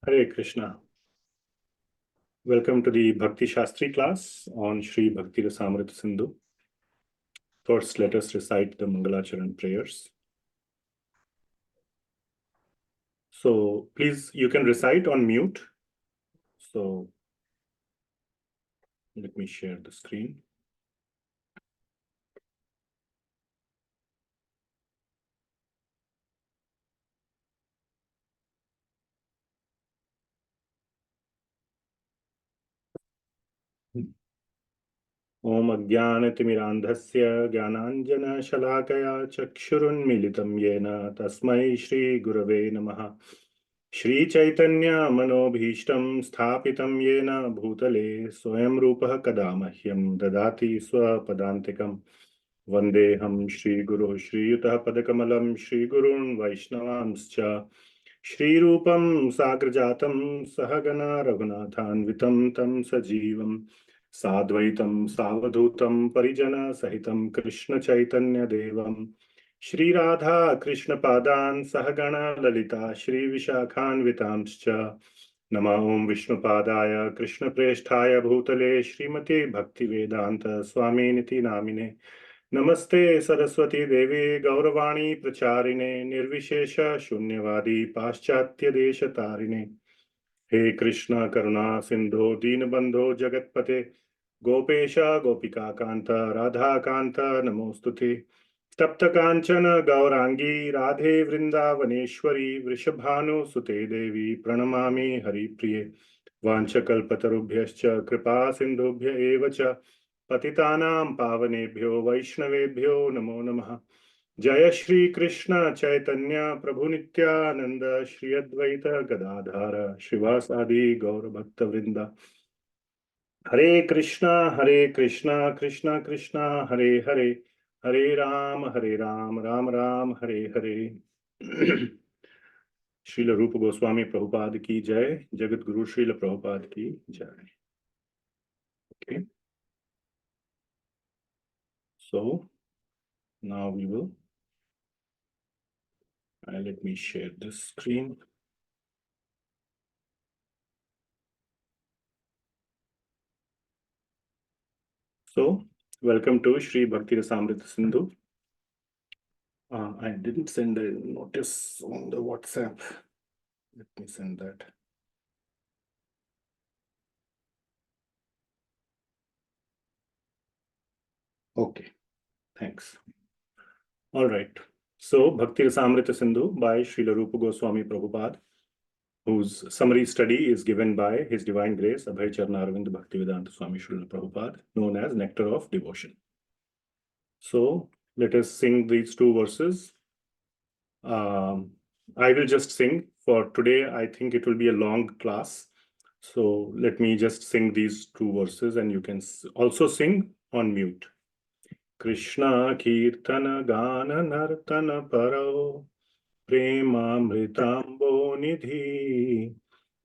Hare Krishna. Welcome to the Bhakti Shastri class on Śrī Bhakti-rasāmṛta-sindhuḥ. First, let us recite the Mangalacharan prayers. So, please, you can recite on mute. So, let me share the screen. Om Ajnanatimirandhasya Jnananjana-shalakaya Chakshurunmilitam Yena Tasmai Shri Gurave Namaha. Shri Chaitanya Manobhishtam Sthapitam Yena Bhutale Swayam Rupaha Kadamahyam Dadati Swapadantikam. Vandeham Shri Guru Shri Yutah Padakamalam Shri Gurun Vaishnavanscha Shri Rupam Sagrajatam Sahagana Raghunathanvitam Tam Sajivam Sadvaitam Savadhutam Parijana Sahitam Krishna Chaitanya Devam Shri Radha Krishna Padan Sahagana Lalita Shri Vishakhanvitamscha Nama Om Vishnu Padaya Krishna Presthaya Bhutale Shrimati Bhakti Vedanta Swami Niti Namine Namaste Saraswati Devi Gauravani Pracharine Nirvishesha Shunyavadi Paschatya Desha Tarine He Krishna Karuna Sindhu Deenabandho Jagatpate Gopesha Gopika Kanta Radha Kanta Namostute Tapta Kanchana Gaurangi Radhe Vrindavaneshwari Vrishabhanu Sute Devi Pranamami Hari Priye Vanchakalpatarubhyascha Kripa Sindhubhya Evacha Patitanam Pavanebhyo Vaishnavebhyo Namo Namaha Jaya Shri Krishna Chaitanya Prabhu Nityananda Shri Advaita Gadadhara Shivasadi Gaura Bhakta Vrinda Hare Krishna Krishna Krishna Hare Hare Hare Ram Ram Ram Hare Hare Srila Rupa Goswami Prabhupada ki jai, Jagat Guru Srila Prabhupada ki jai. Okay. So now we will let me share this screen. So, welcome to Śrī Bhakti-rasāmṛta-sindhuḥ. I didn't send a notice on the WhatsApp. Let me send that. Okay, thanks. All right. So, Bhakti-rasāmṛta-sindhuḥ by Srila Rupa Goswami Prabhupada, whose summary study is given by His Divine Grace Abhay Charanarvind Bhaktivedanta Swami Srila Prabhupada, known as Nectar of Devotion. So, let us sing these two verses. I will just sing. For today, I think it will be a long class. So let me just sing these two verses and you can also sing on mute. Krishna Kirtana Gana Nartana Paro Prema Mritambo Nidhi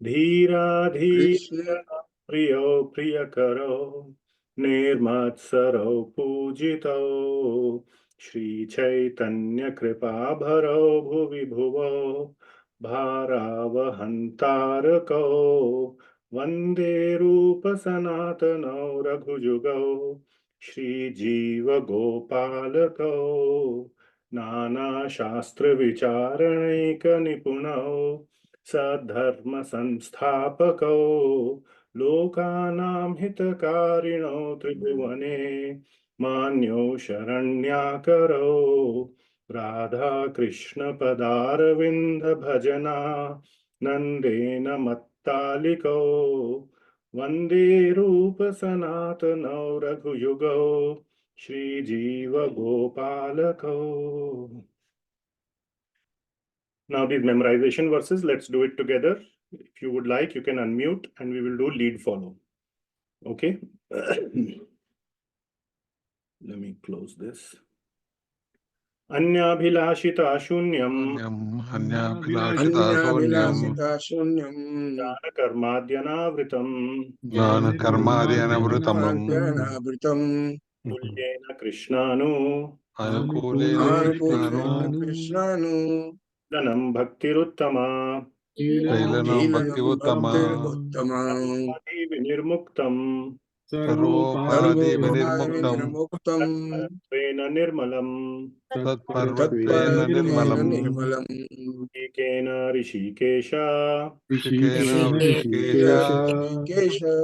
Dhira Dhira Priyo Priyakaro Nirmatsaro Pujito Shri Chaitanya Kripa Bharo Bhuvi Bhuvo Bharavahantarako Vande Rupa Sanatano Raghujugo Shri Jiva Gopalako Nana Shastra Vicharanaika Nipunao Sadharma Sanstapako Lokanam Hitakarino Tribhuvane Manyo Sharanyakaro Radha Krishna Padaravinda Bhajana Nandena Mattaliko Vande Rupa Sanatana Raghuyugo Shri Jiva Gopalako. Now these memorization verses, let's do it together. If you would like, you can unmute and we will do lead follow. Okay. Let me close this. Anyabhilashita shunyam Jnana karmadhyanavritam Tulyena Krishnanu Danam Bhakti-ruttama Tilanam Bhakti uttama Sarvopadi vinirmuktam Sarvopadi vinirmuktam Tatpartvena nirmalam Tatparvatvena nirmalam Ekena rishikesha Shikena Rishikesha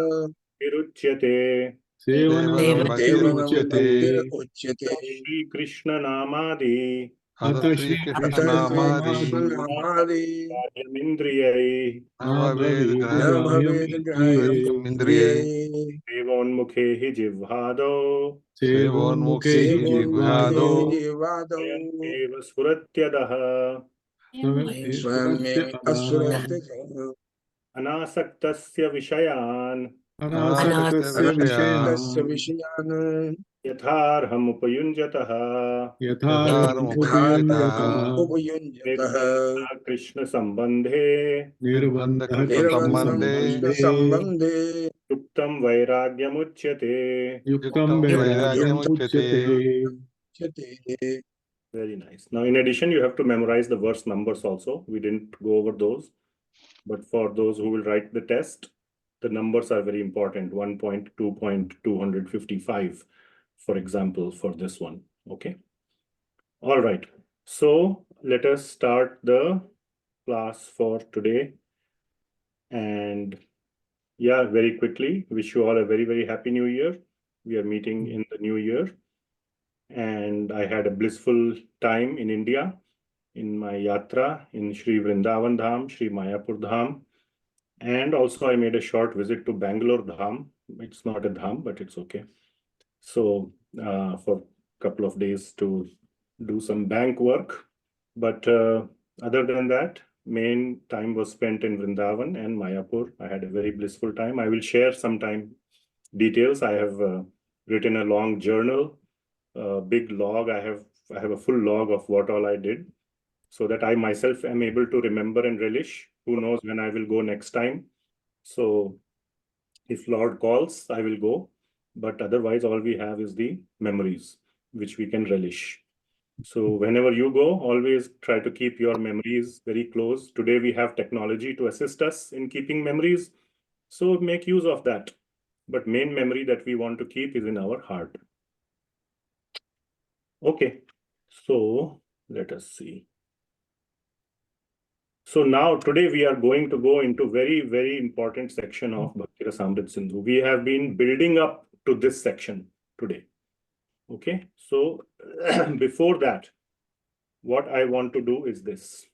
viruchyate Sevanam Bhakti Ruchyate Shri Krishna namadi Atha Sri Krishna Namadi Indriyai Navaved Grahyam Indriyai Devonmukhe hi jivhado Sevonmukhe Jivado Eva suratyadaha Anasaktasya vishayan Anasaktasya Vishayan Yatharham upayunjataha Yatharam Upayunjataha Nirbandha Krishna sambandhe Nirbandha Krishna Sambandhe Yuktam vairagyamuchyate. Yuktam Vairagyam Uchyate. Very nice. Now, in addition, you have to memorize the verse numbers also. We didn't go over those. But for those who will write the test, the numbers are very important. 1.2.255, for example, for this one. Okay. All right. So let us start the class for today. And yeah, very quickly, wish you all a very, very happy new year. We are meeting in the new year. And I had a blissful time in India, in my yatra in Śrī Vrindavan Dham, Śrī Mayapur Dham. And also I made a short visit to Bangalore Dham. It's not a Dham, but it's okay. So for a couple of days to do some bank work. But other than that, main time was spent in Vrindavan and Mayapur. I had a very blissful time. I will share sometime details. I have written a long journal, big log. I have a full log of what all I did, so that I myself am able to remember and relish. Who knows when I will go next time. So if Lord calls, I will go. But otherwise, all we have is the memories, which we can relish. So whenever you go, always try to keep your memories very close. Today, we have technology to assist us in keeping memories. So make use of that. But main memory that we want to keep is in our heart. Okay. So let us see. So now today we are going to go into very, very important section of Bhakti-rasāmṛta-sindhu. We have been building up to this section today. Okay, so before that, what I want to do is this.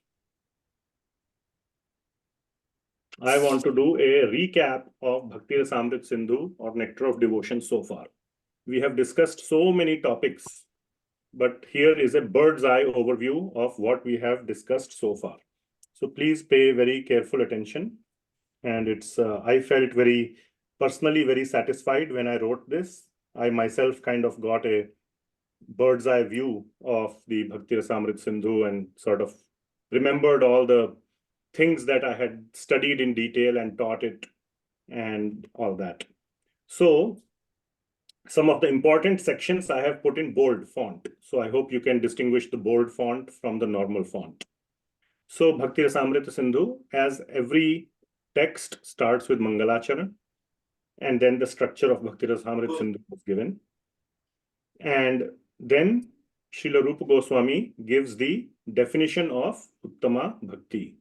I want to do a recap of Bhakti-rasāmṛta-sindhu or Nectar of Devotion so far. We have discussed so many topics, but here is a bird's eye overview of what we have discussed so far. So please pay very careful attention. And it's I felt very personally very satisfied when I wrote this. I myself kind of got a bird's eye view of the Bhakti-rasāmṛta-sindhu and sort of remembered all the things that I had studied in detail and taught it and all that. So some of the important sections I have put in bold font. So I hope you can distinguish the bold font from the normal font. So Bhakti-rasāmṛta-sindhu, as every text starts with Mangalacharan, and then the structure of Bhakti-rasāmṛta-sindhu is given. And then Srila Rupa Goswami gives the definition of uttama bhakti.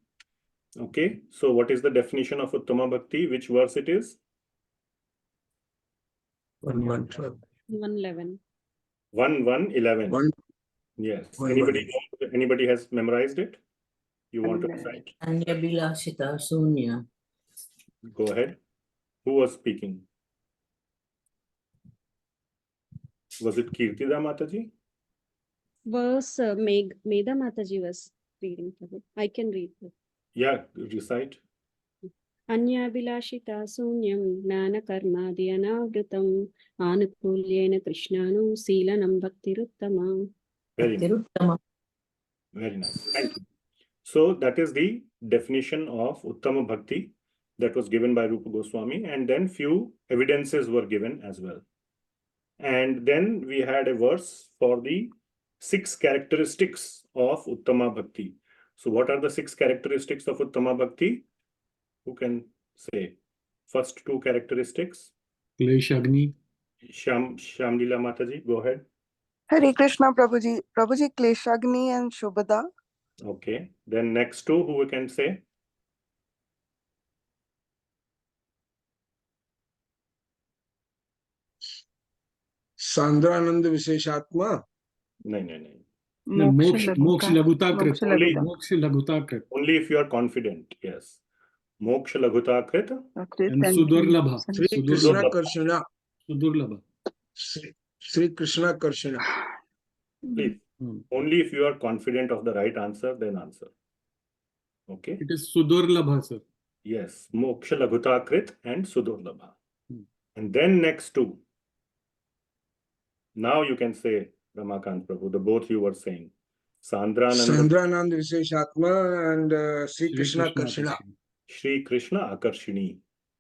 Okay, so what is the definition of uttama bhakti? Which verse it is? 111. 1:11. Yes. Anybody has memorized it? You want to recite? Anyabilashita Sunya. Go ahead. Who was speaking? Was it Kirtida Mataji? Verse Medha Mataji was reading. I can read it. Yeah, recite. Anyabhilashita sunyam gnana karmadi anavritam anukulyena krishnanu silanam bhakti-ruttama. Very nice. Very nice. Thank you. So that is the definition of uttama bhakti that was given by Rupa Goswami, and then few evidences were given as well. And then we had a verse for the 6 characteristics of uttama bhakti. So what are the 6 characteristics of Uttama Bhakti? Who can say? First 2 characteristics. Kleshagni. Shamlila Mataji, go ahead. Hare Krishna, Prabhuji. Prabhuji, Kleshagni and Shubhada. Okay. Then next 2, who can say? Sandranand Visheshatma. No. Moksha Lagutakrit. Only- Moksha Lagutakrit. Only if you are confident. Yes. Moksha Laghutakrit. And Sudurlabha. Sri Krishna Sudurlabha. Karshana. Sudurlabha. Sri Krishna Karshana. Please. Only if you are confident of the right answer, then answer. Okay. It is Sudurlabha, sir. Yes. Moksha Laghutakrit and Sudurlabha. Hmm. And then next 2. Now you can say, Ramakant Prabhu, the both you were saying. Sandranand Visheshatma and Sri Krishna Karshana. Shri Krishna Akarshini.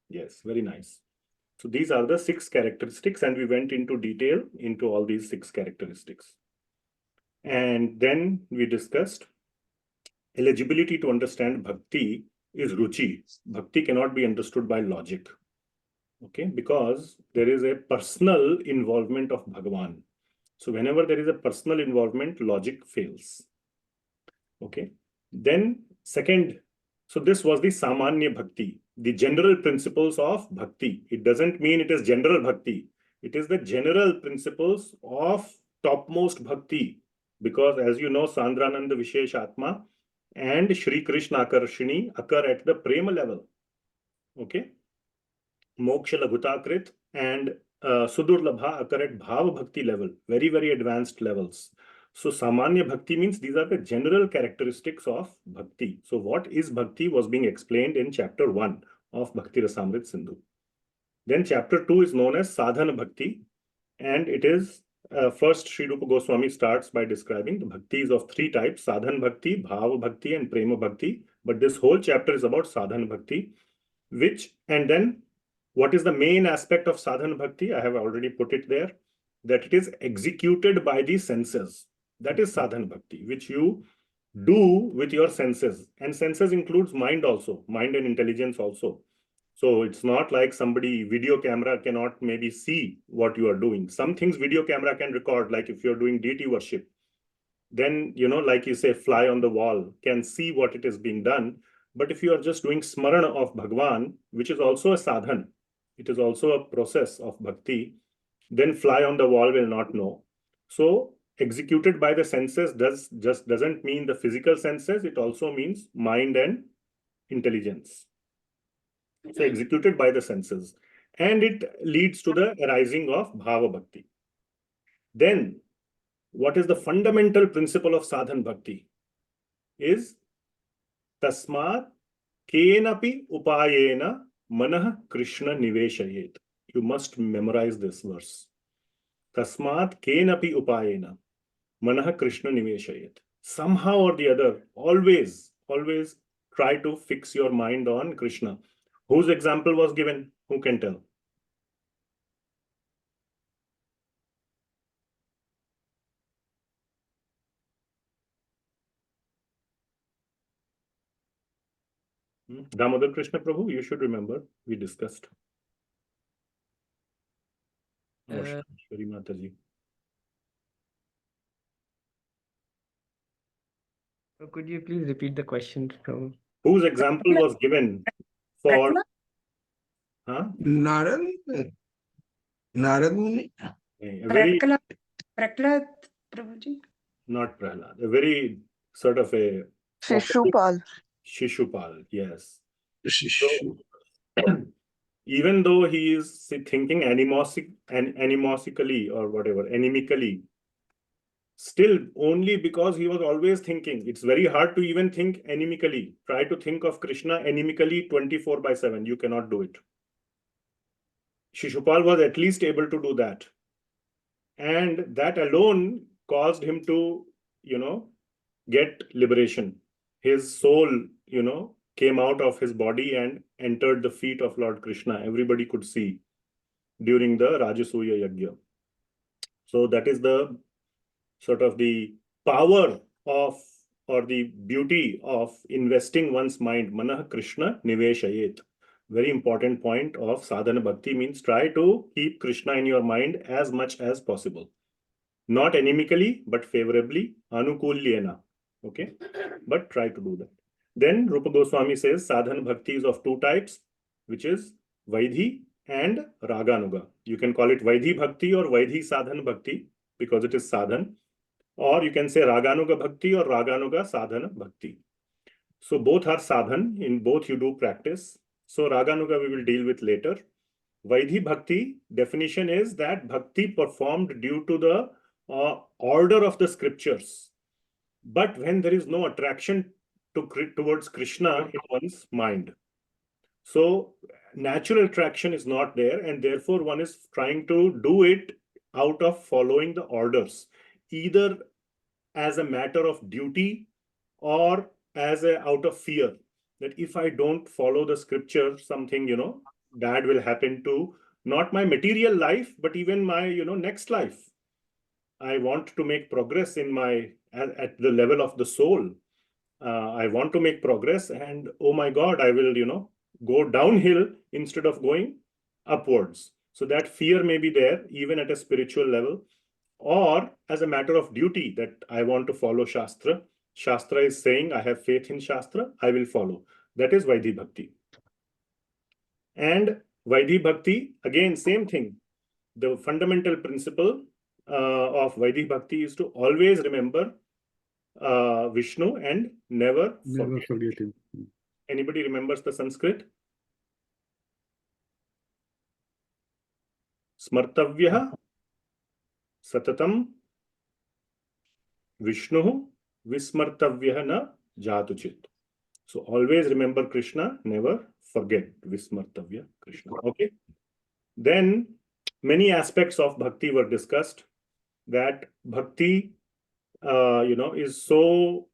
Yes, very nice. So these are the 6 characteristics, and we went into detail into all these 6 characteristics. And then we discussed eligibility to understand bhakti is ruchi. Bhakti cannot be understood by logic. Okay, because there is a personal involvement of Bhagavan. So whenever there is a personal involvement, logic fails. Okay, then second, so this was the Samanya Bhakti, the general principles of Bhakti. It doesn't mean it is general Bhakti. It is the general principles of topmost Bhakti. Because as you know, Sandrananda Visheshatma and Shri Krishna Akarshini occur at the Prema level. Okay. Moksha Laghutakrit and Sudurlabha occur at Bhava Bhakti level, very, very advanced levels. So Samanya Bhakti means these are the general characteristics of Bhakti. So what is Bhakti was being explained in chapter 1 of Bhakti-rasāmṛta-sindhuḥ. Then chapter 2 is known as Sadhana Bhakti, and it is first Śrī Rupa Gosvami starts by describing the bhaktis of 3 types: Sadhana Bhakti, Bhava Bhakti and Prema Bhakti. But this whole chapter is about Sadhana Bhakti, and then what is the main aspect of Sadhana Bhakti? I have already put it there, that it is executed by the senses. That is Sadhana Bhakti, which you do with your senses. And senses includes mind also, mind and intelligence also. So it's not like somebody, video camera cannot maybe see what you are doing. Some things video camera can record, like if you're doing deity worship. Then, like you say, fly on the wall can see what it is being done. But if you are just doing smarana of Bhagwan, which is also a sadhan, it is also a process of bhakti, then fly on the wall will not know. So executed by the senses doesn't mean the physical senses, it also means mind and intelligence. So executed by the senses. And it leads to the arising of Bhava Bhakti. Then, what is the fundamental principle of Sadhan Bhakti? Is Tasmat Kenapi Upayena Manah Krishna Niveshayet. You must memorize this verse. Tasmat Kenapi Upayena Manah Krishna Niveshayet. Somehow or the other, always try to fix your mind on Krishna. Whose example was given? Who can tell? Damodar Krishna Prabhu, you should remember, we discussed. Shri Mataji. Could you please repeat the question? Whose example was given for... Narad Muni. A very... Prahlad, Prabhuji. Not Prahlad. A very sort of a... Shishupal. Shishupal, yes. So, even though he is thinking animosically or whatever, animically, still only because he was always thinking. It's very hard to even think animically. Try to think of Krishna animically 24/7. You cannot do it. Shishupal was at least able to do that. And that alone caused him to, get liberation. His soul, came out of his body and entered the feet of Lord Krishna. Everybody could see during the Rajasuya Yajna. So that is the sort of the power of or the beauty of investing one's mind, manah Krishna niveshayet. Very important point of sadhana bhakti means try to keep Krishna in your mind as much as possible. Not anemically, but favorably, anukulyena. Okay, but try to do that. Then Rupa Goswami says sadhana bhakti is of two types, which is Vaidhi and Raganuga. You can call it Vaidhi bhakti or Vaidhi sadhana bhakti because it is sadhan. Or you can say Raganuga bhakti or Raganuga sadhana bhakti. So both are sadhan, in both you do practice. So Raganuga we will deal with later. Vaidhi bhakti definition is that bhakti performed due to the order of the scriptures. But when there is no attraction towards Krishna in one's mind. So natural attraction is not there, and therefore one is trying to do it out of following the orders, either as a matter of duty or as out of fear that if I don't follow the scripture, something, bad will happen to not my material life, but even my, next life. I want to make progress in my, at the level of the soul. I want to make progress, and oh my God, I will, go downhill instead of going upwards. So that fear may be there even at a spiritual level, or as a matter of duty that I want to follow Shastra. Shastra is saying, I have faith in Shastra, I will follow. That is Vaidhi Bhakti. And Vaidhi Bhakti, again, same thing. The fundamental principle of Vaidhi Bhakti is to always remember Vishnu and never forget him. Anybody remembers the Sanskrit? Smartavyah satatam Vishnu vismartavyah na jatuchit. So always remember Krishna, never forget vismartavya Krishna. Okay. Then many aspects of bhakti were discussed. That bhakti, is so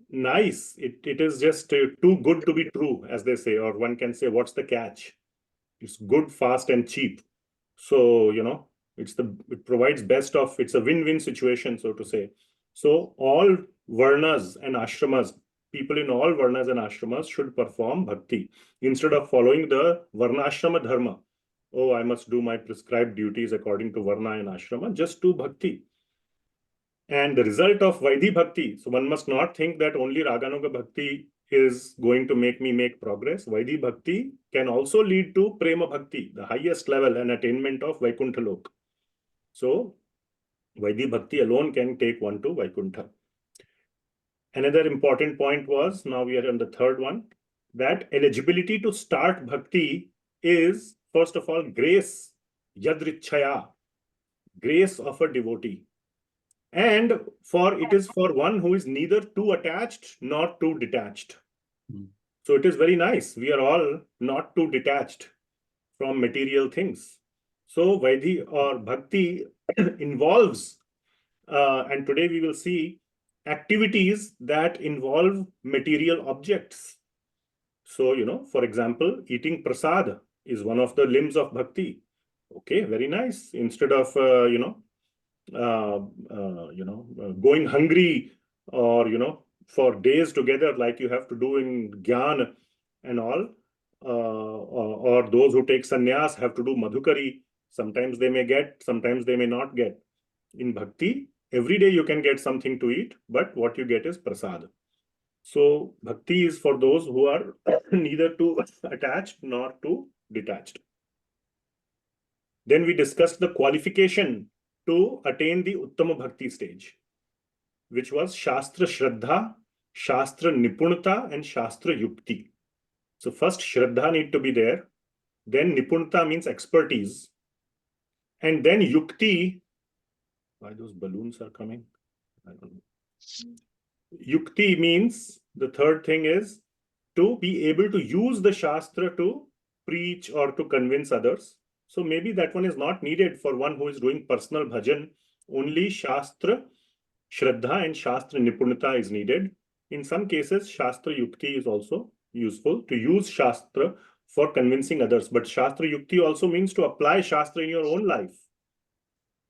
nice. It is just too good to be true, as they say, or one can say, what's the catch? It's good, fast, and cheap. So, it provides best of, it's a win-win situation, so to say. So all varnas and ashramas, people in all varnas and ashramas should perform bhakti instead of following the varnashrama dharma. Oh, I must do my prescribed duties according to varna and ashrama. Just do bhakti. And the result of Vaidhi Bhakti, so one must not think that only Raganuga Bhakti is going to make me make progress. Vaidhi Bhakti can also lead to Prema Bhakti, the highest level and attainment of Vaikuntha Lok. So Vaidhi Bhakti alone can take one to Vaikuntha. Another important point was, now we are on the third one, that eligibility to start Bhakti is, first of all, grace, yadrichaya, grace of a devotee. And it is for one who is neither too attached nor too detached. So it is very nice. We are all not too detached from material things. So Vaidhi or Bhakti involves, and today we will see activities that involve material objects. So, for example, eating prasad is one of the limbs of Bhakti. Okay, very nice. Instead of, going hungry or, for days together, like you have to do in Gyan and all, or those who take sannyas have to do madhukari. Sometimes they may get, sometimes they may not get. In Bhakti, every day you can get something to eat, but what you get is prasad. So Bhakti is for those who are neither too attached nor too detached. Then we discussed the qualification to attain the uttama bhakti stage, which was Shastra Shraddha, Shastra Nipunata, and Shastra Yukti. So first Shraddha need to be there, then Nipunata means expertise, and then Yukti. Why those balloons are coming? I don't know. Yukti means, the third thing is to be able to use the Shastra to preach or to convince others. So maybe that one is not needed for one who is doing personal bhajan. Only Shastra Shraddha and Shastra Nipunata is needed. In some cases, Shastra Yukti is also useful to use Shastra for convincing others. But Shastra Yukti also means to apply Shastra in your own life.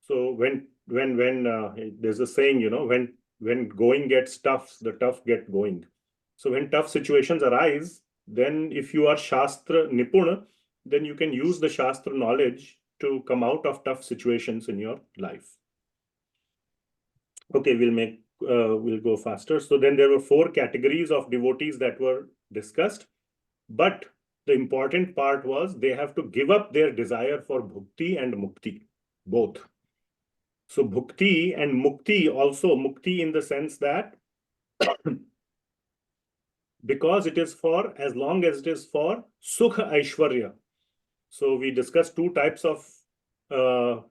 So when there's a saying, when when going gets tough, the tough get going. So when tough situations arise, then if you are Shastra Nipuna, then you can use the Shastra knowledge to come out of tough situations in your life. Okay, we'll go faster. So then there were 4 categories of devotees that were discussed. But the important part was they have to give up their desire for bhukti and mukti, both. So bhukti and mukti, also mukti in the sense that because it is for, as long as it is for sukha aishwarya. So we discussed 2 types of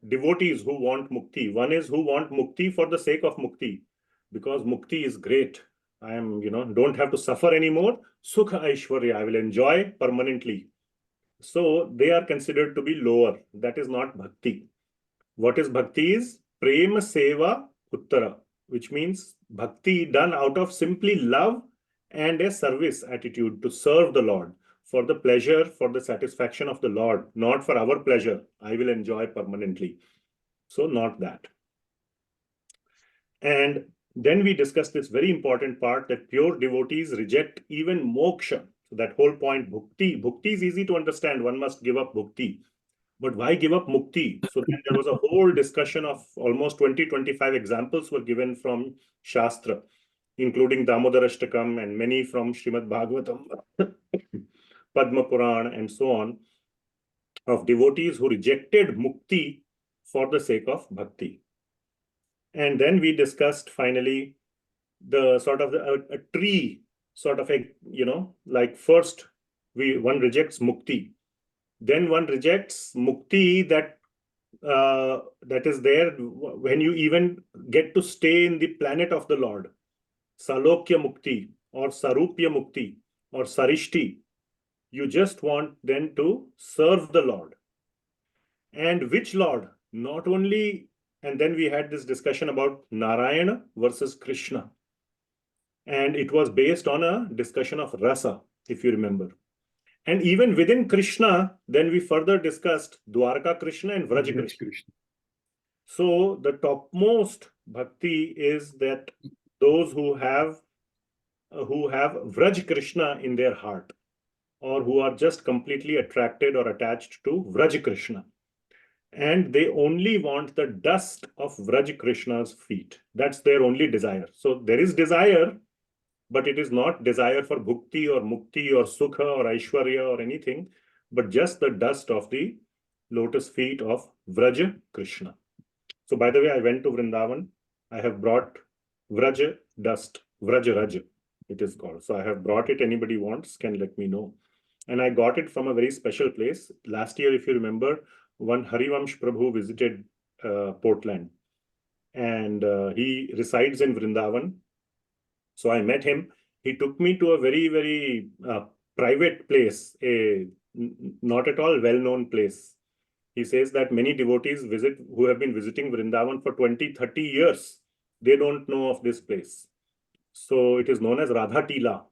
devotees who want mukti. One is who want mukti for the sake of mukti, because mukti is great. I am, don't have to suffer anymore. Sukha aishwarya, I will enjoy permanently. So they are considered to be lower. That is not bhakti. What is bhakti is prema seva uttara, which means bhakti done out of simply love and a service attitude to serve the Lord for the pleasure, for the satisfaction of the Lord, not for our pleasure. I will enjoy permanently. So not that. And then we discussed this very important part that pure devotees reject even moksha. So that whole point, bhukti. Bhukti is easy to understand. One must give up bhukti. But why give up mukti? So then there was a whole discussion of almost 20-25 examples were given from Shastra, including Damodar Ashtakam and many from Srimad Bhagavatam, Padma Puran, and so on, of devotees who rejected mukti for the sake of bhakti. And then we discussed finally the sort of a tree, sort of a, like first one rejects mukti. Then one rejects mukti that is there when you even get to stay in the planet of the Lord. Salokya mukti or Sarupya mukti or Sarishti. You just want then to serve the Lord. And which Lord? Not only, and then we had this discussion about Narayana versus Krishna. And it was based on a discussion of rasa, if you remember. And even within Krishna, then we further discussed Dwarka Krishna and Vraja Krishna. So the topmost bhakti is that those who have Vraj Krishna in their heart, or who are just completely attracted or attached to Vraj Krishna. And they only want the dust of Vraj Krishna's feet. That's their only desire. So there is desire, but it is not desire for bhukti or mukti or sukha or aishwarya or anything, but just the dust of the lotus feet of Vraja Krishna. So by the way, I went to Vrindavan. I have brought Vraja dust, Vraja Raj, it is called. So I have brought it. Anybody wants can let me know. And I got it from a very special place. Last year, if you remember, one Harivamsh Prabhu visited Portland. And he resides in Vrindavan. So I met him. He took me to a very, very private place, a not at all well-known place. He says that many devotees who have been visiting Vrindavan for 20-30 years. They don't know of this place. So it is known as Radha Tila.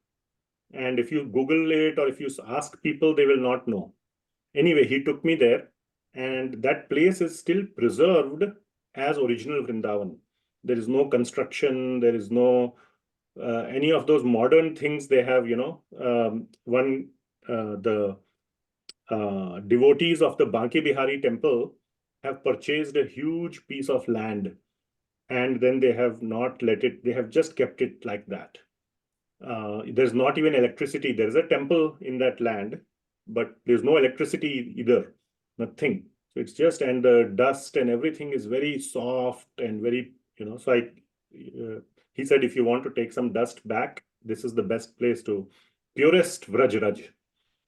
And if you Google it or if you ask people, they will not know. Anyway, he took me there. And that place is still preserved as original Vrindavan. There is no construction. There is no any of those modern things they have, the devotees of the Banke Bihari temple have purchased a huge piece of land, and then they have not let it, they have just kept it like that. There's not even electricity. There is a temple in that land, but there's no electricity either, nothing. So it's just, and the dust and everything is very soft and very, so he said, if you want to take some dust back, this is the best place to, purest Vraj Raj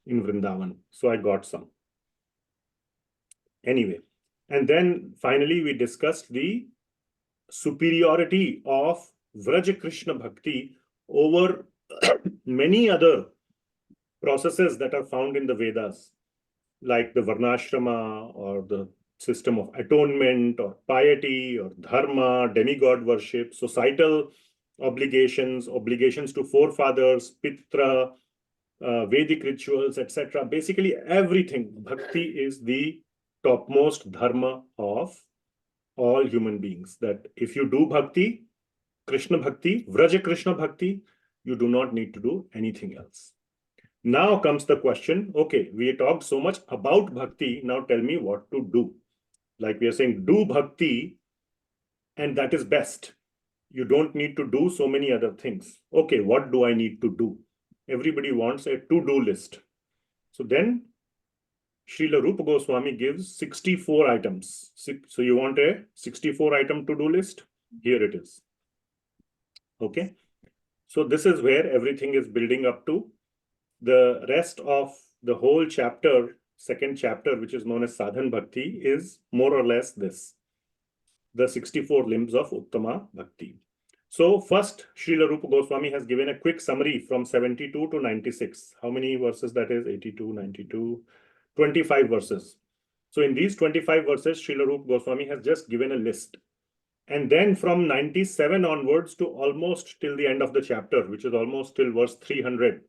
in Vrindavan. So I got some. Anyway, and then finally we discussed the superiority of Vraj Krishna Bhakti over many other processes that are found in the Vedas, like the Varnashrama or the system of atonement or piety or dharma, demigod worship, societal obligations to forefathers, pitra, Vedic rituals, etc. Basically everything. Bhakti is the topmost dharma of all human beings. That if you do bhakti, Krishna Bhakti, Vraja Krishna Bhakti, you do not need to do anything else. Now comes the question, okay, we talked so much about Bhakti, now tell me what to do. Like we are saying, do Bhakti, and that is best. You don't need to do so many other things. Okay, what do I need to do? Everybody wants a to-do list. So then Srila Rupa Goswami gives 64 items. So you want a 64 item to-do list? Here it is. Okay. So this is where everything is building up to. The rest of the whole chapter, second chapter, which is known as Sadhan Bhakti, is more or less this. The 64 limbs of Uttama Bhakti. So first, Srila Rupa Goswami has given a quick summary from 72 to 96. How many verses that is? 82, 92, 25 verses. So in these 25 verses, Srila Rupa Goswami has just given a list. And then from 97 onwards to almost till the end of the chapter, which is almost till verse 300,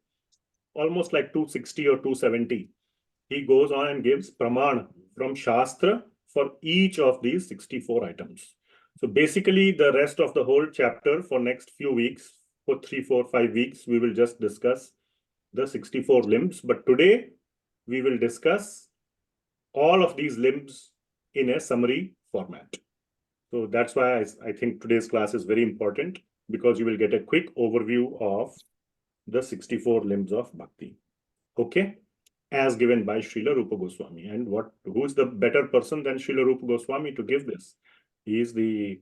almost like 260 or 270, he goes on and gives praman from Shastra for each of these 64 items. So basically, the rest of the whole chapter for next few weeks, for 3, 4, 5 weeks, we will just discuss the 64 limbs. But today, we will discuss all of these limbs in a summary format. So that's why I think today's class is very important, because you will get a quick overview of the 64 limbs of Bhakti. Okay? As given by Srila Rupa Goswami. And who is the better person than Srila Rupa Goswami to give this? He is the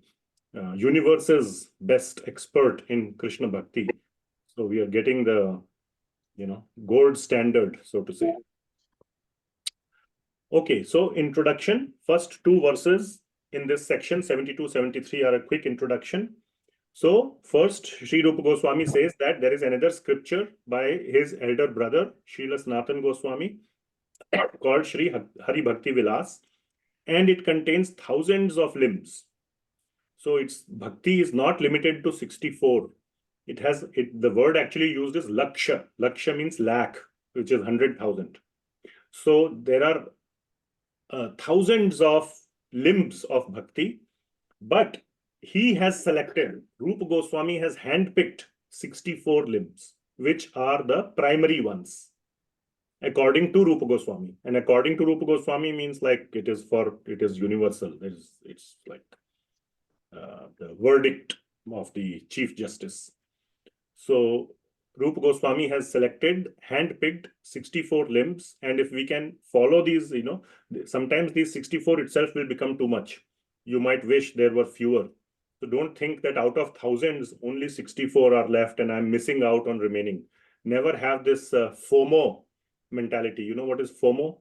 universe's best expert in Krishna Bhakti. So we are getting the, gold standard, so to say. Okay, so introduction. First two verses in this section, 72, 73, are a quick introduction. So first, Sri Rupa Goswami says that there is another scripture by his elder brother, Srila Sanatana Goswami, called Shri Hari Bhakti Vilas, and it contains thousands of limbs. So its bhakti is not limited to 64. The word actually used is laksha. Laksha means lakh, which is 100,000. So there are thousands of limbs of bhakti, but he has selected, Rupa Goswami has handpicked 64 limbs, which are the primary ones, according to Rupa Goswami. And according to Rupa Goswami means like it is universal. It's like the verdict of the Chief Justice. So Rupa Goswami has selected, handpicked 64 limbs. And if we can follow these, sometimes these 64 itself will become too much. You might wish there were fewer. So don't think that out of thousands, only 64 are left and I'm missing out on remaining. Never have this FOMO mentality. You know what is FOMO?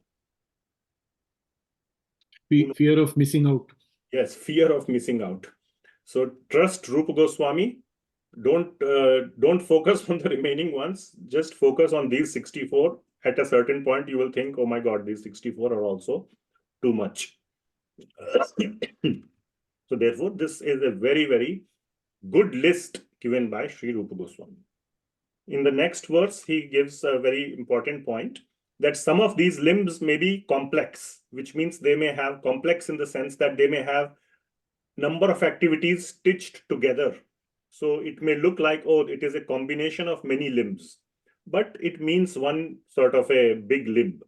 Fear of missing out. Yes, fear of missing out. So trust Rupa Goswami. Don't focus on the remaining ones. Just focus on these 64. At a certain point, you will think, oh my God, these 64 are also too much. So therefore, this is a very, very good list given by Sri Rupa Goswami. In the next verse, he gives a very important point that some of these limbs may be complex, which means they may have complex in the sense that they may have number of activities stitched together. So it may look like, oh, it is a combination of many limbs, but it means one sort of a big limb,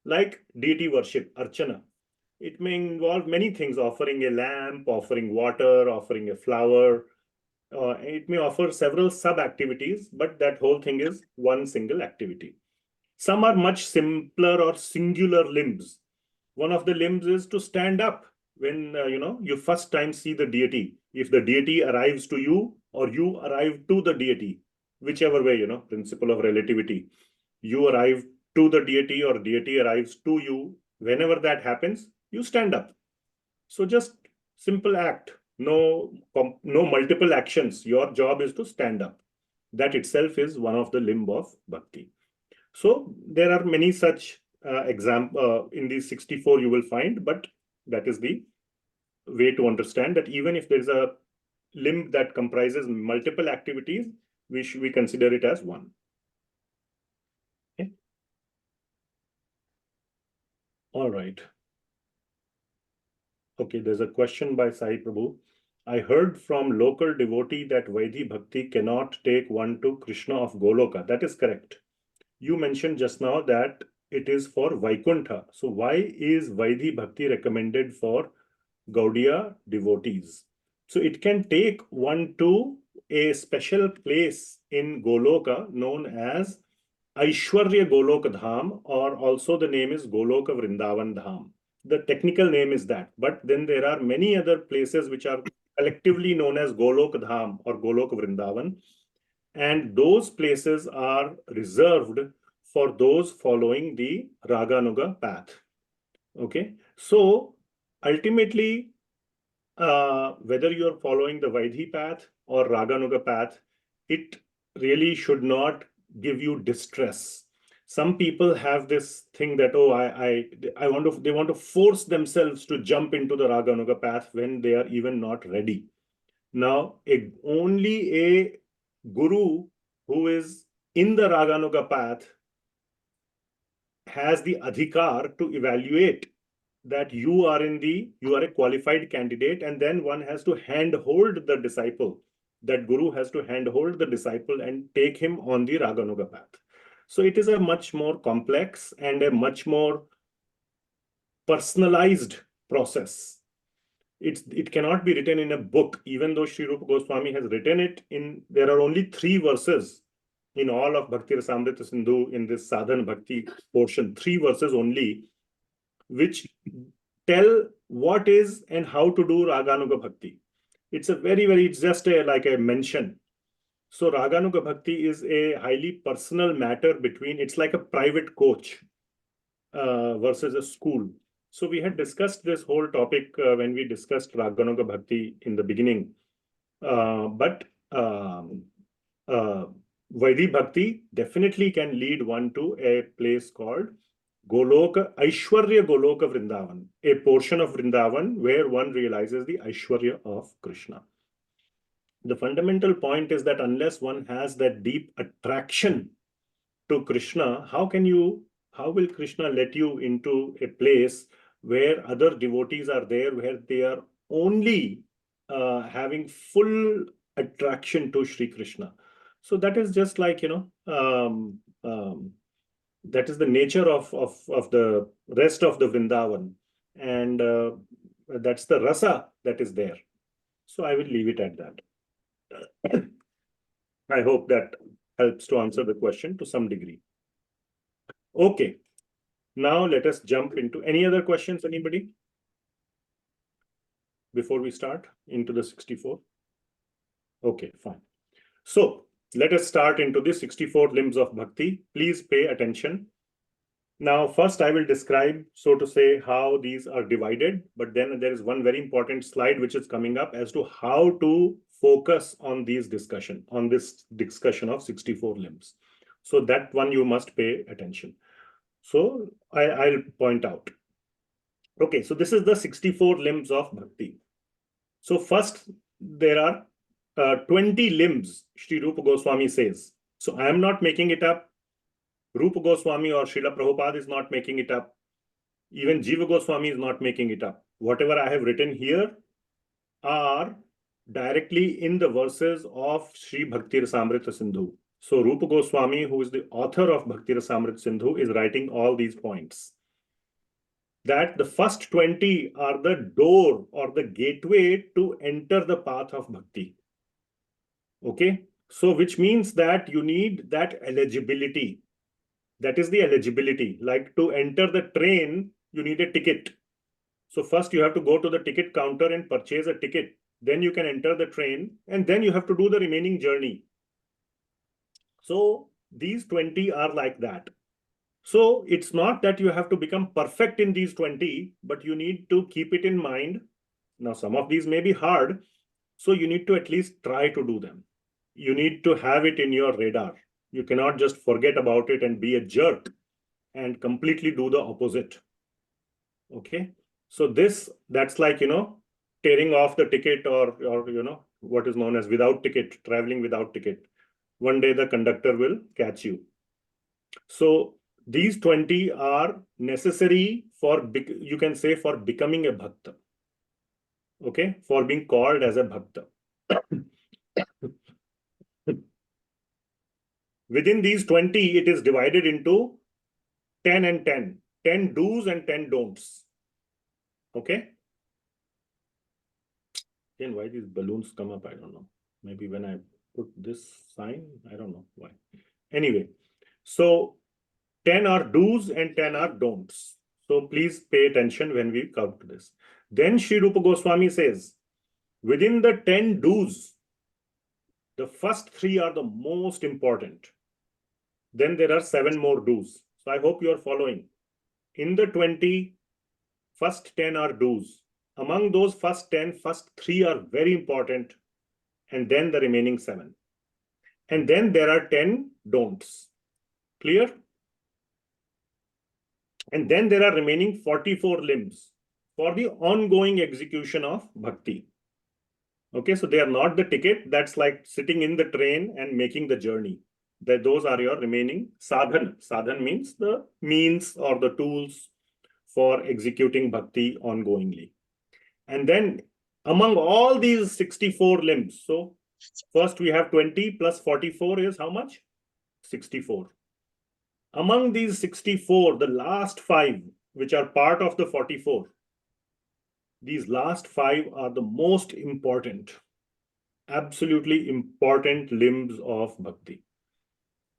like deity worship, archana. It may involve many things, offering a lamp, offering water, offering a flower. It may offer several sub-activities, but that whole thing is one single activity. Some are much simpler or singular limbs. One of the limbs is to stand up when you first time see the deity. If the deity arrives to you or you arrive to the deity, whichever way, principle of relativity, you arrive to the deity or deity arrives to you, whenever that happens, you stand up. So just simple act, no multiple actions. Your job is to stand up. That itself is one of the limb of bhakti. So there are many such examples in these 64 you will find, but that is the way to understand that even if there is a limb that comprises multiple activities, we consider it as one. Okay. All right. Okay, there's a question by Sai Prabhu. I heard from local devotee that Vaidhi Bhakti cannot take one to Krishna of Goloka. That is correct. You mentioned just now that it is for Vaikuntha. So why is Vaidhi Bhakti recommended for Gaudiya devotees? So it can take one to a special place in Goloka known as Aishwarya Goloka Dham, or also the name is Goloka Vrindavan Dham. The technical name is that, but then there are many other places which are collectively known as Goloka Dham or Goloka Vrindavan, and those places are reserved for those following the Raganuga path. Okay, so ultimately, whether you are following the Vaidhi path or Raganuga path, it really should not give you distress. Some people have this thing that, oh, they want to force themselves to jump into the Raganuga path when they are even not ready. Now, only a guru who is in the Raganuga path has the adhikar to evaluate that you are a qualified candidate, and then one has to handhold the disciple. That guru has to handhold the disciple and take him on the Raganuga path. So it is a much more complex and a much more personalized process. It cannot be written in a book, even though Śrī Rupa Goswami has written it in. There are only 3 verses in all of Bhakti-rasāmṛta-sindhu in this sadhana bhakti portion, 3 verses only, which tell what is and how to do Raganuga Bhakti. It's it's just like a mention. So Raganuga Bhakti is a highly personal matter it's like a private coach versus a school. So we had discussed this whole topic when we discussed Raganuga Bhakti in the beginning. But Vaidhi Bhakti definitely can lead one to a place called Goloka, Aishwarya Goloka Vrindavan, a portion of Vrindavan where one realizes the Aishwarya of Krishna. The fundamental point is that unless one has that deep attraction to Krishna, how will Krishna let you into a place where other devotees are there, where they are only having full attraction to Sri Krishna? So that is just like, that is the nature of the rest of the Vrindavan. And that's the rasa that is there. So I will leave it at that. I hope that helps to answer the question to some degree. Okay. Now let us jump into any other questions, anybody? Before we start into the 64? Okay, fine. So let us start into the 64 limbs of bhakti. Please pay attention. Now, first I will describe, so to say, how these are divided, but then there is one very important slide which is coming up as to how to focus on this discussion of 64 limbs. So that one you must pay attention. So I'll point out. Okay, so this is the 64 limbs of bhakti. So first, there are 20 limbs, Śrī Rupa Goswami says. So I am not making it up. Rupa Goswami or Srila Prabhupada is not making it up. Even Jiva Goswami is not making it up. Whatever I have written here are directly in the verses of Śrī Bhakti-rasāmṛta-sindhuḥ. So Rupa Goswami, who is the author of Bhakti-rasāmṛta-sindhuḥ, is writing all these points. That the first 20 are the door or the gateway to enter the path of bhakti. Okay, so which means that you need that eligibility. That is the eligibility. Like to enter the train, you need a ticket. So first you have to go to the ticket counter and purchase a ticket. Then you can enter the train, and then you have to do the remaining journey. So these 20 are like that. So it's not that you have to become perfect in these 20, but you need to keep it in mind. Now, some of these may be hard, so you need to at least try to do them. You need to have it in your radar. You cannot just forget about it and be a jerk and completely do the opposite. Okay, so that's like, tearing off the ticket or what is known as without ticket, traveling without ticket. One day the conductor will catch you. So these 20 are necessary for, you can say, for becoming a bhakta. okay, for being called as a bhakta. Within these 20, it is divided into 10 and 10. 10 do's and 10 don'ts. Okay? Again, why these balloons come up, I don't know. Maybe when I put this sign, I don't know why. Anyway, so 10 are do's and 10 are don'ts. So please pay attention when we come to this. Then Śrī Rupa Goswami says, within the 10 do's, the first 3 are the most important. Then there are 7 more do's. So I hope you are following. In the 20, first 10 are do's. Among those first 10, first 3 are very important. And then the remaining 7. And then there are 10 don'ts. Clear? And then there are remaining 44 limbs for the ongoing execution of bhakti. Okay, so they are not the ticket. That's like sitting in the train and making the journey. Those are your remaining sadhan. Sadhan means the means or the tools for executing bhakti ongoingly. And then among all these 64 limbs, so first we have 20 plus 44 is how much? 64. Among these 64, the last 5, which are part of the 44, these last 5 are the most important, absolutely important limbs of bhakti.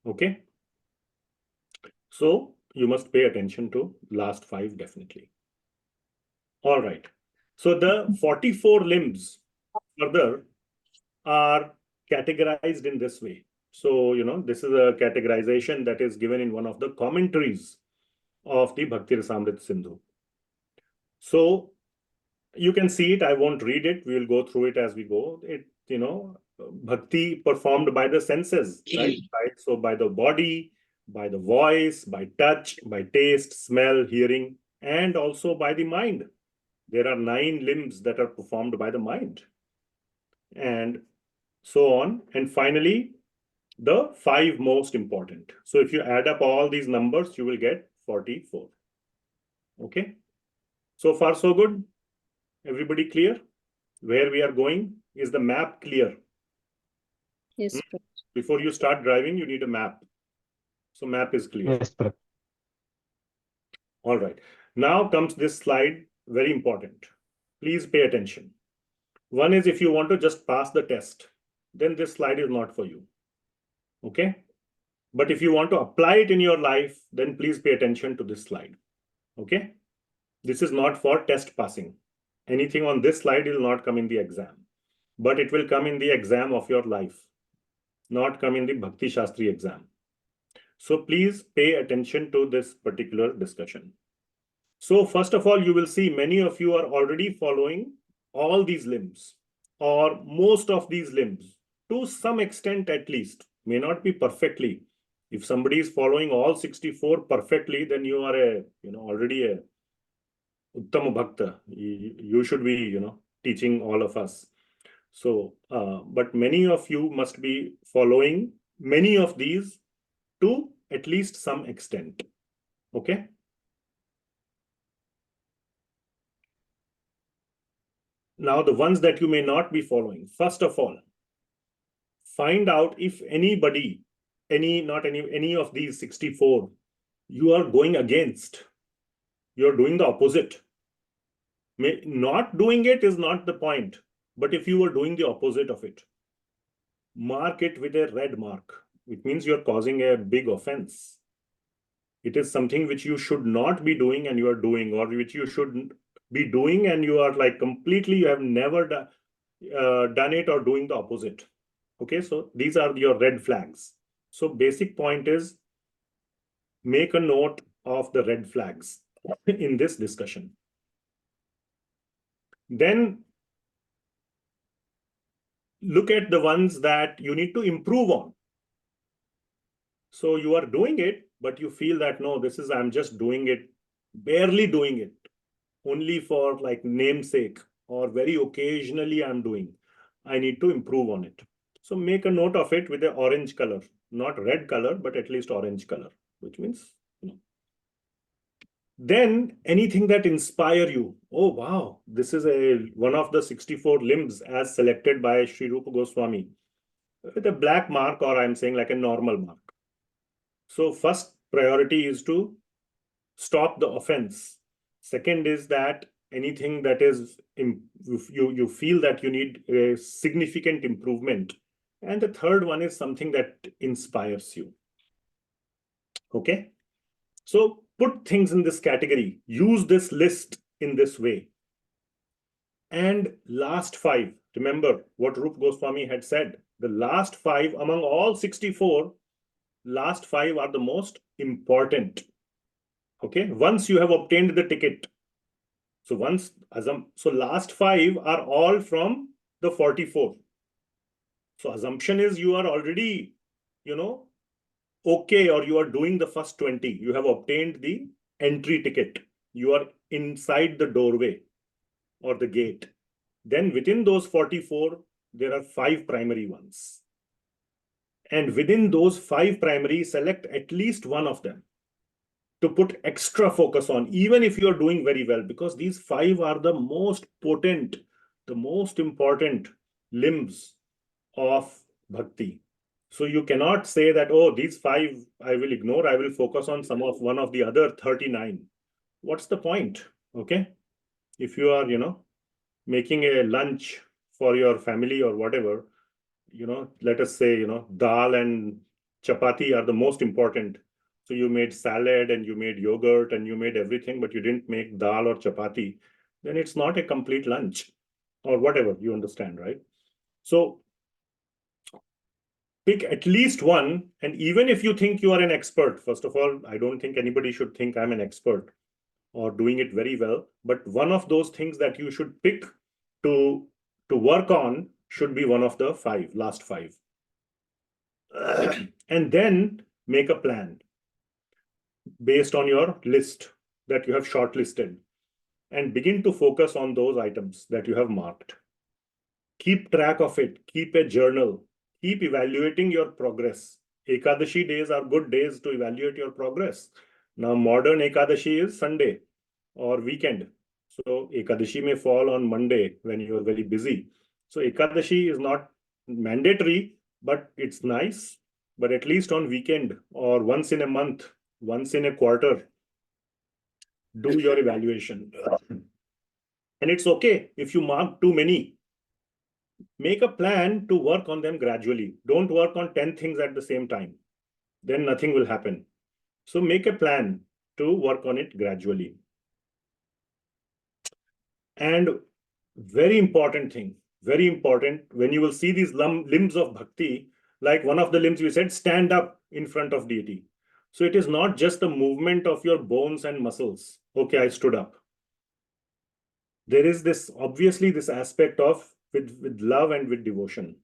Okay? So you must pay attention to last 5 definitely. All right. So the 44 limbs further are categorized in this way. So, this is a categorization that is given in one of the commentaries of the Bhakti-rasāmṛta-sindhuḥ. So you can see it. I won't read it. We will go through it as we go. Bhakti performed by the senses, right? So by the body, by the voice, by touch, by taste, smell, hearing, and also by the mind. There are 9 limbs that are performed by the mind. And so on. And finally, the 5 most important. So if you add up all these numbers, you will get 44. Okay. So far, so good. Everybody clear? Where we are going? Is the map clear? Yes, Prabhuji. Before you start driving, you need a map. So map is clear. Yes, Prabhuji. All right. Now comes this slide, very important. Please pay attention. One is if you want to just pass the test, then this slide is not for you. Okay? But if you want to apply it in your life, then please pay attention to this slide. Okay? This is not for test passing. Anything on this slide will not come in the exam, but it will come in the exam of your life, not come in the Bhakti Shastri exam. So please pay attention to this particular discussion. So first of all, you will see many of you are already following all these limbs or most of these limbs to some extent at least, may not be perfectly. If somebody is following all 64 perfectly, then you are already a uttama bhakta. You should be, teaching all of us. So, but many of you must be following many of these to at least some extent. Okay. Now, the ones that you may not be following, first of all, find out if anybody, any of these 64, you are going against. You're doing the opposite. Not doing it is not the point. But if you are doing the opposite of it, mark it with a red mark. It means you're causing a big offense. It is something which you should not be doing and you are doing, or which you should be doing and you are like completely, you have never done it or doing the opposite. Okay, so these are your red flags. So basic point is make a note of the red flags in this discussion. Then look at the ones that you need to improve on. So you are doing it, but you feel that, no, I'm just doing it, barely doing it, only for like namesake, or very occasionally I'm doing. I need to improve on it. So make a note of it with an orange color, not red color, but at least orange color, which means Then anything that inspire you. Oh, wow, this is one of the 64 limbs as selected by Sri Rupa Goswami with a black mark, or I'm saying like a normal mark. So first priority is to stop the offense. Second is that anything that is, you feel that you need a significant improvement. And the third one is something that inspires you. Okay. So put things in this category, use this list in this way. And last 5, remember what Rupa Goswami had said, the last 5 among all 64, last 5 are the most important. Okay, once you have obtained the ticket. So last 5 are all from the 44. So assumption is you are already, okay, or you are doing the first 20. You have obtained the entry ticket. You are inside the doorway or the gate. Then within those 44, there are 5 primary ones. And within those 5 primary, select at least one of them to put extra focus on, even if you are doing very well, because these 5 are the most potent, the most important limbs of bhakti. So you cannot say that, oh, these 5 I will ignore, I will focus on one of the other 39. What's the point? Okay. If you are, making a lunch for your family or whatever, let us say, dal and chapati are the most important. So you made salad and you made yogurt and you made everything, but you didn't make dal or chapati, then it's not a complete lunch or whatever, you understand, right? So pick at least one. And even if you think you are an expert, first of all, I don't think anybody should think I'm an expert or doing it very well, but one of those things that you should pick to work on should be one of the last 5. And then make a plan based on your list that you have shortlisted and begin to focus on those items that you have marked. Keep track of it. Keep a journal. Keep evaluating your progress. Ekadashi days are good days to evaluate your progress. Now, modern Ekadashi is Sunday or weekend. So Ekadashi may fall on Monday when you are very busy. So Ekadashi is not mandatory, but it's nice. But at least on weekend or once in a month, once in a quarter, do your evaluation. And it's okay if you mark too many. Make a plan to work on them gradually. Don't work on 10 things at the same time. Then nothing will happen. So make a plan to work on it gradually. And very important thing, very important, when you will see these limbs of bhakti, like one of the limbs we said, stand up in front of deity. So it is not just the movement of your bones and muscles. Okay, I stood up. There is this, obviously, this aspect of with love and with devotion,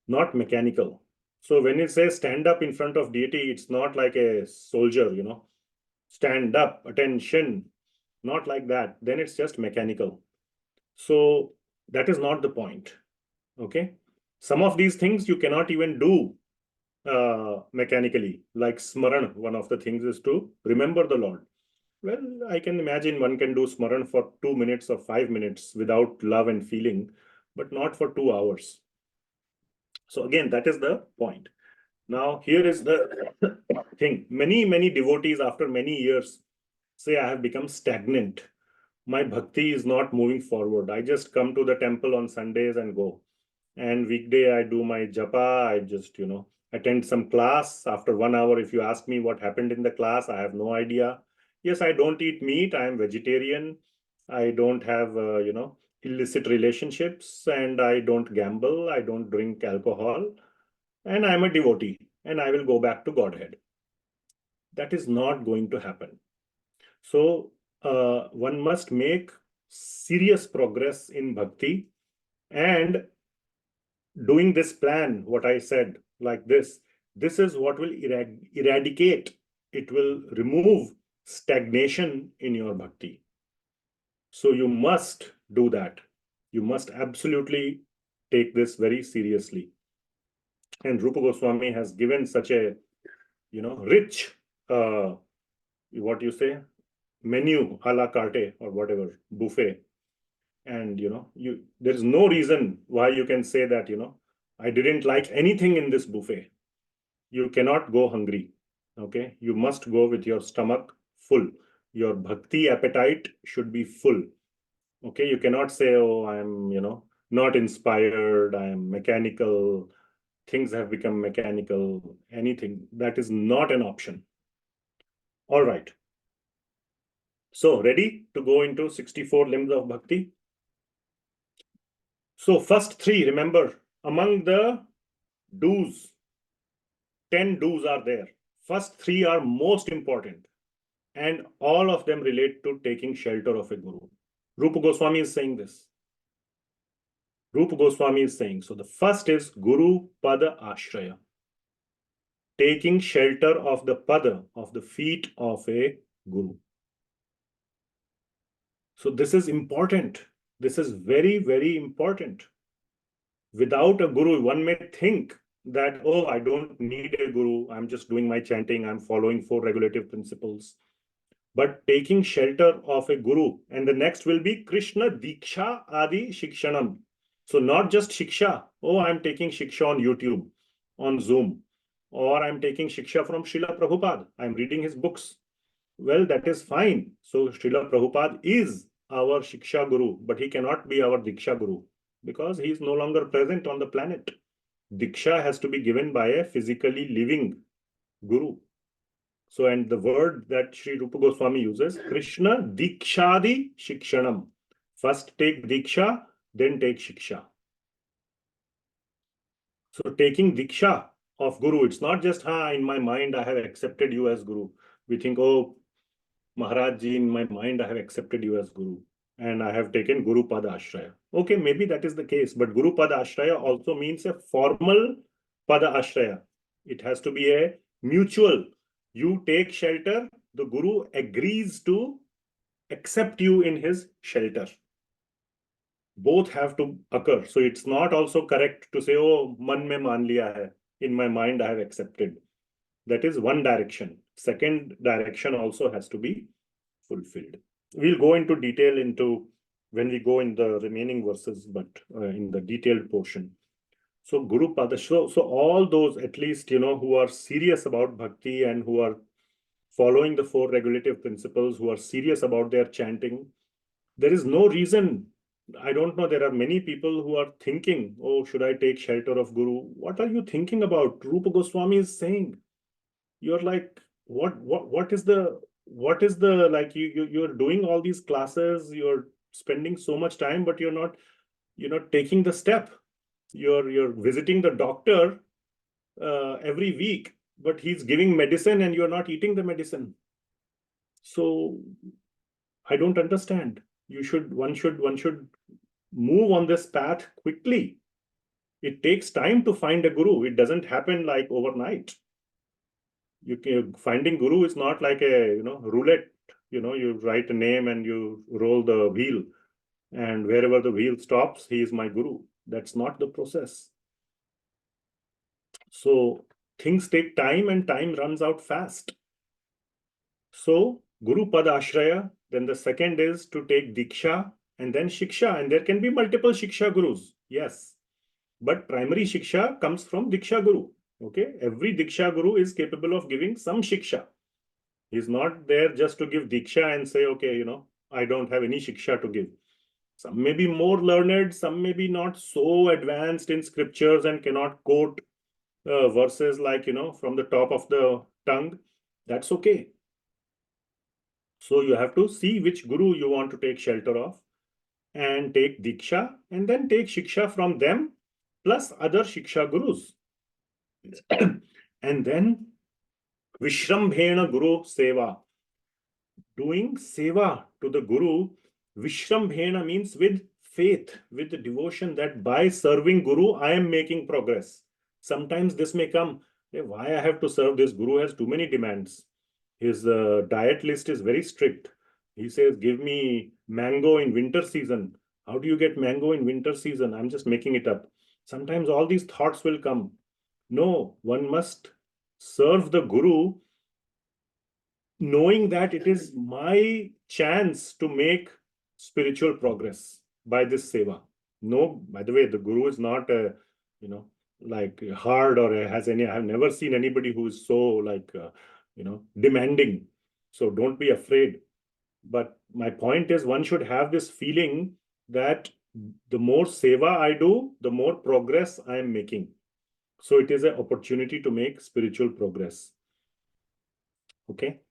not mechanical. So when it says stand up in front of deity, it's not like a soldier, stand up, attention, not like that. Then it's just mechanical. So that is not the point. Okay. Some of these things you cannot even do mechanically, like smaran. One of the things is to remember the Lord. Well, I can imagine one can do smaran for 2 minutes or 5 minutes without love and feeling, but not for 2 hours. So again, that is the point. Now, here is the thing. Many devotees after many years say, I have become stagnant. My bhakti is not moving forward. I just come to the temple on Sundays and go. And weekday I do my japa. I just, attend some class. After 1 hour, if you ask me what happened in the class, I have no idea. Yes, I don't eat meat. I am vegetarian. I don't have, illicit relationships, and I don't gamble. I don't drink alcohol. And I'm a devotee, and I will go back to Godhead. That is not going to happen. So one must make serious progress in bhakti, and doing this plan, what I said, like this is what will eradicate, it will remove stagnation in your bhakti. So you must do that. You must absolutely take this very seriously. And Rupa Goswami has given such a, rich, what you say, menu a la carte or whatever, buffet. And, there is no reason why you can say that, I didn't like anything in this buffet. You cannot go hungry. Okay. You must go with your stomach full. Your bhakti appetite should be full. Okay. You cannot say, oh, I'm, not inspired. I'm mechanical. Things have become mechanical. Anything. That is not an option. All right. So ready to go into 64 limbs of bhakti? So first three, remember, among the do's, 10 do's are there. First three are most important. And all of them relate to taking shelter of a guru. Rupa Goswami is saying this. Rupa Goswami is saying, so the first is Guru Pada Ashraya. Taking shelter of the pada, of the feet of a guru. So this is important. This is very, very important. Without a guru, one may think that, oh, I don't need a guru. I'm just doing my chanting. I'm following 4 regulative principles. But taking shelter of a guru. And the next will be Krishna Diksha Adi Shikshanam. So not just Shiksha. Oh, I'm taking Shiksha on YouTube, on Zoom. Or I'm taking Shiksha from Srila Prabhupada. I'm reading his books. Well, that is fine. So Srila Prabhupada is our Shiksha Guru, but he cannot be our Diksha Guru because he is no longer present on the planet. Diksha has to be given by a physically living Guru. So, and the word that Sri Rupa Goswami uses, Krishna Dikshadi Shikshanam. First take Diksha, then take Shiksha. So taking Diksha of Guru, it's not just, in my mind, I have accepted you as Guru. We think, oh, Maharaj Ji, in my mind, I have accepted you as Guru. And I have taken Guru Pada Ashraya. Okay, maybe that is the case. But Guru Pada Ashraya also means a formal Pada Ashraya. It has to be a mutual. You take shelter, the Guru agrees to accept you in his shelter. Both have to occur. So it's not also correct to say, oh, man mein maan liya hai. In my mind, I have accepted. That is one direction. Second direction also has to be fulfilled. We'll go into detail when we go in the remaining verses, but in the detailed portion. So Guru Pada, so all those at least, who are serious about bhakti and who are following the 4 regulative principles, who are serious about their chanting, there is no reason. I don't know. There are many people who are thinking, oh, should I take shelter of Guru? What are you thinking about? Rupa Goswami is saying, you're like, what is the like you're doing all these classes, you're spending so much time, but you're not taking the step. You're visiting the doctor every week, but he's giving medicine and you're not eating the medicine. So I don't understand. One should move on this path quickly. It takes time to find a guru. It doesn't happen like overnight. Finding guru is not like a roulette. You write a name and you roll the wheel, and wherever the wheel stops, he is my guru. That's not the process. So things take time and time runs out fast. So Guru Pada Ashraya, then the second is to take Diksha and then Shiksha. And there can be multiple Shiksha Gurus. Yes. But primary Shiksha comes from Diksha Guru. Okay. Every Diksha Guru is capable of giving some Shiksha. He's not there just to give Diksha and say, okay, I don't have any Shiksha to give. Some may be more learned, some may be not so advanced in scriptures and cannot quote verses like, from the top of the tongue. That's okay. So you have to see which guru you want to take shelter of and take Diksha and then take Shiksha from them plus other Shiksha gurus. And then Vishrambhena Guru Seva. Doing Seva to the Guru. Vishrambhena means with faith, with the devotion that by serving Guru, I am making progress. Sometimes this may come, why I have to serve this? Guru has too many demands. His diet list is very strict. He says, give me mango in winter season. How do you get mango in winter season? I'm just making it up. Sometimes all these thoughts will come. No, one must serve the Guru knowing that it is my chance to make spiritual progress by this seva. No, by the way, the guru is not like hard or has any. I have never seen anybody who is so like demanding. So don't be afraid. But my point is, one should have this feeling that the more seva I do, the more progress I am making. So it is an opportunity to make spiritual progress. Okay.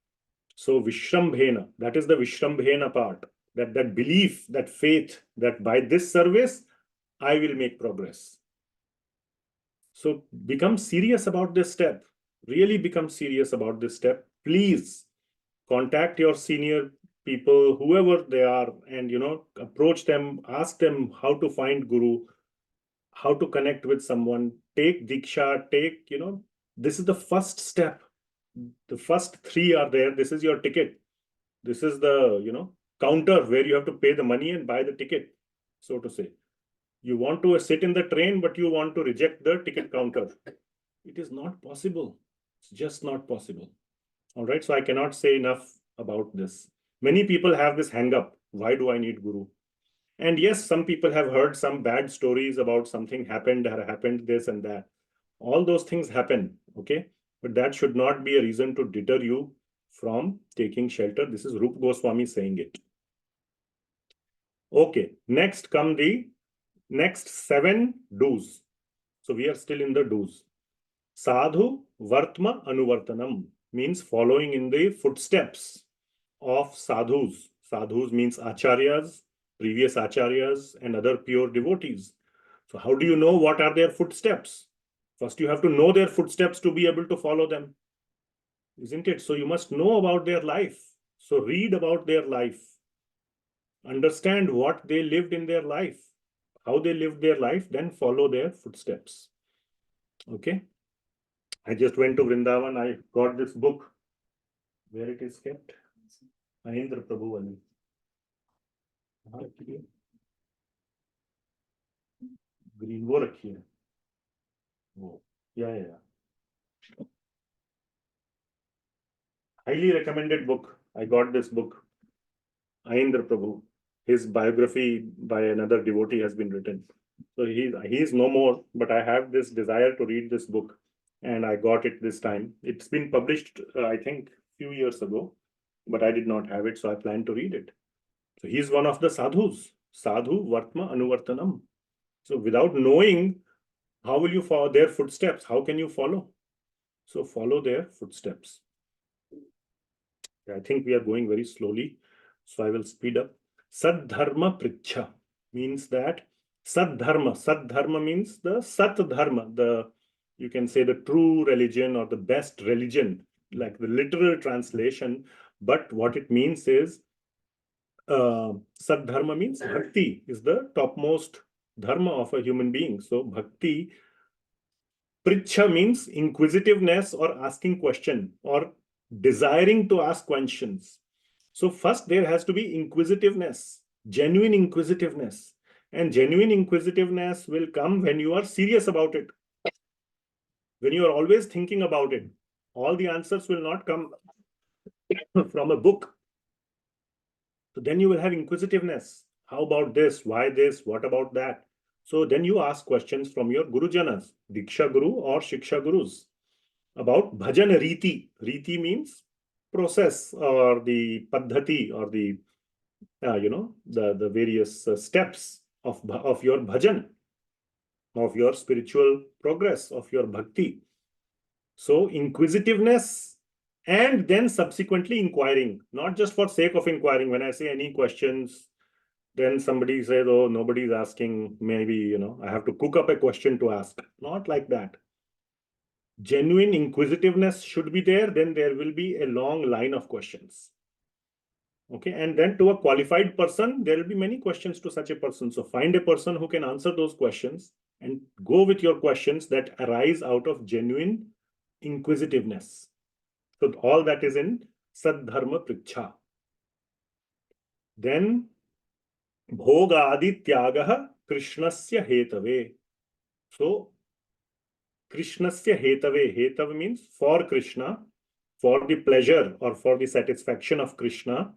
So Vishrambhena, that is the Vishrambhena part. That belief, that faith, that by this service, I will make progress. So become serious about this step. Really become serious about this step. Please contact your senior people, whoever they are, and approach them, ask them how to find Guru, how to connect with someone, take Diksha, this is the first step. The first three are there. This is your ticket. This is the, counter where you have to pay the money and buy the ticket, so to say. You want to sit in the train, but you want to reject the ticket counter. It is not possible. It's just not possible. All right. So I cannot say enough about this. Many people have this hang up. Why do I need Guru? And yes, some people have heard some bad stories about something happened this and that. All those things happen. Okay. But that should not be a reason to deter you from taking shelter. This is Rupa Goswami saying it. Okay. Next come the next 7 do's. So we are still in the do's. Sadhu Vartma Anuvartanam means following in the footsteps of sadhus. Sadhus means acharyas, previous acharyas, and other pure devotees. So how do you know what are their footsteps? First, you have to know their footsteps to be able to follow them. Isn't it? So you must know about their life. So read about their life. Understand what they lived in their life. How they lived their life, then follow their footsteps. Okay. I just went to Vrindavan. I got this book. Where it is kept? Mahindra Prabhu Ali. Green wo rakhi hai. Oh, yeah. Highly recommended book. I got this book. Mahindra Prabhu. His biography by another devotee has been written. So he's no more, but I have this desire to read this book, and I got it this time. It's been published, I think, a few years ago, but I did not have it, so I plan to read it. So he's one of the sadhus. Sadhu Vartma Anuvartanam. So without knowing, how will you follow their footsteps? How can you follow? So follow their footsteps. I think we are going very slowly, so I will speed up. Sadharma Pricha means that Sadharma means the Sat Dharma, you can say the true religion or the best religion, like the literal translation. But what it means is, Sadharma means Bhakti is the topmost dharma of a human being. So Bhakti, Pricha means inquisitiveness or asking question or desiring to ask questions. So first there has to be inquisitiveness, genuine inquisitiveness. And genuine inquisitiveness will come when you are serious about it. When you are always thinking about it. All the answers will not come from a book. So then you will have inquisitiveness. How about this? Why this? What about that? So then you ask questions from your Gurujanas, Diksha Guru or Shiksha Gurus, about bhajan riti. Riti means process or the paddhati or the the various steps of your bhajan, of your spiritual progress, of your bhakti. So inquisitiveness and then subsequently inquiring, not just for sake of inquiring. When I say any questions, then somebody says, oh, nobody's asking, maybe, I have to cook up a question to ask. Not like that. Genuine inquisitiveness should be there, then there will be a long line of questions. Okay, and then to a qualified person, there will be many questions to such a person. So find a person who can answer those questions and go with your questions that arise out of genuine inquisitiveness. So all that is in Sadharma Pricha. Then Bhoga Adi Tyagaha Krishnasya Hetave. So Krishnasya Hetave. Hetave means for Krishna. for the pleasure or for the satisfaction of Krishna,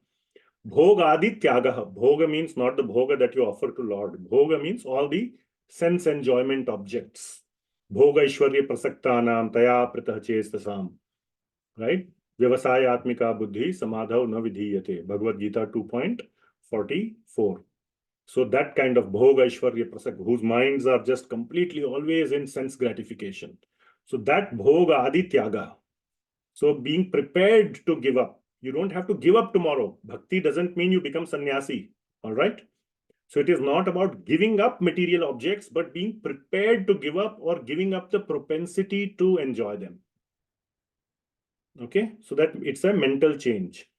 bhoga adi tyagaha. Bhoga means not the bhoga that you offer to Lord. Bhoga means all the sense enjoyment objects. Bhoga ishwarya prasaktanam taya pritah chestasam. Right? Vyavasayatmika buddhi samadhav na vidhiyate. Bhagavad Gita 2.44. So that kind of bhoga ishwarya prasak, whose minds are just completely always in sense gratification. So that bhoga adi tyaga. So being prepared to give up. You don't have to give up tomorrow. Bhakti doesn't mean you become sannyasi. All right? So it is not about giving up material objects, but being prepared to give up or giving up the propensity to enjoy them. Okay? So that it's a mental change.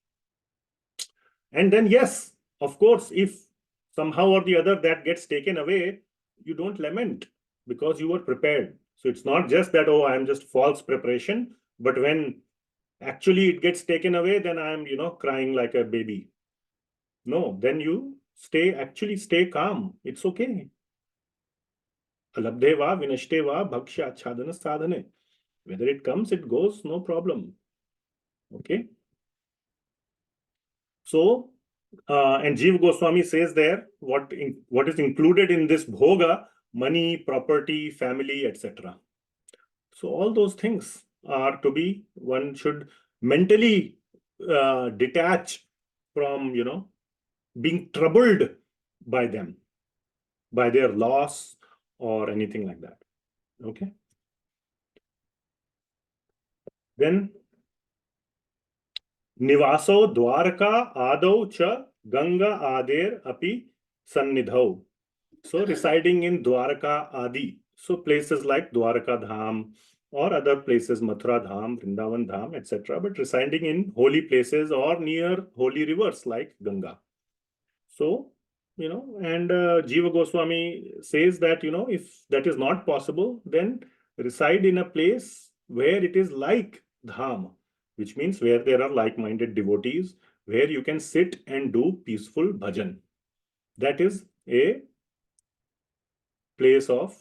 And then yes, of course, if somehow or the other that gets taken away, you don't lament because you were prepared. So it's not just that, oh, I'm just false preparation, but when actually it gets taken away, then I'm, crying like a baby. No, then you stay calm. It's okay. Alabdhe va vinashte va bhakshya achhadana sadhane. Whether it comes, it goes, no problem. Okay. So, and Jiva Goswami says there, what is included in this bhoga: money, property, family, etc. So all those things are to be, one should mentally detach from, being troubled by them, by their loss or anything like that. Okay. Then Nivaso Dwarka Adau cha Ganga Ader api Sannidhau. So residing in Dwarka Adi. So places like Dwarka Dham or other places, Mathura Dham, Vrindavan Dham, etc. But residing in holy places or near holy rivers like Ganga. So, and Jiva Goswami says that, if that is not possible, then reside in a place where it is like Dham, which means where there are like-minded devotees, where you can sit and do peaceful bhajan. That is a place of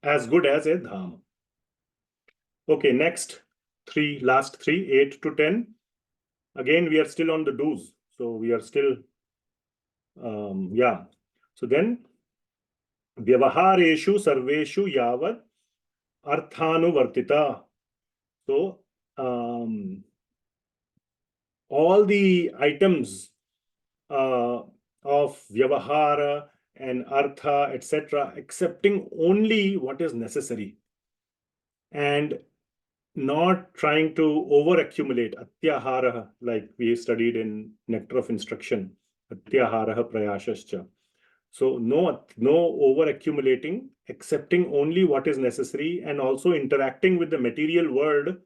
as good as a Dham. Okay, next last three, 8 to 10. Again, we are still on the do's. So we are still, So then, Vyavahareshu sarveshu yavad arthanuvartita. So, all the items of Vyavahara and Artha, etc., accepting only what is necessary and not trying to over-accumulate. Atyahara, like we studied in Nectar of Instruction. Atyahara prayashascha. So no over-accumulating, accepting only what is necessary, and also interacting with the material world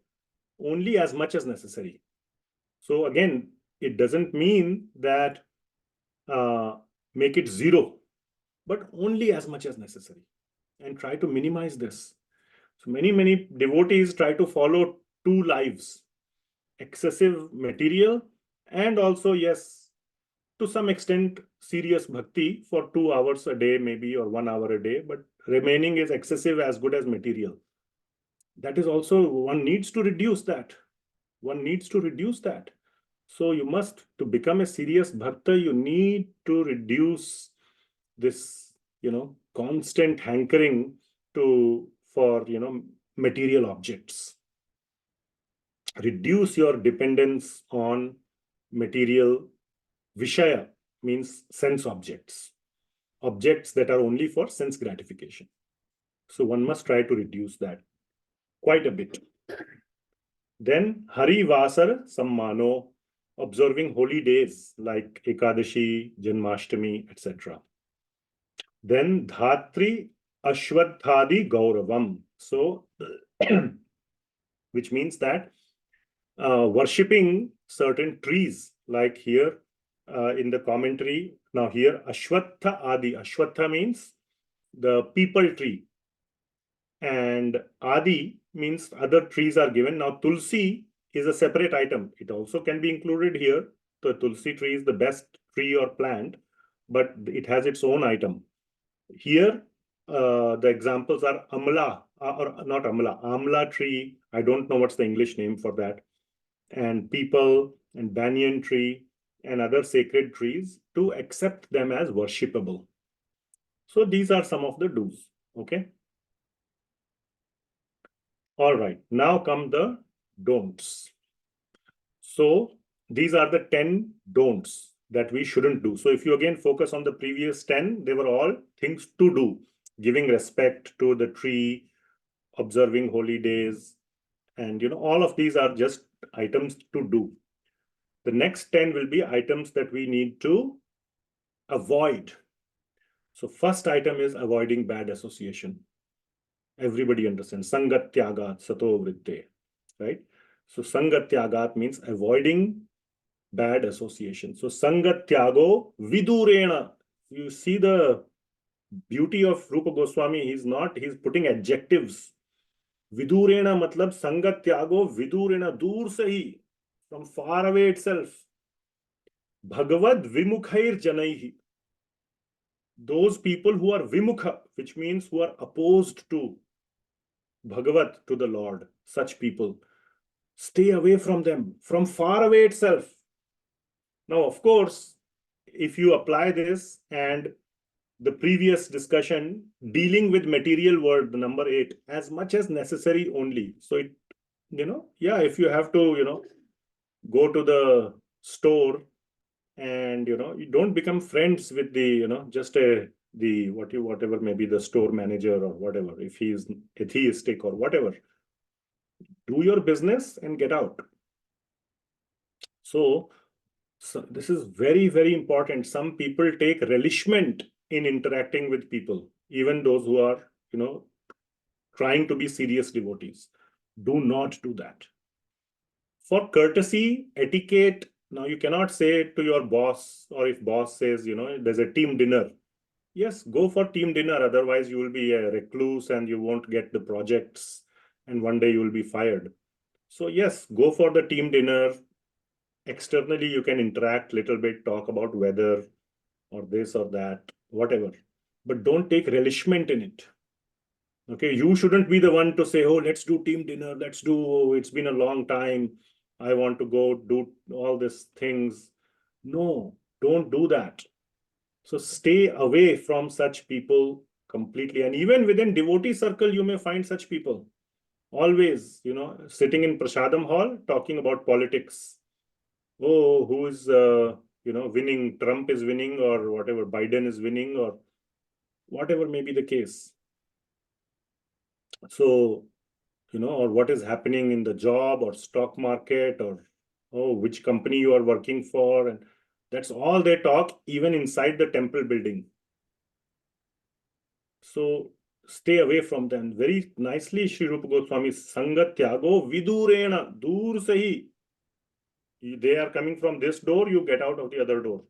only as much as necessary. So again, it doesn't mean that make it zero, but only as much as necessary, and try to minimize this. So many devotees try to follow two lives: excessive material and also, yes, to some extent, serious bhakti for 2 hours a day, maybe, or 1 hour a day, but remaining is excessive as good as material. That is also, one needs to reduce that. So you must, to become a serious bhakta, you need to reduce this, constant hankering for material objects. Reduce your dependence on material. Vishaya means sense objects that are only for sense gratification. So one must try to reduce that quite a bit. Then Hari Vasar Sammano, observing holy days like Ekadashi, Janmashtami, etc. Then Dhatri Ashwadhadi Gauravam. So, which means that worshipping certain trees, like here in the commentary, now here Ashwatha Adi. Ashwatha means the peepal tree, and Adi means other trees are given. Now Tulsi is a separate item. It also can be included here. The Tulsi tree is the best tree or plant, but it has its own item. Here, the examples are Amla, or not amla tree. I don't know what's the English name for that. And people and banyan tree and other sacred trees, to accept them as worshipable. So these are some of the do's. Okay. All right. Now come the don'ts. So these are the 10 don'ts that we shouldn't do. So if you again focus on the previous 10, they were all things to do. Giving respect to the tree, observing holy days, and all of these are just items to do. The next 10 will be items that we need to avoid. So first item is avoiding bad association. Everybody understands. Sangat tyagat sato vritte, right? So sangat tyagat means avoiding bad association. So sangat tyago vidurena. You see the beauty of Rupa Goswami. He's putting adjectives. Vidurena matlab sangat tyago vidurena, dur se hi, from far away itself. Bhagavad vimukhair janaihi. Those people who are vimukha, which means who are opposed to Bhagavat, to the Lord, such people, stay away from them, from far away itself. Now, of course, if you apply this and the previous discussion dealing with material world, the number 8, as much as necessary only. So it, if you have to, go to the store and, you don't become friends with the, whatever maybe the store manager or whatever, if he is atheistic or whatever. Do your business and get out. So this is very, very important. Some people take relishment in interacting with people, even those who are, trying to be serious devotees. Do not do that. For courtesy, etiquette, now you cannot say to your boss, or if boss says, there's a team dinner. Yes, go for team dinner. Otherwise, you will be a recluse and you won't get the projects. And one day you will be fired. So yes, go for the team dinner. Externally, you can interact a little bit, talk about weather or this or that, whatever. But don't take relishment in it. Okay, you shouldn't be the one to say, oh, let's do team dinner. It's been a long time. I want to go do all these things. No, don't do that. So stay away from such people completely. And even within devotee circle, you may find such people. Always, sitting in Prasadam hall, talking about politics. Oh, who is, winning? Trump is winning, or whatever, Biden is winning, or whatever may be the case. So, or what is happening in the job or stock market, or, which company you are working for. And that's all they talk, even inside the temple building. So stay away from them. Very nicely, Śrī Rupa Goswami, Sangat Tyago Vidurena, Dur Sahi. They are coming from this door, you get out of the other door.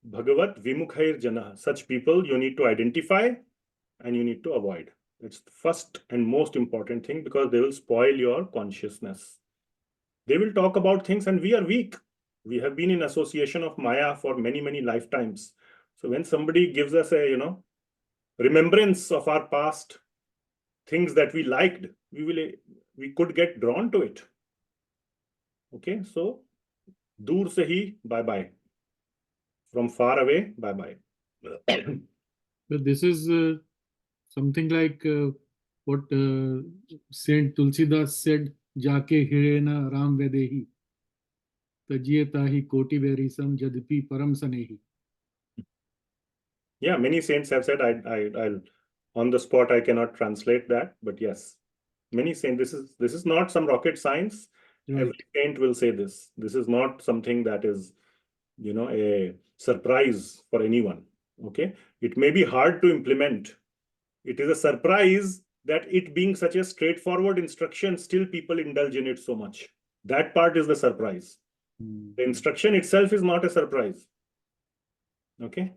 Bhagavat Vimukhair Jana. Such people you need to identify and you need to avoid. It's the first and most important thing, because they will spoil your consciousness. They will talk about things, and we are weak. We have been in association of Maya for many, many lifetimes. So when somebody gives us a, remembrance of our past, things that we liked, we could get drawn to it. Okay, so dur se hi, bye-bye. From far away, bye-bye. But this is something like what Saint Tulsidas said, Jake hirena ram vedehi, tajiyatahi koti verisam jadipi param sanehi. Yeah, many saints have said, I'll on the spot, I cannot translate that, but yes, many saints, this is not some rocket science. Right. Every saint will say this. This is not something that is, a surprise for anyone. Okay, it may be hard to implement. It is a surprise that it being such a straightforward instruction, still people indulge in it so much. That part is the surprise. The instruction itself is not a surprise. Okay,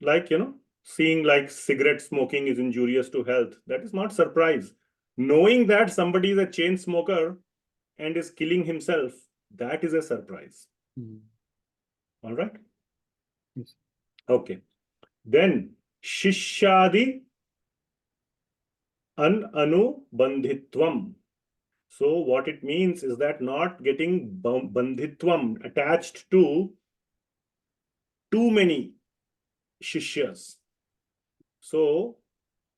like, seeing like cigarette smoking is injurious to health, that is not surprise. Knowing that somebody is a chain smoker and is killing himself, that is a surprise. All right. Yes. Okay. Then Shishyadi Anubandhitvam. So what it means is that not getting bandhitvam, attached to too many shishyas. So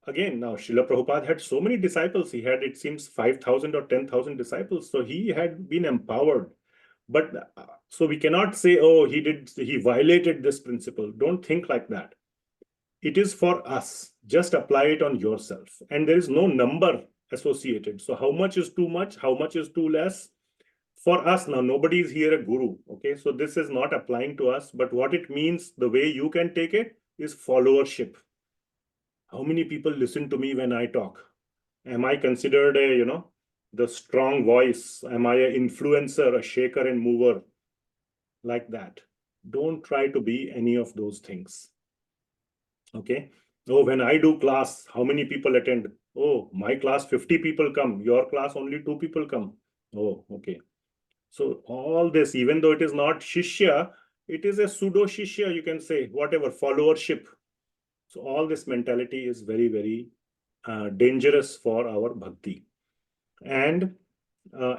again, now Srila Prabhupada had so many disciples. He had, it seems, 5,000 or 10,000 disciples. So he had been empowered. But so we cannot say, oh, he violated this principle. Don't think like that. It is for us. Just apply it on yourself. And there is no number associated. So how much is too much? How much is too less? For us now, nobody is here a guru. Okay, so this is not applying to us. But what it means, the way you can take it is followership. How many people listen to me when I talk? Am I considered a, the strong voice? Am I an influencer, a shaker and mover? Like that. Don't try to be any of those things. Okay. Oh, when I do class, how many people attend? Oh, my class, 50 people come. Your class, only 2 people come. Oh, okay. So all this, even though it is not shishya, it is a pseudo shishya, you can say, whatever, followership. So all this mentality is very, very dangerous for our bhakti. And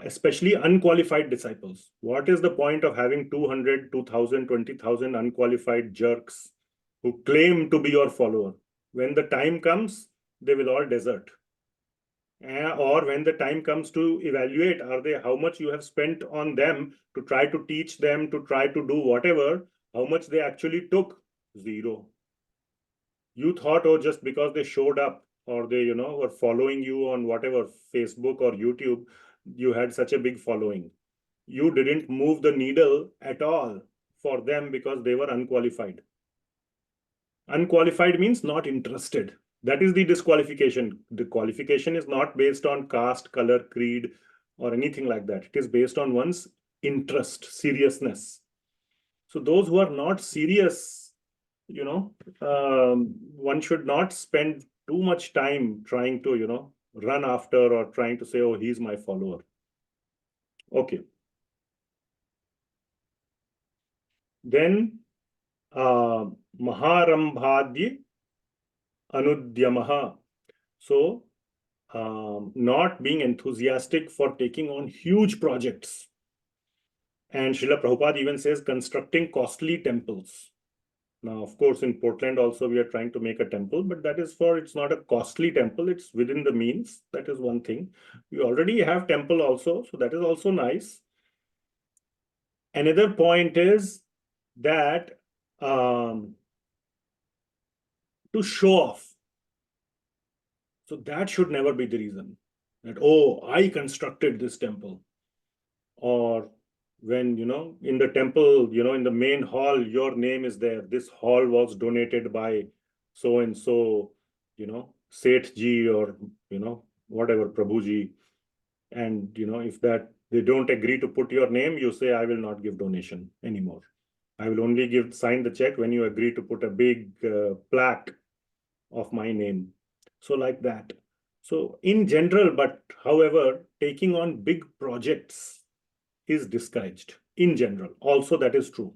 especially unqualified disciples. What is the point of having 200, 2,000, 20,000 unqualified jerks who claim to be your follower? When the time comes, they will all desert. Or when the time comes to evaluate, how much you have spent on them to try to teach them, to try to do whatever, how much they actually took? Zero. You thought, oh, just because they showed up or they, were following you on whatever, Facebook or YouTube, you had such a big following. You didn't move the needle at all for them because they were unqualified. Unqualified means not interested. That is the disqualification. The qualification is not based on caste, color, creed, or anything like that. It is based on one's interest, seriousness. So those who are not serious, one should not spend too much time trying to, run after or trying to say, oh, he's my follower. Okay. Then Maharambhadya Anudyamaha. So not being enthusiastic for taking on huge projects. And Srila Prabhupada even says constructing costly temples. Now, of course, in Portland also we are trying to make a temple, but that is it's not a costly temple. It's within the means. That is one thing. We already have temple also, so that is also nice. Another point is that to show off. So that should never be the reason that, oh, I constructed this temple. Or when, in the temple, in the main hall, your name is there. This hall was donated by so-and-so, Seth ji or, whatever, Prabhuji. And, if that they don't agree to put your name, you say, I will not give donation anymore. I will only sign the check when you agree to put a big plaque of my name. So like that. So in general, but however, taking on big projects is discouraged in general. Also, that is true.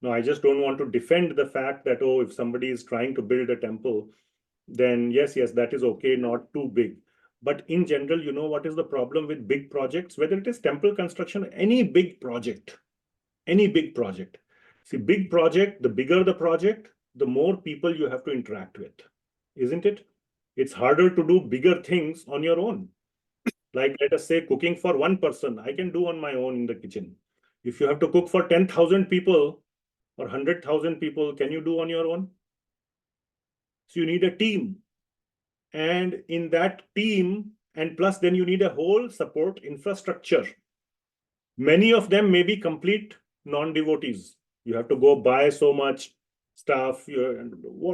Now, I just don't want to defend the fact that, oh, if somebody is trying to build a temple, then yes, that is okay, not too big. But in general, what is the problem with big projects, whether it is temple construction, any big project. See, big project, the bigger the project, the more people you have to interact with, isn't it? It's harder to do bigger things on your own. Like, let us say, cooking for one person, I can do on my own in the kitchen. If you have to cook for 10,000 people or 100,000 people, can you do on your own? So you need a team. And in that team, and plus then you need a whole support infrastructure. Many of them may be complete non-devotees. You have to go buy so much stuff,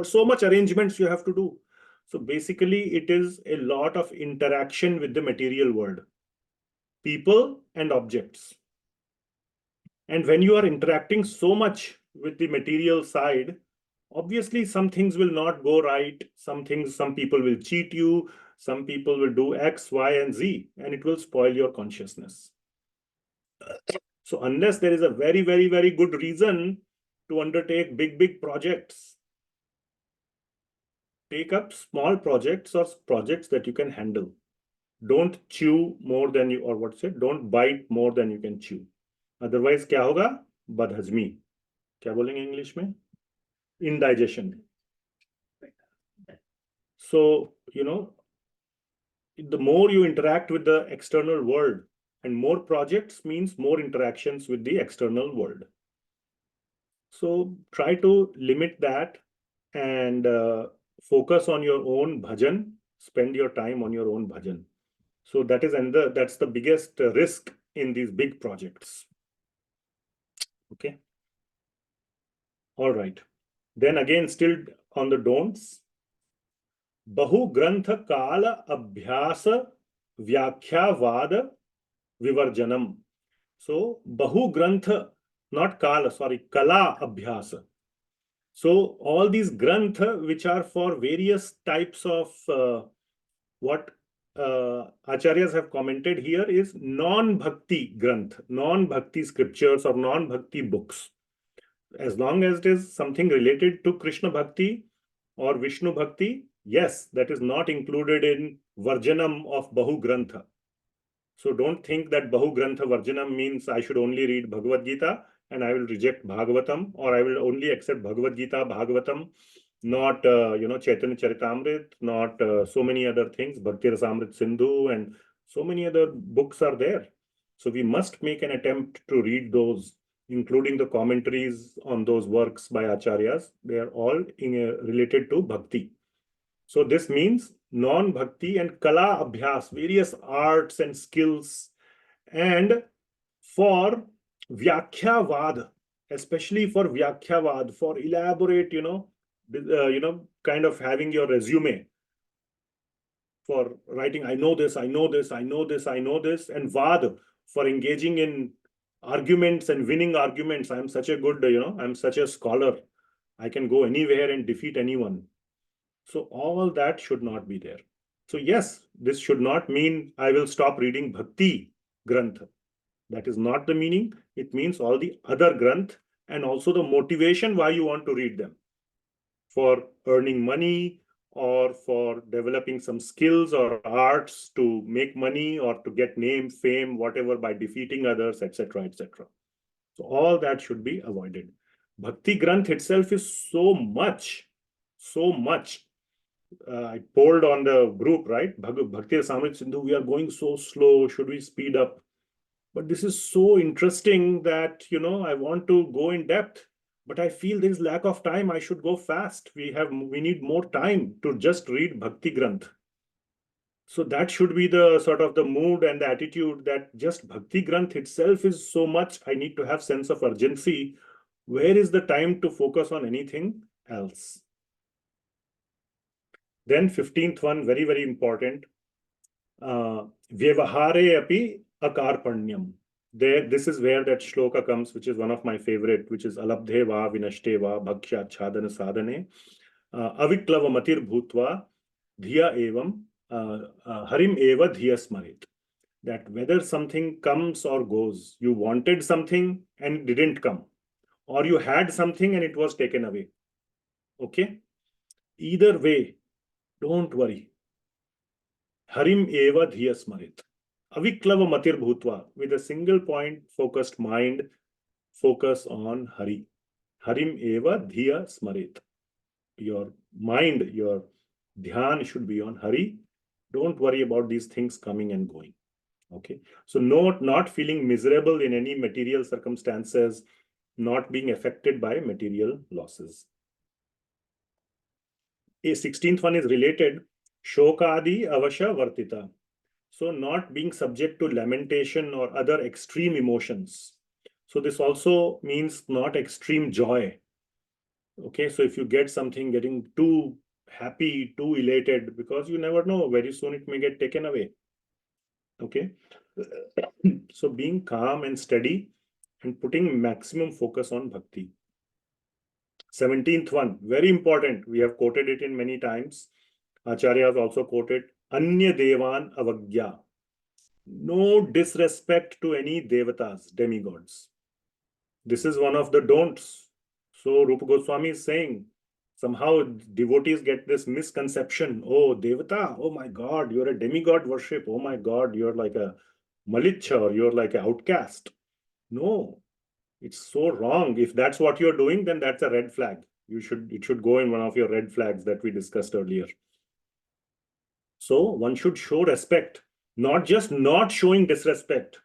so much arrangements you have to do. So basically, it is a lot of interaction with the material world, people and objects. And when you are interacting so much with the material side, obviously some things will not go right. Some people will cheat you. Some people will do X, Y, and Z, and it will spoil your consciousness. So unless there is a very, very, very good reason to undertake big projects, take up small projects or projects that you can handle. Don't chew more than you, or what's it? Don't bite more than you can chew. Otherwise, क्या होगा? बदहजमी. क्या बोलेंगे English में? Indigestion. So, the more you interact with the external world, and more projects means more interactions with the external world. So try to limit that and focus on your own bhajan, spend your time on your own bhajan. So that's the biggest risk in these big projects. Okay. All right. Then again, still on the don'ts. Bahu grantha kala abhyasa vyakhyavad vivarjanam. So Bahu grantha, not kala, sorry, kala abhyasa. So all these grantha, which are for various types of what acharyas have commented here, is non-bhakti granth, non-bhakti scriptures or non-bhakti books. As long as it is something related to Krishna Bhakti or Vishnu Bhakti, yes, that is not included in Varjanam of Bahu Grantha. So don't think that Bahu Grantha Varjanam means I should only read Bhagavad Gita and I will reject Bhagavatam, or I will only accept Bhagavad Gita, Bhagavatam, not Chaitanya Charitamrita, not so many other things, Bhakti-rasāmṛta-sindhuḥ, and so many other books are there. So we must make an attempt to read those, including the commentaries on those works by acharyas. They are all related to bhakti. So this means non-bhakti and kala abhyas, various arts and skills, and for vyakhyavad, especially for vyakhyavad, for elaborate, kind of having your resume for writing, I know this, I know this, I know this, I know this, and vad, for engaging in arguments and winning arguments. I'm such a good, I'm such a scholar. I can go anywhere and defeat anyone. So all that should not be there. So yes, this should not mean I will stop reading Bhakti Granth. That is not the meaning. It means all the other Granth and also the motivation why you want to read them. For earning money or for developing some skills or arts to make money or to get name, fame, whatever, by defeating others, etc., etc. So all that should be avoided. Bhakti Granth itself is so much. I polled on the group, right? Bhakti-rasāmṛta-sindhuḥ, we are going so slow. Should we speed up? But this is so interesting that, I want to go in depth, but I feel there is lack of time. I should go fast. We need more time to just read Bhakti Granth. So that should be the sort of the mood and the attitude, that just Bhakti Granth itself is so much. I need to have sense of urgency. Where is the time to focus on anything else? Then 15th one, very, very important. Vyavahare api akarpanyam. This is where that shloka comes, which is one of my favorite, which is alabdhe va vinashte va bhakshya chhadana sadhane aviklava matir bhutva dhiya evam harim eva dhiya smarit. That whether something comes or goes, you wanted something and it didn't come, or you had something and it was taken away. Okay? Either way, don't worry. Harim eva dhiya smarit. Aviklava matir bhutva. With a single point focused mind, focus on Hari. Harim eva dhiya smarit. Your mind, your dhyan should be on Hari. Don't worry about these things coming and going. Okay. So not feeling miserable in any material circumstances, not being affected by material losses. A 16th one is related. Shokadi avasha vartita. So not being subject to lamentation or other extreme emotions. So this also means not extreme joy. Okay, so if you get something, getting too happy, too elated, because you never know, very soon it may get taken away. Okay, so being calm and steady and putting maximum focus on bhakti. 17th one, very important. We have quoted it in many times. Acharya has also quoted, Anya Devan Avagya. No disrespect to any devatas, demigods. This is one of the don'ts. So Rupa Goswami is saying, Somehow devotees get this misconception. Oh, devata, oh my God, you're a demigod worship. Oh my God, you're like a malicha, or you're like an outcast. No, it's so wrong. If that's what you're doing, then that's a red flag. It should go in one of your red flags that we discussed earlier. So one should show respect, not just not showing disrespect.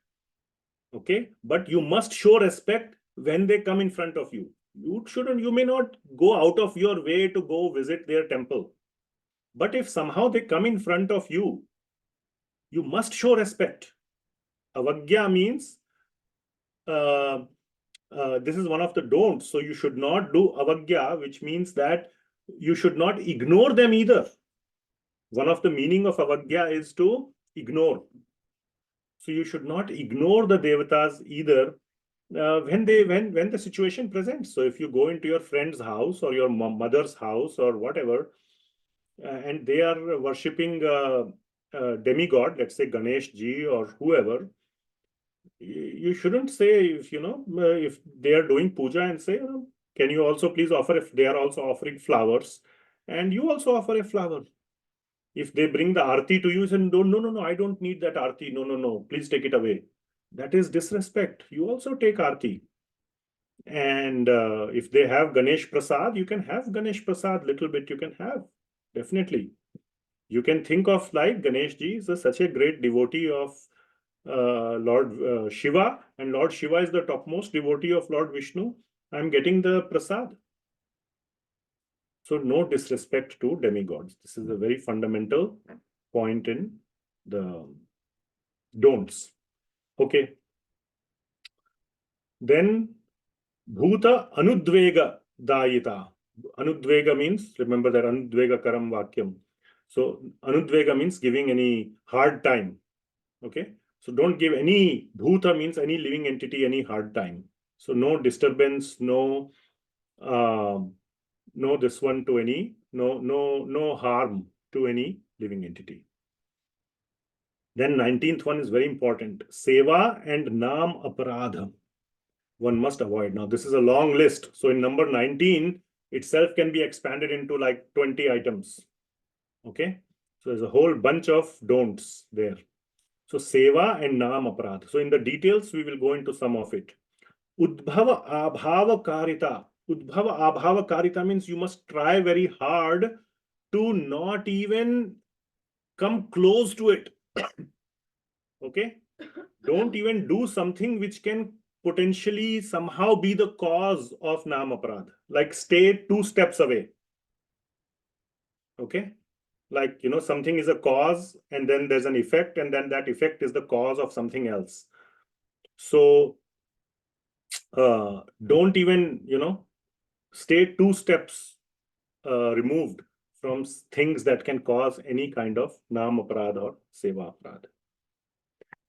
Okay, but you must show respect when they come in front of you. You may not go out of your way to go visit their temple. But if somehow they come in front of you, you must show respect. Avagya means, this is one of the don'ts. So you should not do avagya, which means that you should not ignore them either. One of the meaning of avagya is to ignore. So you should not ignore the devatas either when the situation presents. So if you go into your friend's house or your mother's house or whatever, and they are worshipping demigod, let's say Ganesh ji or whoever, you shouldn't say, if they are doing puja, and say, can you also please offer, if they are also offering flowers, and you also offer a flower. If they bring the arti to you, you say, no, I don't need that arti. No, please take it away. That is disrespect. You also take arti. And if they have Ganesh Prasad, you can have Ganesh Prasad, little bit you can have, definitely. You can think of like Ganesh ji is such a great devotee of Lord Shiva, and Lord Shiva is the topmost devotee of Lord Vishnu. I'm getting the prasad. So no disrespect to demigods. This is a very fundamental point in the don'ts. Okay. Then Bhuta Anudvega Dayita. Anudvega means, remember that Anudvega Karam Vakyam. So Anudvega means giving any hard time. Okay. So don't give any, Bhuta means any living entity any hard time. So no disturbance, no this one to any, no harm to any living entity. Then 19th one is very important. Seva and naam aparadha. One must avoid. Now this is a long list. So in number 19 itself can be expanded into like 20 items. Okay. So there's a whole bunch of don'ts there. So seva and naam aparadha. So in the details, we will go into some of it. Udbhava abhava karita. Udbhava abhava karita means you must try very hard to not even come close to it. Okay. Don't even do something which can potentially somehow be the cause of naam aparadha. Like stay 2 steps away. Okay. Like, something is a cause and then there's an effect, and then that effect is the cause of something else. So don't even, stay 2 steps removed from things that can cause any kind of naam aparadha or seva aparadha.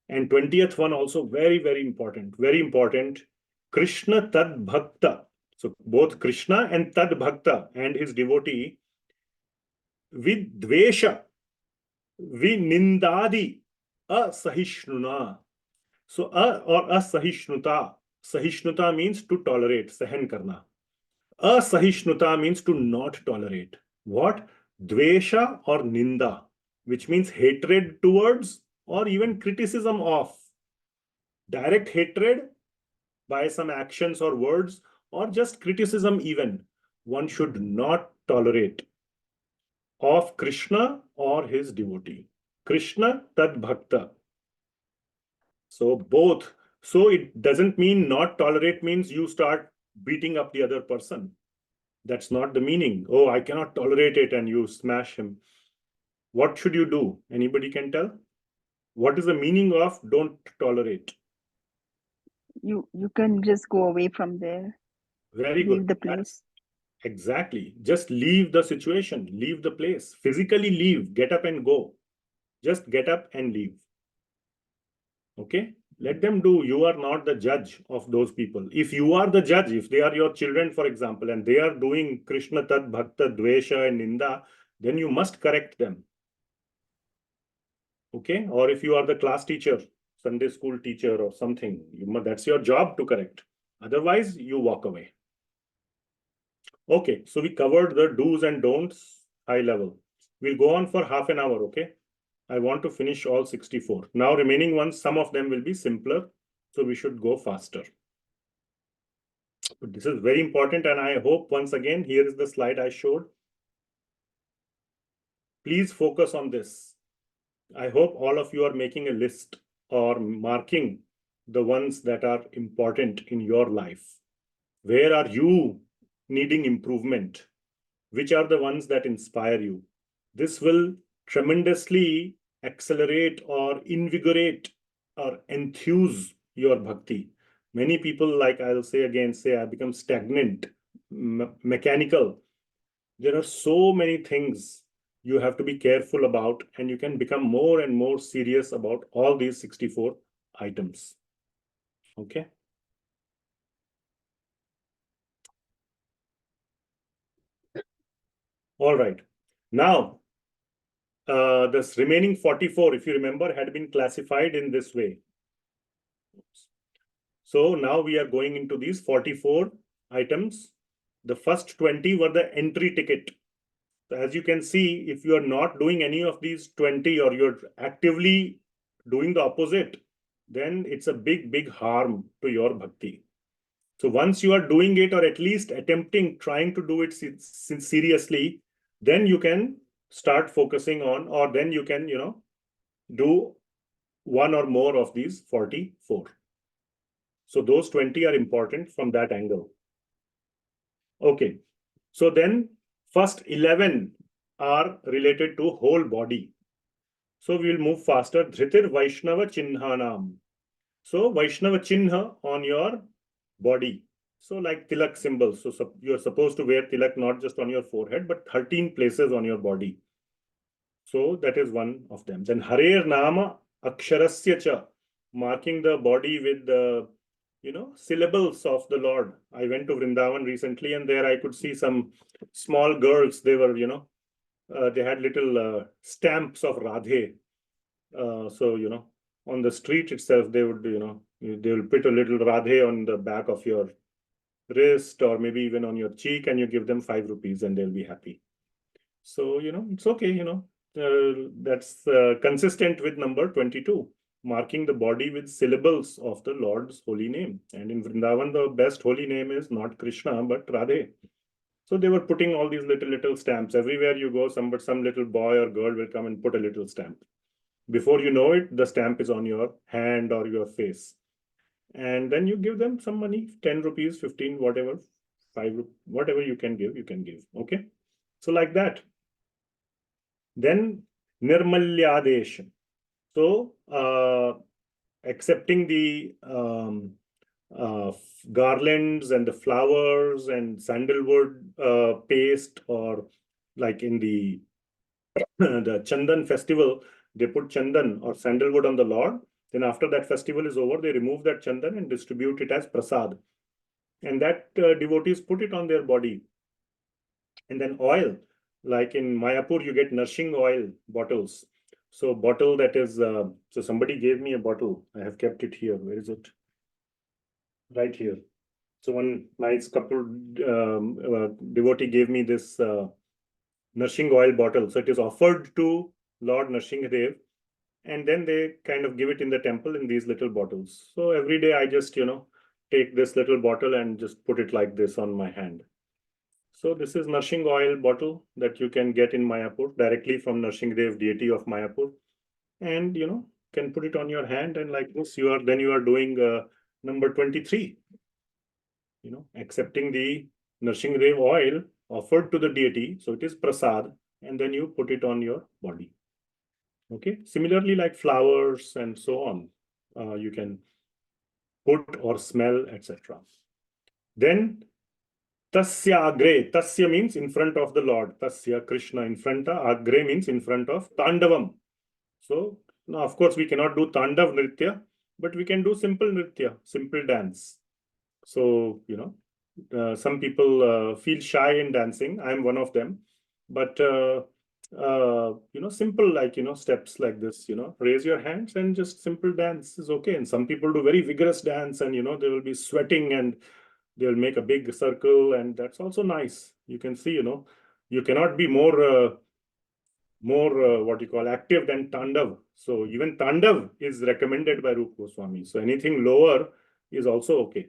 And 20th one also very, very important. Very important. Krishna Tad Bhakta. So both Krishna and Tad Bhakta and his devotee, Vidvesha, Vinindadi, Asahishnuna. So or Asahishnuta. Sahishnuta means to tolerate, sahan karna. Asahishnuta means to not tolerate. What? Dvesha or Ninda, which means hatred towards or even criticism of. Direct hatred by some actions or words, or just criticism even. One should not tolerate of Krishna or his devotee. Krishna Tad Bhakta. So both. So it doesn't mean not tolerate means you start beating up the other person. That's not the meaning. Oh, I cannot tolerate it, and you smash him. What should you do? Anybody can tell? What is the meaning of don't tolerate? You can just go away from there. Very good. Leave the place. Exactly. Just leave the situation, leave the place. Physically leave, get up and go. Just get up and leave. Okay? Let them do. You are not the judge of those people. If you are the judge, if they are your children, for example, and they are doing Krishna Tad Bhakta Dvesha and Ninda, then you must correct them. Okay? Or if you are the class teacher, Sunday school teacher or something, that's your job to correct. Otherwise, you walk away. Okay, so we covered the do's and don'ts high level. We'll go on for half an hour, okay? I want to finish all 64. Now remaining ones, some of them will be simpler, so we should go faster. But this is very important, and I hope once again, here is the slide I showed. Please focus on this. I hope all of you are making a list or marking the ones that are important in your life. Where are you needing improvement? Which are the ones that inspire you? This will tremendously accelerate or invigorate or enthuse your bhakti. Many people, like I'll say again, say I become stagnant, mechanical. There are so many things you have to be careful about, and you can become more and more serious about all these 64 items. Okay. All right. Now, this remaining 44, if you remember, had been classified in this way. So now we are going into these 44 items. The first 20 were the entry ticket. So as you can see, if you are not doing any of these 20 or you're actively doing the opposite, then it's a big, big harm to your bhakti. So once you are doing it, or at least attempting, trying to do it seriously, then you can start focusing on, or then you can, do one or more of these 44. So those 20 are important from that angle. Okay. So then first 11 are related to whole body. So we'll move faster. Dhritir Vaishnava Chinnhanam. So Vaishnava Chinha on your body. So like tilak symbols. So you're supposed to wear tilak not just on your forehead, but 13 places on your body. So that is one of them. Then Harer Nama Aksharasya Cha, marking the body with the syllables of the Lord. I went to Vrindavan recently, and there I could see some small girls. They were, they had little stamps of Radhe. So, on the street itself, they would, they will put a little Radhe on the back of your wrist or maybe even on your cheek, and you give them 5 rupees and they'll be happy. So, it's okay, that's consistent with number 22. Marking the body with syllables of the Lord's holy name. And in Vrindavan, the best holy name is not Krishna, but Radhe. So they were putting all these little stamps. Everywhere you go, some little boy or girl will come and put a little stamp. Before you know it, the stamp is on your hand or your face. And then you give them some money, 10 rupees, 15, whatever, 5, whatever you can give, Okay. So like that. Then Nirmalyadesh. So, accepting the garlands and the flowers and sandalwood paste, or like in the Chandan festival, they put Chandan or sandalwood on the Lord. Then after that festival is over, they remove that Chandan and distribute it as prasad. And that devotees put it on their body. And then oil, like in Mayapur, you get nourishing oil bottles. So bottle that is, so somebody gave me a bottle. I have kept it here. Where is it? Right here. So one nice couple devotee gave me this nourishing oil bottle. So it is offered to Lord Nrsimhadev, and then they kind of give it in the temple in these little bottles. So every day I just, take this little bottle and just put it like this on my hand. So this is nourishing oil bottle that you can get in Mayapur directly from Nrsimhadev, deity of Mayapur, and can put it on your hand, and like this you are doing number 23. Accepting the Nrsimhadev oil offered to the deity, so it is prasad, and then you put it on your body. Okay. Similarly, like flowers and so on, you can put or smell, etc. Then Tasya Agre. Tasya means in front of the Lord. Tasya, Krishna, in front of. Agre means in front of. Tandavam. So, now of course we cannot do Tandav Nritya, but we can do simple Nritya, simple dance. So, some people feel shy in dancing. I'm one of them. But, simple, like, steps like this, raise your hands and just simple dance is okay. And some people do very vigorous dance, and, they will be sweating and they'll make a big circle, and that's also nice. You can see, you cannot be more what you call active than Tandav. So even Tandav is recommended by Rupa Goswami. So anything lower is also okay.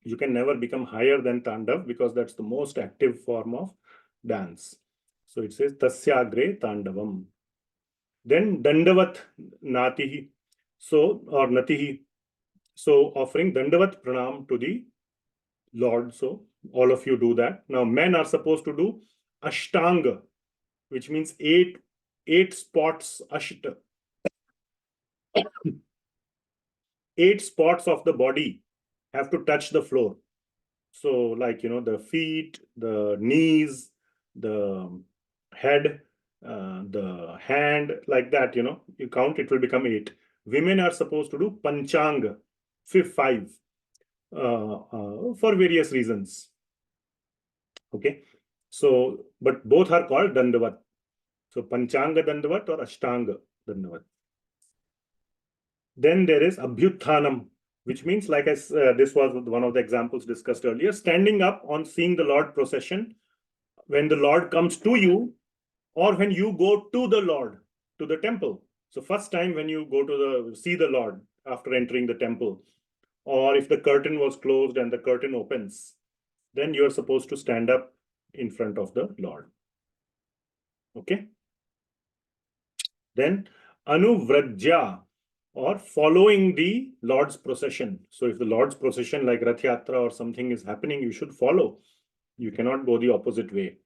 You can never become higher than Tandav because that's the most active form of dance. So it says Tasyagre Tandavam. Then Dandavat Natihi. So, or Natihi. So offering Dandavat Pranam to the Lord. So all of you do that. Now men are supposed to do Ashtanga, which means eight spots, Ashta. 8 spots of the body have to touch the floor. So like, the feet, the knees, the head, the hand, like that, you count, it will become 8. Women are supposed to do Panchanga, 5, for various reasons. Okay. So, but both are called Dandavat. So Panchanga Dandavat or Ashtanga Dandavat. Then there is Abhyuthanam, which means, like this was one of the examples discussed earlier, standing up on seeing the Lord procession when the Lord comes to you or when you go to the Lord, to the temple. So first time when you go to see the Lord after entering the temple, or if the curtain was closed and the curtain opens, then you are supposed to stand up in front of the Lord. Okay. Then Anuvrajya, or following the Lord's procession. So if the Lord's procession like Rath Yatra or something is happening, you should follow. You cannot go the opposite way.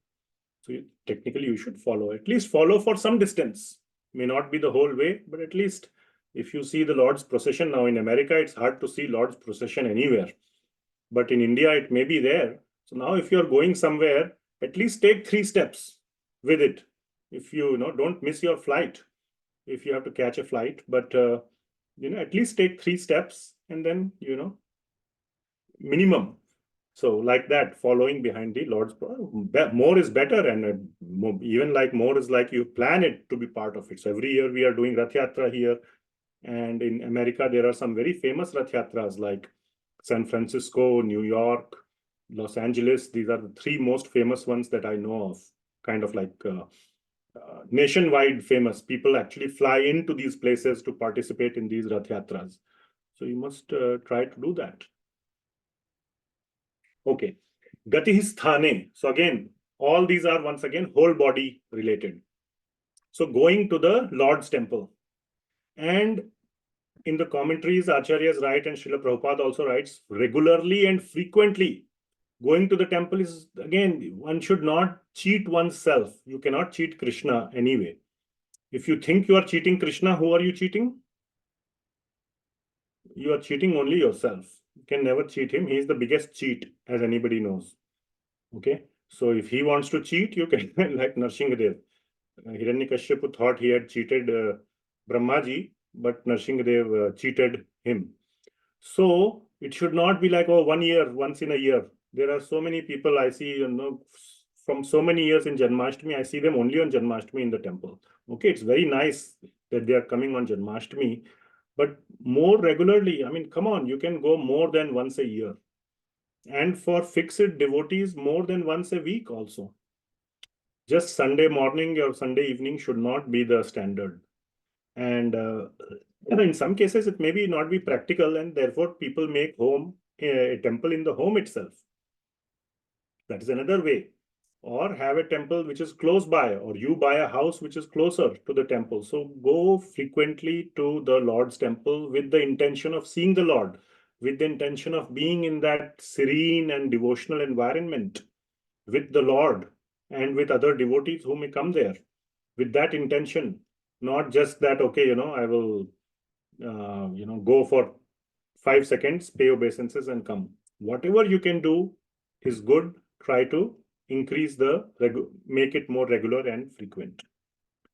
So technically you should follow. At least follow for some distance. May not be the whole way, but at least if you see the Lord's procession. Now in America, it's hard to see Lord's procession anywhere. But in India, it may be there. So now if you're going somewhere, at least take 3 steps with it. If you don't miss your flight, if you have to catch a flight, but at least take 3 steps and then, minimum. So like that, following behind the Lord's, more is better. And even like more is like you plan it to be part of it. So every year we are doing Rath Yatra here. And in America, there are some very famous Rath Yatras like San Francisco, New York, Los Angeles. These are the 3 most famous ones that I know of, kind of like nationwide famous. People actually fly into these places to participate in these Rath Yatras. So you must try to do that. Okay. Gatihi sthane. So again, all these are once again whole body related. So going to the Lord's temple. And in the commentaries, Acharyas write, and Srila Prabhupada also writes, regularly and frequently. Going to the temple is, again, one should not cheat oneself. You cannot cheat Krishna anyway. If you think you are cheating Krishna, who are you cheating? You are cheating only yourself. You can never cheat him. He is the biggest cheat, as anybody knows. Okay. So if he wants to cheat, you can, like Narsinghadev. Hiranyakashipu thought he had cheated Brahmaji, but Narsinghadev cheated him. So it should not be like, oh, 1 year, once in a year. There are so many people I see, from so many years in Janmashtami, I see them only on Janmashtami in the temple. Okay, it's very nice that they are coming on Janmashtami, but more regularly, I mean, come on, you can go more than once a year. And for fixed devotees, more than once a week also. Just Sunday morning or Sunday evening should not be the standard. And in some cases, it may not be practical, and therefore people make a temple in the home itself. That is another way. Or have a temple which is close by, or you buy a house which is closer to the temple. So go frequently to the Lord's temple with the intention of seeing the Lord, with the intention of being in that serene and devotional environment with the Lord and with other devotees who may come there. With that intention, not just that, okay, I will, go for 5 seconds, pay obeisances and come. Whatever you can do is good. Try to increase make it more regular and frequent.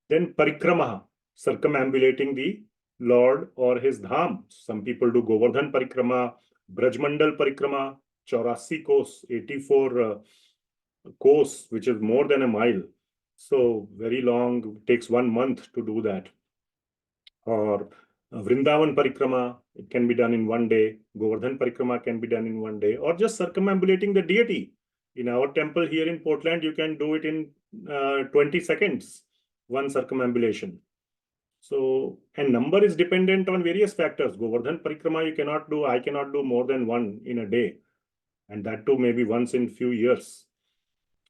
Then parikrama, circumambulating the Lord or his dham. Some people do Govardhan parikrama, Brajmandal parikrama, 84 kos, 84 kos, which is more than a mile. So very long, it takes 1 month to do that. Or Vrindavan parikrama, it can be done in 1 day. Govardhan parikrama can be done in 1 day. Or just circumambulating the deity. In our temple here in Portland, you can do it in 20 seconds, one circumambulation. So, and number is dependent on various factors. Govardhan Parikrama you cannot do, I cannot do more than one in a day. And that too maybe once in few years.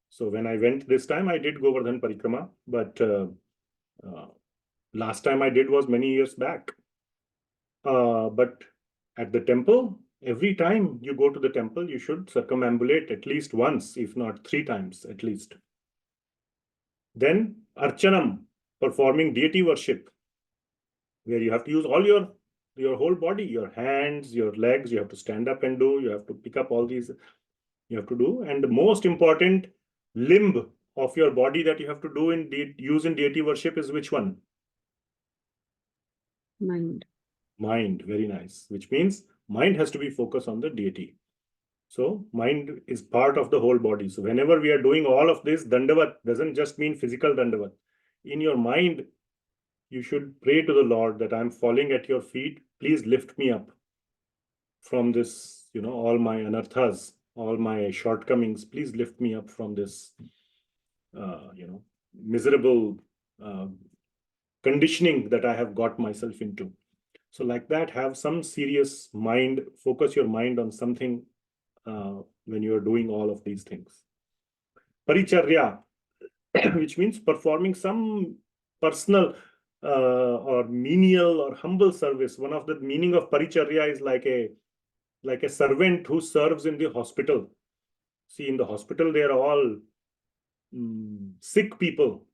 So when I went this time, I did Govardhan Parikrama, but last time I did was many years back. But at the temple, every time you go to the temple, you should circumambulate at least once, if not 3 times at least. Then Archanam, performing deity worship, where you have to use all your whole body, your hands, your legs, you have to stand up and do, you have to pick up all these, you have to do. And the most important limb of your body that you have to do in use in deity worship is which one? Mind. Mind, very nice. Which means mind has to be focused on the deity. So mind is part of the whole body. So whenever we are doing all of this, Dandavat doesn't just mean physical Dandavat. In your mind, you should pray to the Lord that I'm falling at your feet. Please lift me up from this, all my anarthas, all my shortcomings. Please lift me up from this, miserable conditioning that I have got myself into. So like that, have some serious mind, focus your mind on something when you are doing all of these things. Paricharya, which means performing some personal or menial or humble service. One of the meaning of paricharya is like a servant who serves in the hospital. See, in the hospital, they are all sick people.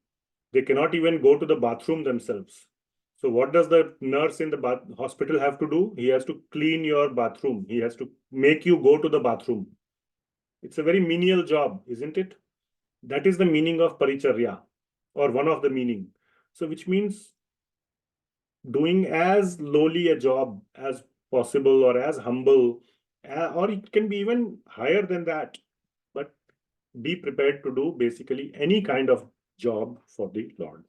They cannot even go to the bathroom themselves. So what does the nurse in the hospital have to do? He has to clean your bathroom. He has to make you go to the bathroom. It's a very menial job, isn't it? That is the meaning of paricharya, or one of the meaning. So which means doing as lowly a job as possible, or as humble, or it can be even higher than that. But be prepared to do basically any kind of job for the Lord.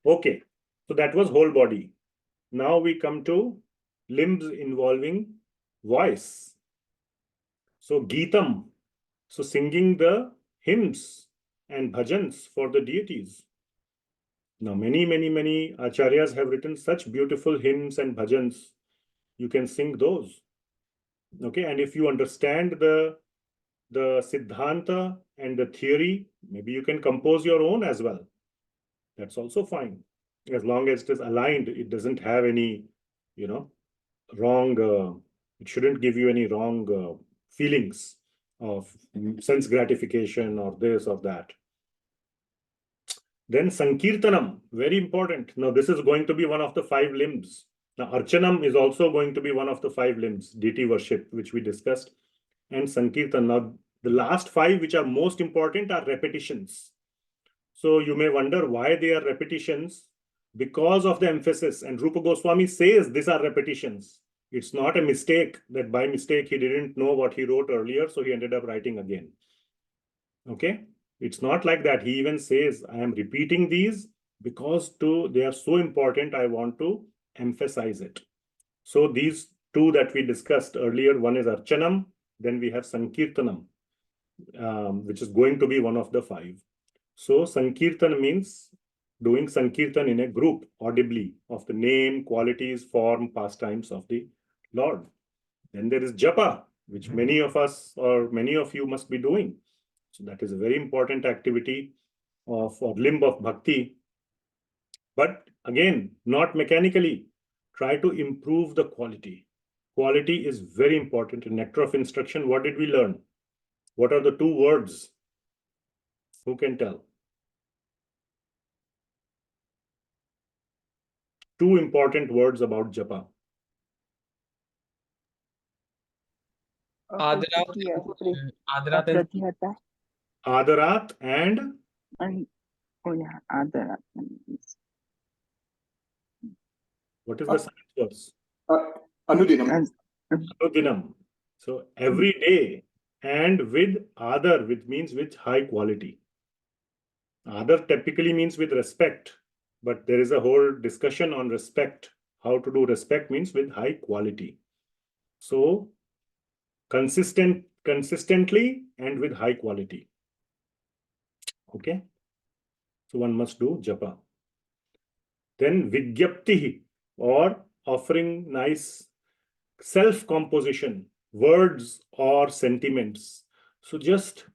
Okay, so that was whole body. Now we come to limbs involving voice. So Geetam, so singing the hymns and bhajans for the deities. Now many acharyas have written such beautiful hymns and bhajans. You can sing those. Okay, and if you understand the siddhanta and the theory, maybe you can compose your own as well. That's also fine. As long as it is aligned, it doesn't have any, wrong, it shouldn't give you any wrong feelings of sense gratification or this or that. Then Sankirtanam, very important. Now this is going to be one of the 5 limbs. Now Archanam is also going to be one of the 5 limbs, deity worship, which we discussed. And Sankirtan. Now the last 5 which are most important are repetitions. So you may wonder why they are repetitions. Because of the emphasis. And Rupa Goswami says these are repetitions. It's not a mistake that by mistake he didn't know what he wrote earlier, so he ended up writing again. Okay? It's not like that. He even says, I am repeating these because they are so important, I want to emphasize it. So these 2 that we discussed earlier, one is Archanam, then we have Sankirtanam, which is going to be one of the 5. So Sankirtan means doing Sankirtan in a group, audibly, of the name, qualities, form, pastimes of the Lord. Then there is Japa, which many of us or many of you must be doing. So that is a very important activity or limb of bhakti. But again, not mechanically. Try to improve the quality. Quality is very important. In Nectar of Instruction, what did we learn? What are the 2 words? Who can tell? 2 important words about japa. Adarat and Adarat. what is the second verse? Anudinam. Anudinam. So every day and with adar, which means with high quality. Adar typically means with respect, but there is a whole discussion on respect. How to do respect means with high quality. So consistently consistently and with high quality. Okay. So one must do japa. Then vigyaptihi, or offering nice self-composition, words or sentiments. So just,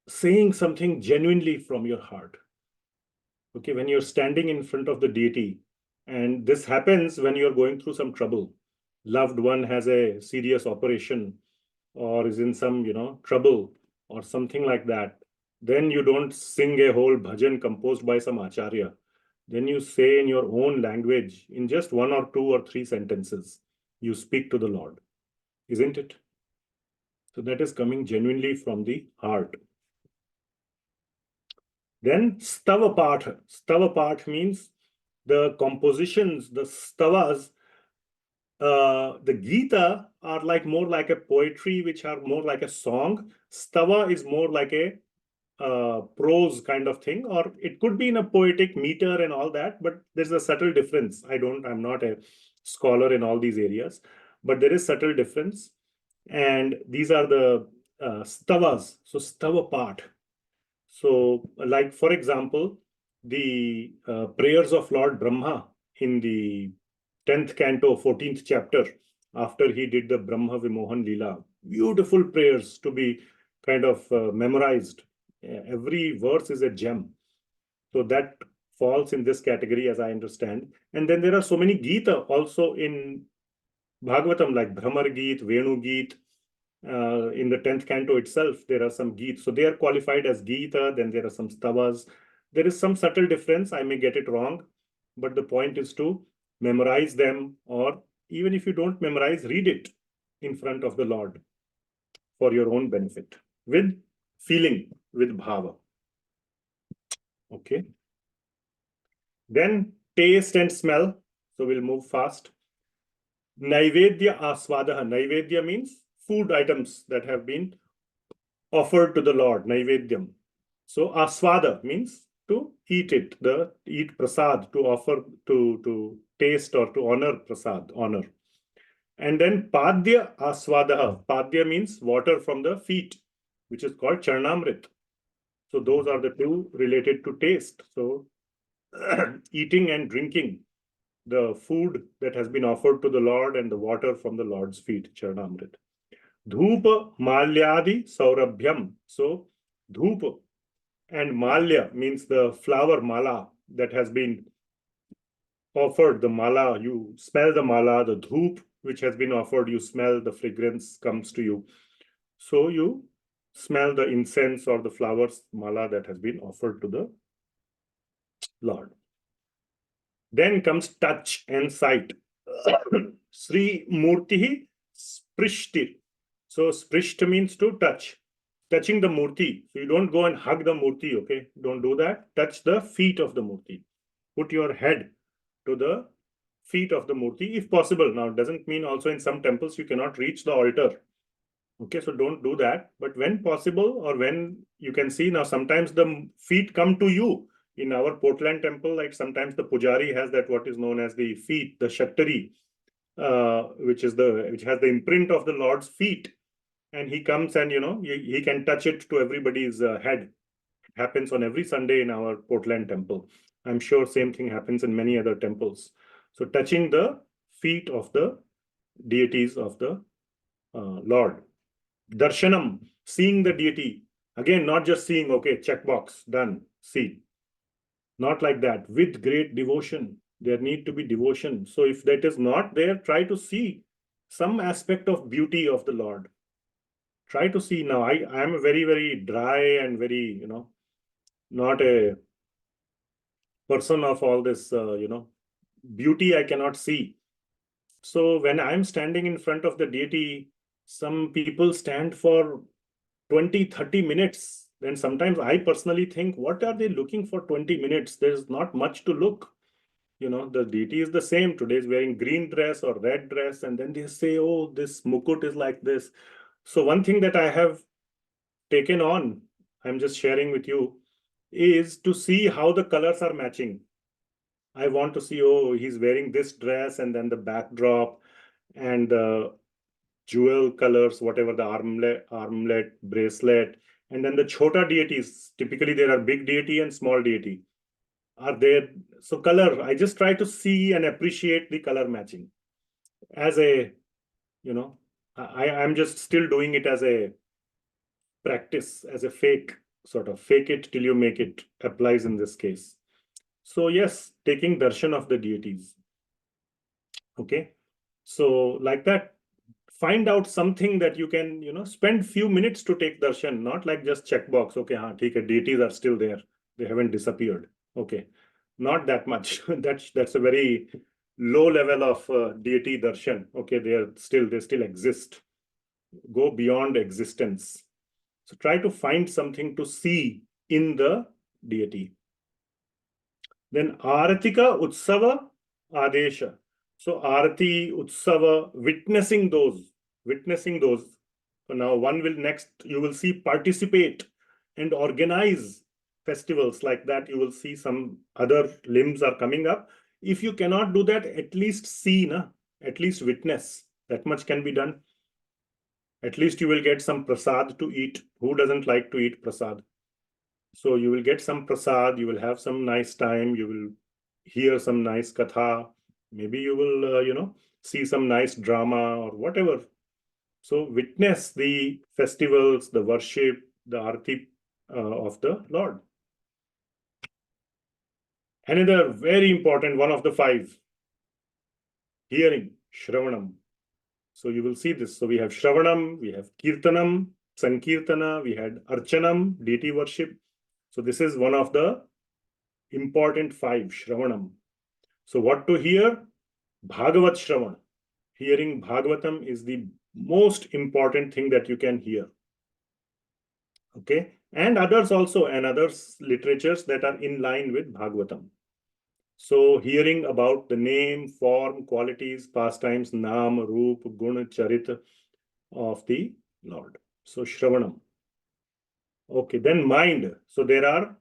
saying something genuinely from your heart. Okay, when you're standing in front of the deity, and this happens when you're going through some trouble, loved one has a serious operation or is in some, trouble or something like that, then you don't sing a whole bhajan composed by some acharya. Then you say in your own language, in just 1 or 2 or 3 sentences, you speak to the Lord, isn't it? So that is coming genuinely from the heart. Then stava path. Stava path means the compositions, the stavas, the Gita are more like a poetry, which are more like a song. Stava is more like a prose kind of thing, or it could be in a poetic meter and all that, but there's a subtle difference. I'm not a scholar in all these areas, but there is subtle difference. And these are the stavas. So stava path. So like, for example, the prayers of Lord Brahma in the 10th canto, 14th chapter, after he did the Brahma Vimohan Leela, beautiful prayers to be kind of memorized. Every verse is a gem. So that falls in this category, as I understand. And then there are so many Gita also in Bhagavatam, like Bhramar Geet, Venu Geet. In the 10th canto itself, there are some Geet. So they are qualified as Gita. Then there are some Stavas. There is some subtle difference. I may get it wrong, but the point is to memorize them, or even if you don't memorize, read it in front of the Lord for your own benefit, with feeling, with bhava. Okay. Then taste and smell. So we'll move fast. Naivedya aswadaha. Naivedya means food items that have been offered to the Lord. Naivedyam. So aswada means to eat it, eat prasad, to offer, to taste or to honor prasad, honor. And then padya aswadaha. Padya means water from the feet, which is called charnamrit. So those are the two related to taste. So eating and drinking the food that has been offered to the Lord and the water from the Lord's feet, charnamrit. Dhupa malyadi saurabhyam. So dhupa and malya means the flower mala that has been offered. The mala, you smell the mala, the dhoop which has been offered, you smell, the fragrance comes to you. So you smell the incense or the flowers mala that has been offered to the Lord. Then comes touch and sight. Śrī Murtihi Sprishti. So sprishta means to touch. Touching the murti. So you don't go and hug the murti, okay? Don't do that. Touch the feet of the murti. Put your head to the feet of the murti if possible. Now, it doesn't mean also in some temples you cannot reach the altar. Okay, so don't do that. But when possible, or when you can see, now sometimes the feet come to you. In our Portland temple, like sometimes the pujari has that what is known as the feet, the shattari, which has the imprint of the Lord's feet. And he comes and, he can touch it to everybody's head. It happens on every Sunday in our Portland temple. I'm sure same thing happens in many other temples. So touching the feet of the deities of the Lord. Darshanam, seeing the deity. Again, not just seeing, okay, checkbox, done, see. Not like that. With great devotion. There need to be devotion. So if that is not there, try to see some aspect of beauty of the Lord. Try to see. Now, I am a very, very dry and very, not a person of all this, beauty I cannot see. So when I'm standing in front of the deity, some people stand for 20, 30 minutes. Then sometimes I personally think, what are they looking for 20 minutes? There's not much to look. The deity is the same. Today is wearing green dress or red dress. And then they say, oh, this mukut is like this. So one thing that I have taken on, I'm just sharing with you, is to see how the colors are matching. I want to see, oh, he's wearing this dress and then the backdrop and the jewel colors, whatever the armlet, bracelet, and then the chota deities. Typically, there are big deity and small deity. Are there? So color, I just try to see and appreciate the color matching as a, I'm just still doing it as a practice, as a fake sort of fake it till you make it applies in this case. So yes, taking darshan of the deities. Okay, so like that, find out something that you can, spend few minutes to take darshan, not like just checkbox. Okay, theek hai, deities are still there. They haven't disappeared. Okay, not that much. That's a very low level of deity darshan. Okay, they still exist. Go beyond existence. So try to find something to see in the deity. Then Aratika Utsava Adesha. So Arati, Utsava, witnessing those. So now you will see participate and organize festivals like that. You will see some other limbs are coming up. If you cannot do that, at least see, at least witness. That much can be done. At least you will get some prasad to eat. Who doesn't like to eat prasad? So you will get some prasad, you will have some nice time, you will hear some nice katha. Maybe you will, see some nice drama or whatever. So witness the festivals, the worship, the arati of the Lord. Another very important one of the 5, hearing, Shravanam. So you will see this. So we have Shravanam, we have Kirtanam, Sankirtana, we had Archanam, deity worship. So this is one of the important 5, Shravanam. So what to hear? Bhagavat Shravan. Hearing Bhagavatam is the most important thing that you can hear. Okay, and others also, and others literatures that are in line with Bhagavatam. So hearing about the name, form, qualities, pastimes, naam, roop, guna, charit of the Lord. So Shravanam. Okay, then mind. So there are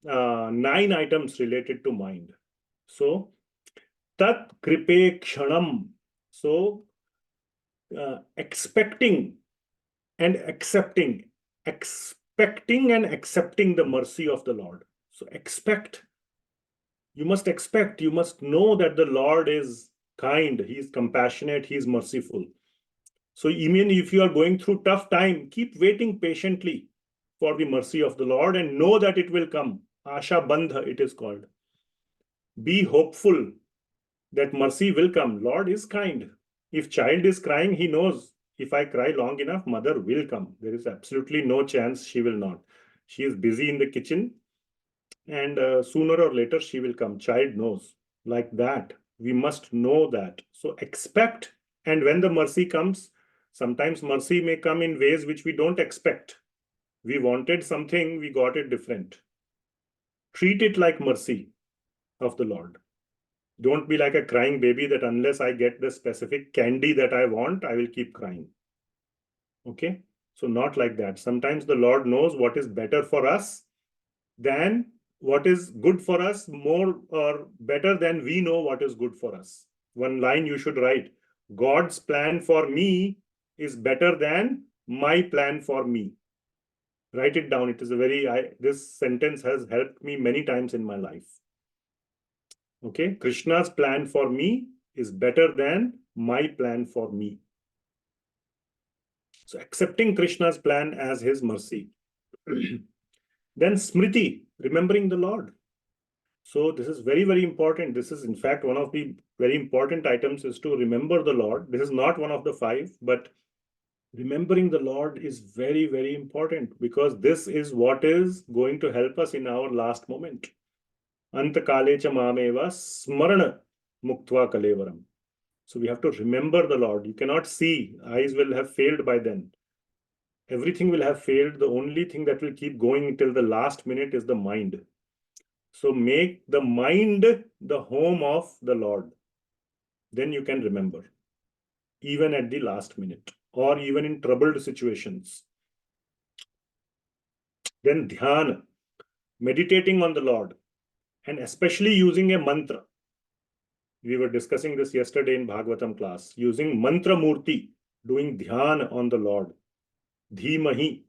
9 items related to mind. So tat kripe kshanam. So expecting and accepting the mercy of the Lord. So you must expect, you must know that the Lord is kind, he is compassionate, he is merciful. So even if you are going through tough time, keep waiting patiently for the mercy of the Lord and know that it will come. Asha Bandha, it is called. Be hopeful that mercy will come. Lord is kind. If child is crying, he knows if I cry long enough, mother will come. There is absolutely no chance she will not. She is busy in the kitchen and sooner or later she will come. Child knows. Like that, we must know that. So expect, and when the mercy comes, sometimes mercy may come in ways which we don't expect. We wanted something, we got it different. Treat it like mercy of the Lord. Don't be like a crying baby that unless I get the specific candy that I want, I will keep crying. Okay? So not like that. Sometimes the Lord knows what is better for us than what is good for us, more or better than we know what is good for us. One line you should write: God's plan for me is better than my plan for me. Write it down. It is this sentence has helped me many times in my life. Okay, Krishna's plan for me is better than my plan for me. So accepting Krishna's plan as his mercy. Then Smriti, remembering the Lord. So this is very, very important. This is in fact one of the very important items, is to remember the Lord. This is not one of the 5, but remembering the Lord is very, very important, because this is what is going to help us in our last moment. Antakale cha mameva smarana muktva kalevaram. So we have to remember the Lord. You cannot see. Eyes will have failed by then. Everything will have failed. The only thing that will keep going until the last minute is the mind. So make the mind the home of the Lord. Then you can remember, even at the last minute or even in troubled situations. Then dhyana, meditating on the Lord, and especially using a mantra. We were discussing this yesterday in Bhagavatam class, using mantra murti. doing dhyan on the Lord. Dhimahi.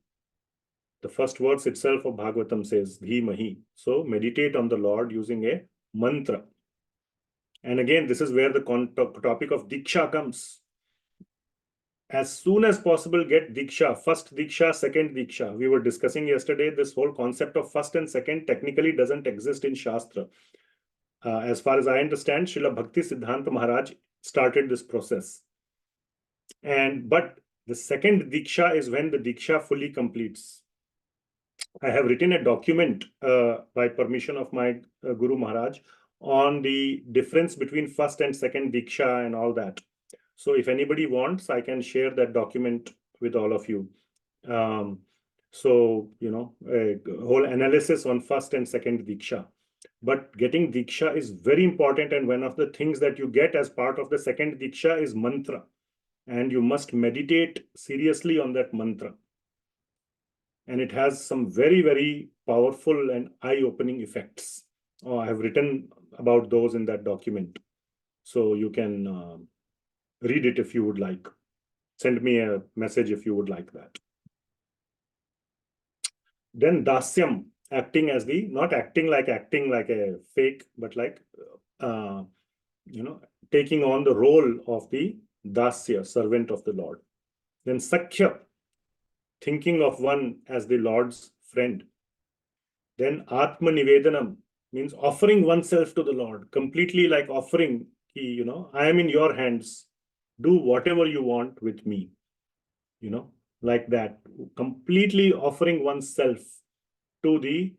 The first verse itself of Bhagavatam says Dhimahi. So meditate on the Lord using a mantra. And again, this is where the topic of Diksha comes. As soon as possible, get Diksha. First Diksha, second Diksha. We were discussing yesterday, this whole concept of first and second technically doesn't exist in Shastra. As far as I understand, Srila Bhakti-siddhanta Maharaj started this process. But the second Diksha is when the Diksha fully completes. I have written a document by permission of my Guru Maharaj on the difference between first and second Diksha and all that. So if anybody wants, I can share that document with all of you. So, you know, a whole analysis on first and second Diksha. But getting Diksha is very important. And one of the things that you get as part of the second Diksha is mantra. And you must meditate seriously on that mantra. And it has some very, very powerful and eye-opening effects. I have written about those in that document. So you can read it if you would like. Send me a message if you would like that. Then dasyam, acting as the, not acting like a fake, but like, you know, taking on the role of the dasya, servant of the Lord. Then sakhya, thinking of one as the Lord's friend. Then atma nivedanam, means offering oneself to the Lord, completely like offering, you know, I am in your hands. Do whatever you want with me, you know, like that. Completely offering oneself to the,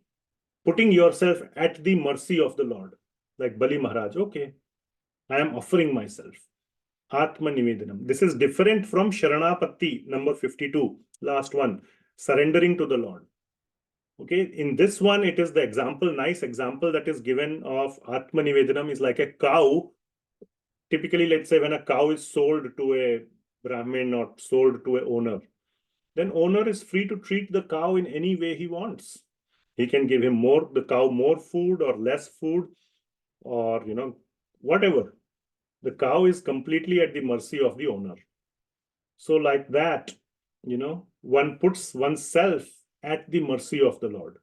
putting yourself at the mercy of the Lord. Like Bali Maharaj, okay, I am offering myself. Atma Nivedanam. This is different from Sharanapatti, number 52, last one, surrendering to the Lord. Okay, in this one, it is the example, nice example that is given of Atma Nivedanam is like a cow. Typically, let's say when a cow is sold to a Brahmin or sold to an owner, then owner is free to treat the cow in any way he wants. He can give him the cow more food or less food, or, you know, whatever. The cow is completely at the mercy of the owner. So like that, you know, one puts oneself at the mercy of the Lord,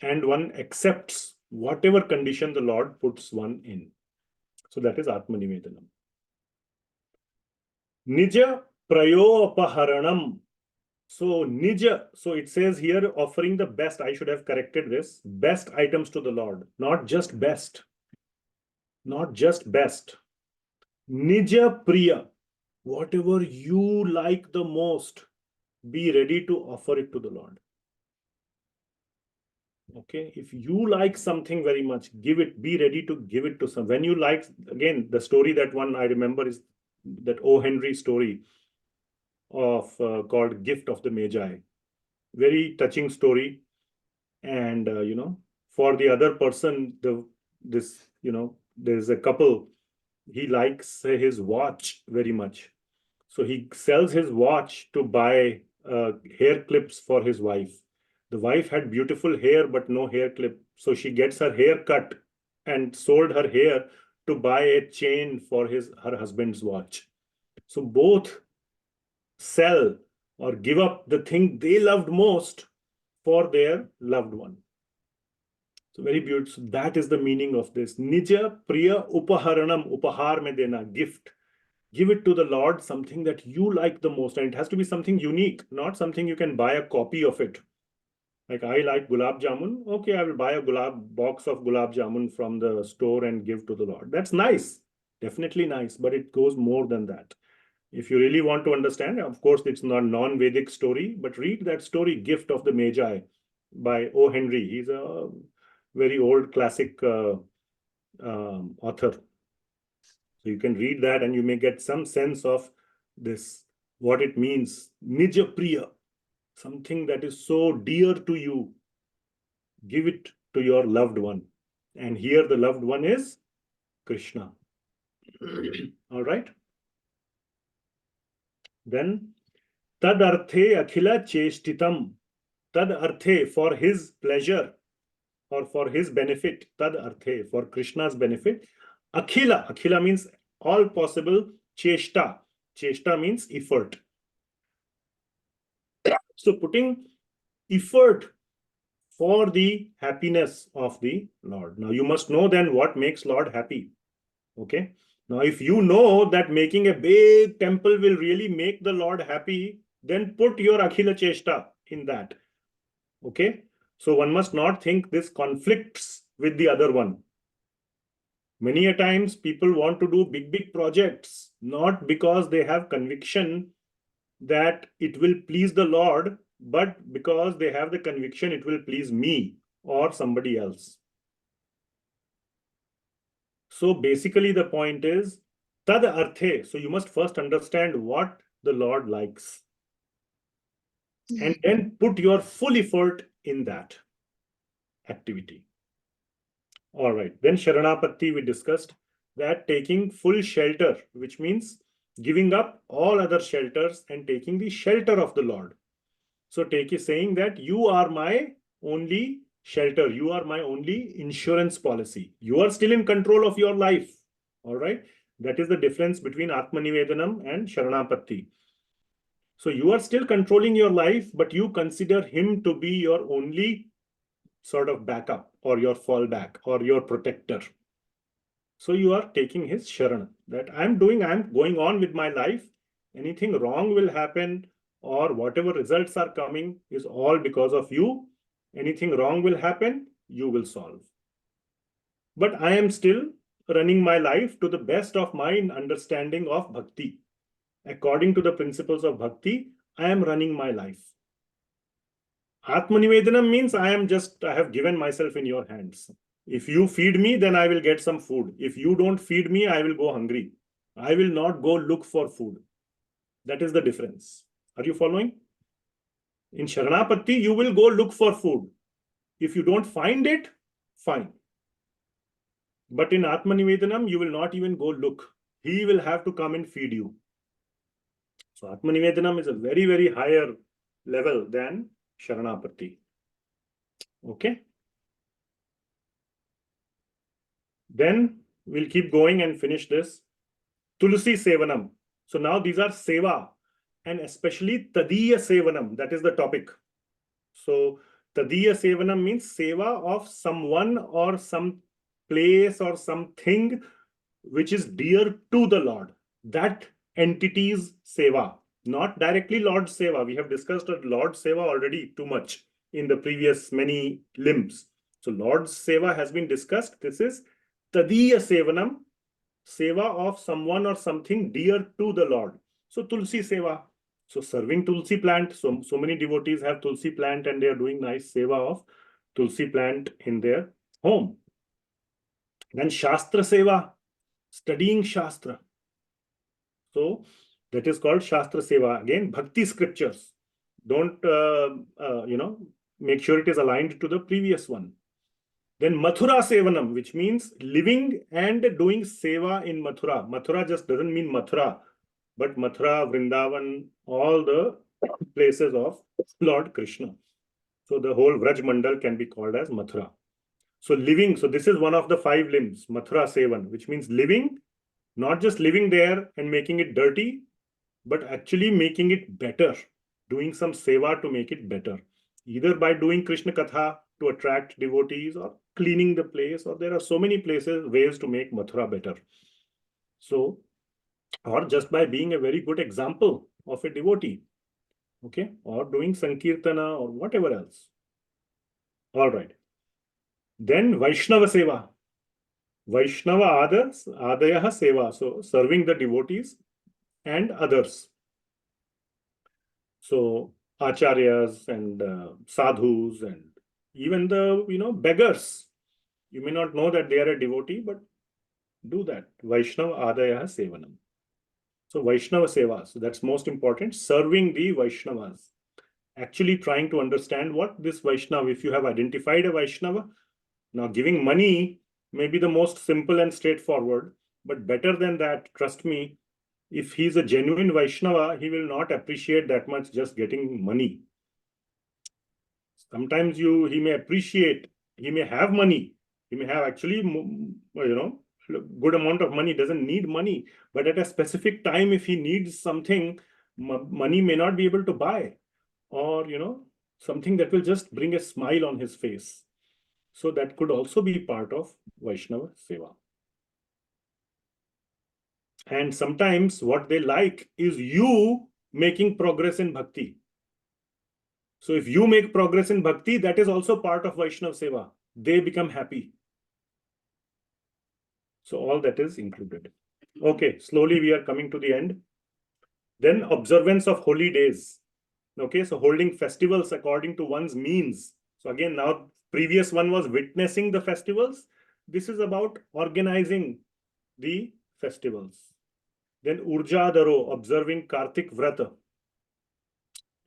and one accepts whatever condition the Lord puts one in. So that is Atma Nivedanam. Nija prayopaharanam. So Nija, so it says here offering the best, I should have corrected this, best items to the Lord, not just best. Not just best. Nija priya, whatever you like the most, be ready to offer it to the Lord. Okay, if you like something very much, give it, be ready to give it to some. When you like, again, the story that one I remember is that O. Henry story of called Gift of the Magi. Very touching story. And, you know, for the other person, you know, there's a couple, he likes his watch very much. So he sells his watch to buy hair clips for his wife. The wife had beautiful hair, but no hair clip. So she gets her hair cut and sold her hair to buy a chain for her husband's watch. So both sell or give up the thing they loved most for their loved one. So very beautiful. So that is the meaning of this. Nija priya upaharanam, upahar mein dena, gift. Give it to the Lord, something that you like the most. And it has to be something unique, not something you can buy a copy of it. Like I like gulab jamun. Okay, I will buy a box of gulab jamun from the store and give to the Lord. That's nice. Definitely nice, but it goes more than that. If you really want to understand, of course, it's not non-Vedic story, but read that story, Gift of the Magi by O. Henry. He's a very old classic author. So you can read that and you may get some sense of this, what it means. Nija priya, something that is so dear to you. Give it to your loved one. And here the loved one is Krishna. All right. Then tad arthe akhila cheshtitam. Tad arthe, for his pleasure or for his benefit. Tad arthe, for Krishna's benefit. Akhila, akhila means all possible. Cheshta. Cheshta means effort. So putting effort for the happiness of the Lord. Now you must know then what makes Lord happy. Okay. Now if you know that making a big temple will really make the Lord happy, then put your Akhila Cheshta in that. Okay. So one must not think this conflicts with the other one. Many a times people want to do big projects, not because they have conviction that it will please the Lord, but because they have the conviction it will please me or somebody else. So basically the point is tad arthe. So you must first understand what the Lord likes and then put your full effort in that activity. All right, then Sharanapatti we discussed that taking full shelter, which means giving up all other shelters and taking the shelter of the Lord. So take is saying that you are my only shelter, you are my only insurance policy. You are still in control of your life. All right, that is the difference between Atmanivedanam and Sharanapatti. So you are still controlling your life, but you consider him to be your only sort of backup or your fallback or your protector. So you are taking his Sharan, that I'm going on with my life. Anything wrong will happen or whatever results are coming is all because of you. Anything wrong will happen, you will solve. But I am still running my life to the best of my understanding of bhakti. According to the principles of bhakti, I am running my life. Atmanivedanam means I have given myself in your hands. If you feed me, then I will get some food. If you don't feed me, I will go hungry. I will not go look for food. That is the difference. Are you following? In Sharanapatti, you will go look for food. If you don't find it, fine. But in Atmanivedanam, you will not even go look. He will have to come and feed you. So Atmanivedanam is a very, very higher level than Sharanapatti. Okay. Then we'll keep going and finish this. Tulsi Sevanam. So now these are Seva and especially Tadiya Sevanam. That is the topic. So Tadiya Sevanam means Seva of someone or some place or something which is dear to the Lord. That entity's Seva. Not directly Lord's Seva. We have discussed Lord's Seva already too much in the previous many limbs. So Lord's Seva has been discussed. This is Tadiya Sevanam, Seva of someone or something dear to the Lord. So Tulsi Seva. So serving Tulsi plant. So many devotees have Tulsi plant and they are doing nice Seva of Tulsi plant in their home. Then Shastra Seva, studying Shastra. So that is called Shastra Seva. Again, Bhakti scriptures. Don't, make sure it is aligned to the previous one. Then Mathura Sevanam, which means living and doing Seva in Mathura. Mathura just doesn't mean Mathura, but Mathura, Vrindavan, all the places of Lord Krishna. So the whole Vraj Mandal can be called as Mathura. So living, so this is one of the 5 limbs, Mathura Sevan, which means living, not just living there and making it dirty, but actually making it better, doing some Seva to make it better, either by doing Krishna Katha to attract devotees or cleaning the place, or there are so many ways to make Mathura better. So, or just by being a very good example of a devotee, okay, or doing Sankirtana or whatever else. All right. Then Vaishnava Seva. Vaishnava Adayaha Seva. So serving the devotees and others. So acharyas and sadhus and even the beggars. You may not know that they are a devotee, but do that. Vaishnava Adayaha Sevanam. So Vaishnava Seva. So that's most important. Serving the Vaishnavas. Actually trying to understand what this Vaishnava, if you have identified a Vaishnava, now giving money may be the most simple and straightforward, but better than that, trust me, if he's a genuine Vaishnava, he will not appreciate that much just getting money. Sometimes he may appreciate, he may have money, he may have actually, good amount of money, doesn't need money, but at a specific time, if he needs something, money may not be able to buy, or something that will just bring a smile on his face. So that could also be part of Vaishnava Seva. And sometimes what they like is you making progress in bhakti. So if you make progress in bhakti, that is also part of Vaishnava Seva. They become happy. So all that is included. Okay, slowly we are coming to the end. Then observance of holy days. Okay, so holding festivals according to one's means. So again, now previous one was witnessing the festivals. This is about organizing the festivals. Then Urjadaro, observing Kartik Vrata.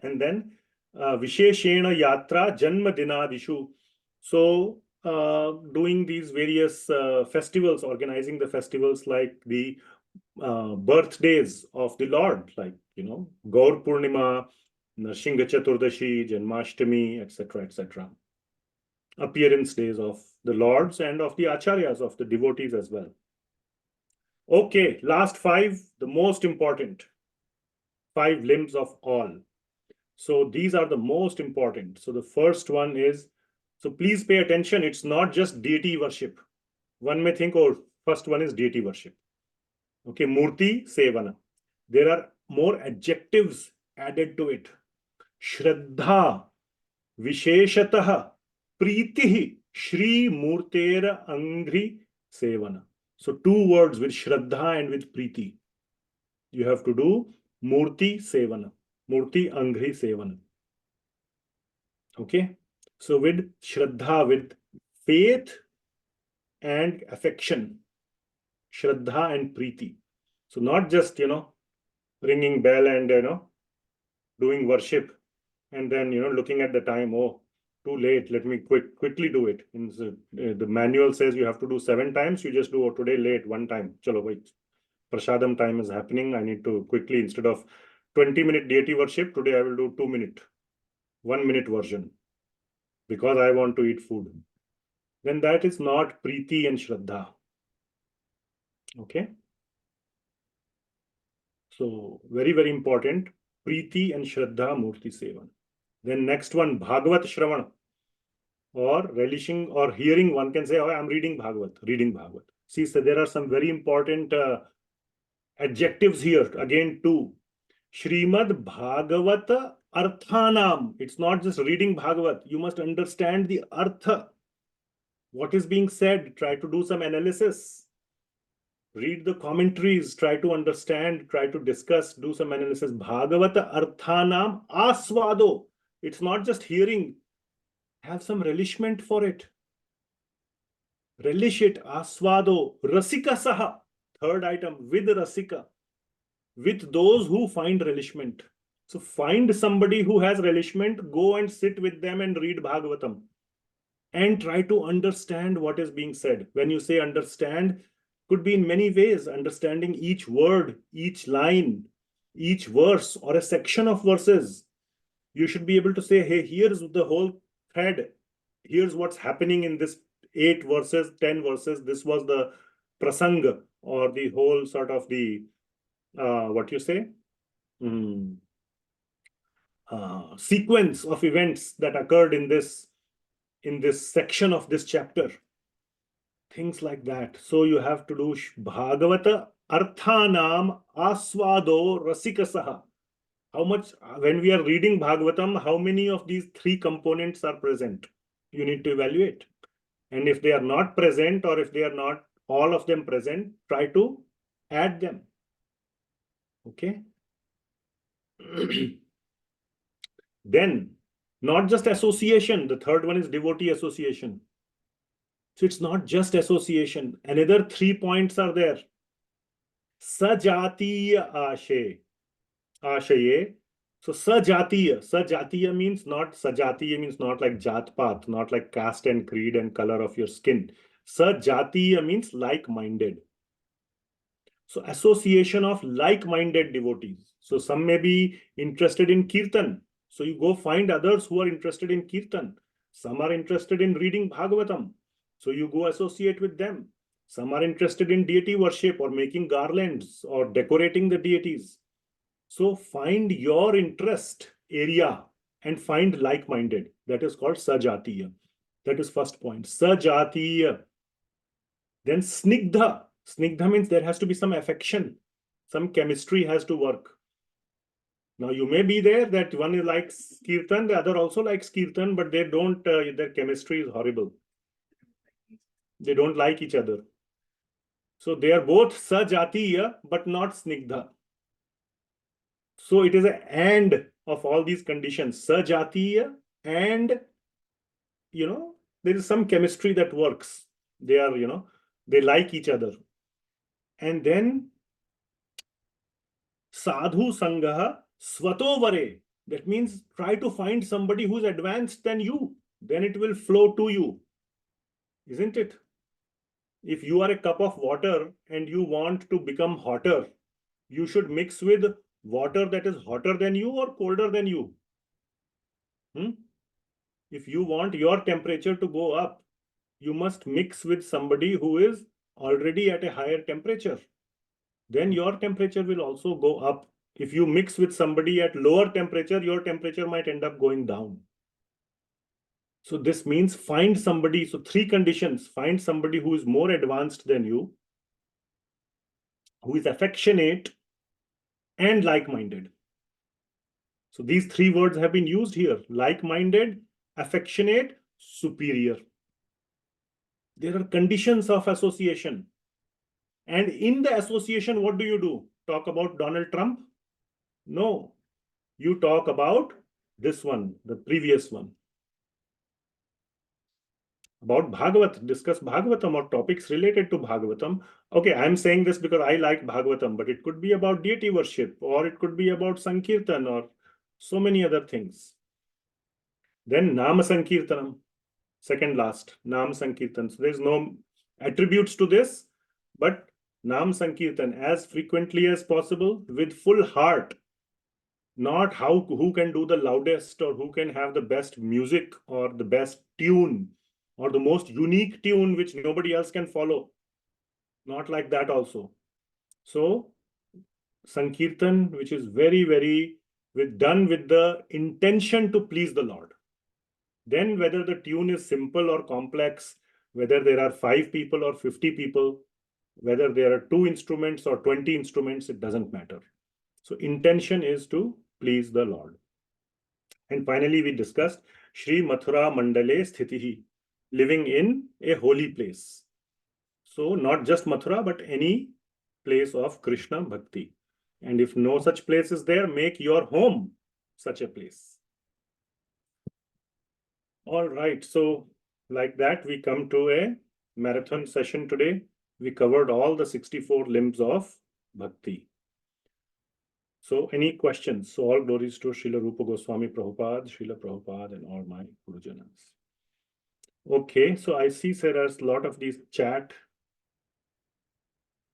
And then Visheshena Yatra Janma Dinadishu. So doing these various festivals, organizing the festivals like the birthdays of the Lord, like, Gaur Purnima, Narsingha Chaturdashi, Janmashtami, etc., etc. Appearance days of the Lords and of the Acharyas, of the devotees as well. Okay, last 5, the most important 5 limbs of all. So these are the most important. So the first one is, so please pay attention, it's not just deity worship. One may think, oh, first one is deity worship. Okay, Murti Sevana. There are more adjectives added to it. Shraddha, Visheshataha, Pritihi, Śrī Bhakti-rasāmṛta-sindhuḥ Sevana. So 2 words with Shraddha and with Priti. You have to do Murti Sevana. Murti Angri Sevana. Okay. So with Shraddha, with faith and affection. Shraddha and Priti. So not just, ringing bell and, doing worship and then, looking at the time, oh, too late, let me quickly do it. The manual says you have to do 7 times. You just do, oh, today late, 1 time. Chalo, wait. Prashadam time is happening. I need to quickly, instead of 20-minute deity worship, today I will do 2-minute, 1-minute version because I want to eat food. Then that is not Preeti and Shraddha. Okay. So very, very important. Preeti and Shraddha Murti Sevan. Then next one, Bhagavat Shravan, or relishing or hearing. One can say, oh, I'm reading Bhagavat, reading Bhagavat. See, so there are some very important adjectives here. Again, 2. Shrimad Bhagavata Arthanam. It's not just reading Bhagavat. You must understand the Artha. What is being said? Try to do some analysis. Read the commentaries. Try to understand. Try to discuss. Do some analysis. Bhagavata Arthanam Aswado. It's not just hearing. Have some relishment for it. Relish it. Aswado. Rasika Saha. 3rd item. With Rasika. With those who find relishment. So find somebody who has relishment, go and sit with them and read Bhagavatam and try to understand what is being said. When you say understand, could be in many ways, understanding each word, each line, each verse or a section of verses. You should be able to say, hey, here's the whole thread. Here's what's happening in this 8 verses, 10 verses. This was the prasanga, or the whole sort of the sequence of events that occurred in this section of this chapter. Things like that. So you have to do Bhagavata Arthanam Aswado Rasikasaha. How much, when we are reading Bhagavatam, how many of these 3 components are present? You need to evaluate. And if they are not present, or if they are not all of them present, try to add them. Okay. Then, not just association. The 3rd one is devotee association. So it's not just association. Another 3 points are there. Sajatiya Ashaye. So Sajatiya means not like Jat Path, not like caste and creed and color of your skin. Sajatiya means like-minded. So association of like-minded devotees. So some may be interested in Kirtan. So you go find others who are interested in Kirtan. Some are interested in reading Bhagavatam. So you go associate with them. Some are interested in deity worship or making garlands or decorating the deities. So find your interest area and find like-minded. That is called sajatiya. That is first point. Sajatiya. Then snigdha. Snigdha means there has to be some affection. Some chemistry has to work. Now you may be there that one likes kirtan, the other also likes kirtan, but they don't, their chemistry is horrible. They don't like each other. So they are both sajatiya, but not snigdha. So it is an and of all these conditions, sajatiya, and there is some chemistry that works. They are, they like each other. And then sadhu sangaha svatovare. That means try to find somebody who's advanced than you. Then it will flow to you. Isn't it? If you are a cup of water and you want to become hotter, you should mix with water that is hotter than you or colder than you. If you want your temperature to go up, you must mix with somebody who is already at a higher temperature. Then your temperature will also go up. If you mix with somebody at lower temperature, your temperature might end up going down. So this means find somebody. So 3 conditions. Find somebody who is more advanced than you, who is affectionate and like-minded. So these 3 words have been used here. Like-minded, affectionate, superior. There are conditions of association. And in the association, what do? Talk about Donald Trump? No. You talk about this one, the previous one. About Bhagavad, discuss Bhagavatam or topics related to Bhagavatam. Okay, I'm saying this because I like Bhagavatam, but it could be about deity worship, or it could be about Sankirtan, or so many other things. Then Nama Sankirtanam, second last, Nam Sankirtan. So there's no attributes to this, but Nam Sankirtan as frequently as possible with full heart. Not who can do the loudest or who can have the best music or the best tune or the most unique tune which nobody else can follow. Not like that also. So Sankirtan, which is very, very done with the intention to please the Lord. Then whether the tune is simple or complex, whether there are 5 people or 50 people, whether there are 2 instruments or 20 instruments, it doesn't matter. So intention is to please the Lord. And finally, we discussed Shri Mathura Mandale Sthitihi, living in a holy place. So not just Mathura, but any place of Krishna Bhakti. And if no such place is there, make your home such a place. All right. So like that, we come to a marathon session today. We covered all the 64 limbs of Bhakti. So any questions? So all glories to Srila Rupa Goswami Prabhupada, Srila Prabhupada, and all my Gurujanas. Okay, so I see there are a lot of these chat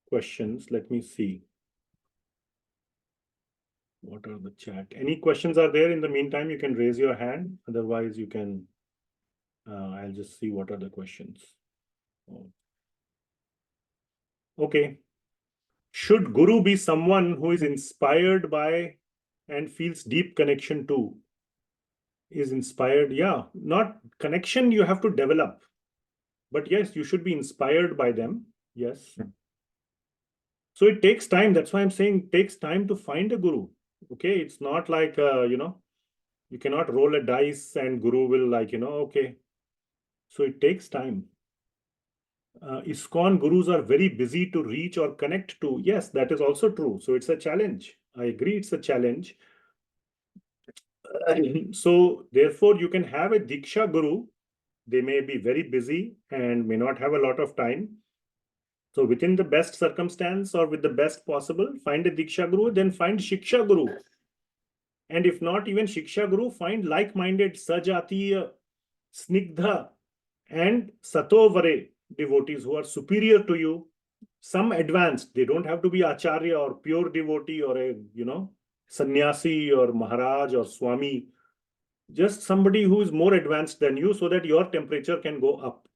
questions. Let me see. What are the chat? Any questions are there? In the meantime, you can raise your hand. Otherwise, you can, I'll just see what are the questions. Okay. Should Guru be someone who is inspired by and feels deep connection to? Is inspired, yeah. Not connection you have to develop. But yes, you should be inspired by them. Yes. So it takes time. That's why I'm saying it takes time to find a Guru. Okay, it's not like, you cannot roll a dice and Guru will okay. So it takes time. ISKCON Gurus are very busy to reach or connect to. Yes, that is also true. So it's a challenge. I agree it's a challenge. So therefore, you can have a Diksha Guru. They may be very busy and may not have a lot of time. So within the best circumstance or with the best possible, find a Diksha Guru, then find Shiksha Guru. And if not even Shiksha Guru, find like-minded Sajatiya, Snigdha, and Satovare devotees who are superior to you. Some advanced. They don't have to be Acharya or pure devotee or a, sannyasi or Maharaj or Swami. Just somebody who is more advanced than you so that your temperature can go up.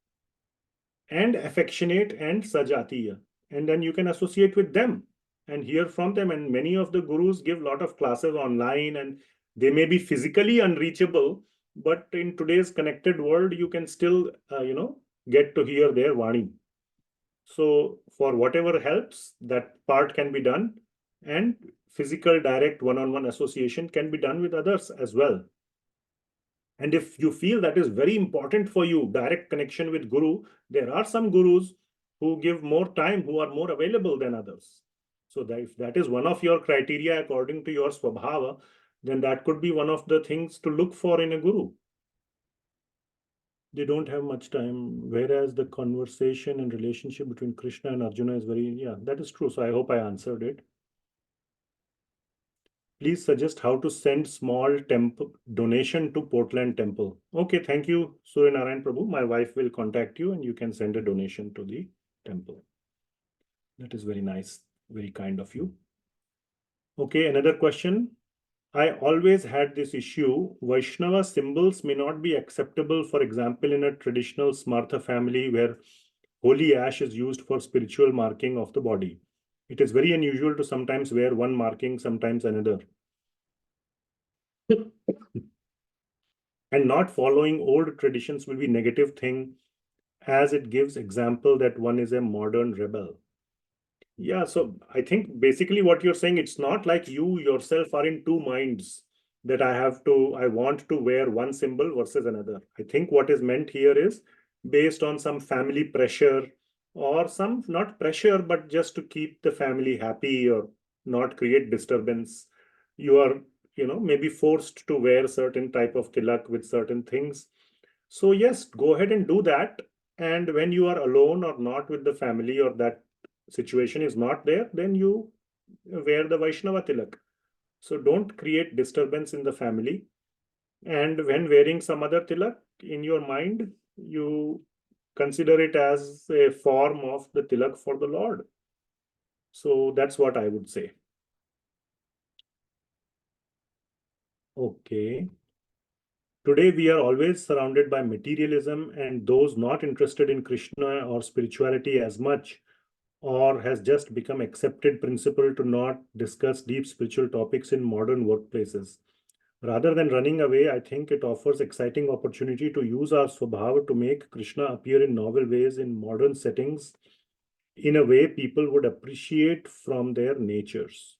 and affectionate and sajatiya. And then you can associate with them and hear from them. And many of the gurus give a lot of classes online, and they may be physically unreachable, but in today's connected world, you can still, get to hear their Vani. So for whatever helps, that part can be done, and physical direct one-on-one association can be done with others as well. And if you feel that is very important for you, direct connection with Guru, there are some gurus who give more time, who are more available than others. So that if that is one of your criteria according to your swabhava, then that could be one of the things to look for in a guru. They don't have much time, whereas the conversation and relationship between Krishna and Arjuna is very, yeah, that is true. So I hope I answered it. Please suggest how to send small temple donation to Portland Temple. Okay, thank you, Surya Narayan Prabhu. My wife will contact you and you can send a donation to the temple. That is very nice, very kind of you. Okay, another question. I always had this issue. Vaishnava symbols may not be acceptable, for example, in a traditional Smartha family where holy ash is used for spiritual marking of the body. It is very unusual to sometimes wear one marking, sometimes another. And not following old traditions will be negative thing, as it gives example that one is a modern rebel. Yeah, so I think basically what you're saying, it's not like you yourself are in two minds that I want to wear one symbol versus another. I think what is meant here is based on some family pressure or some, not pressure, but just to keep the family happy or not create disturbance. You are, maybe forced to wear certain type of tilak with certain things. So yes, go ahead and do that. And when you are alone or not with the family, or that situation is not there, then you wear the Vaishnava tilak. So don't create disturbance in the family. And when wearing some other tilak, in your mind, you consider it as a form of the tilak for the Lord. So that's what I would say. Okay. Today, we are always surrounded by materialism, and those not interested in Krishna or spirituality as much, or has just become accepted principle to not discuss deep spiritual topics in modern workplaces. Rather than running away, I think it offers exciting opportunity to use our swabhava to make Krishna appear in novel ways in modern settings, in a way people would appreciate from their natures.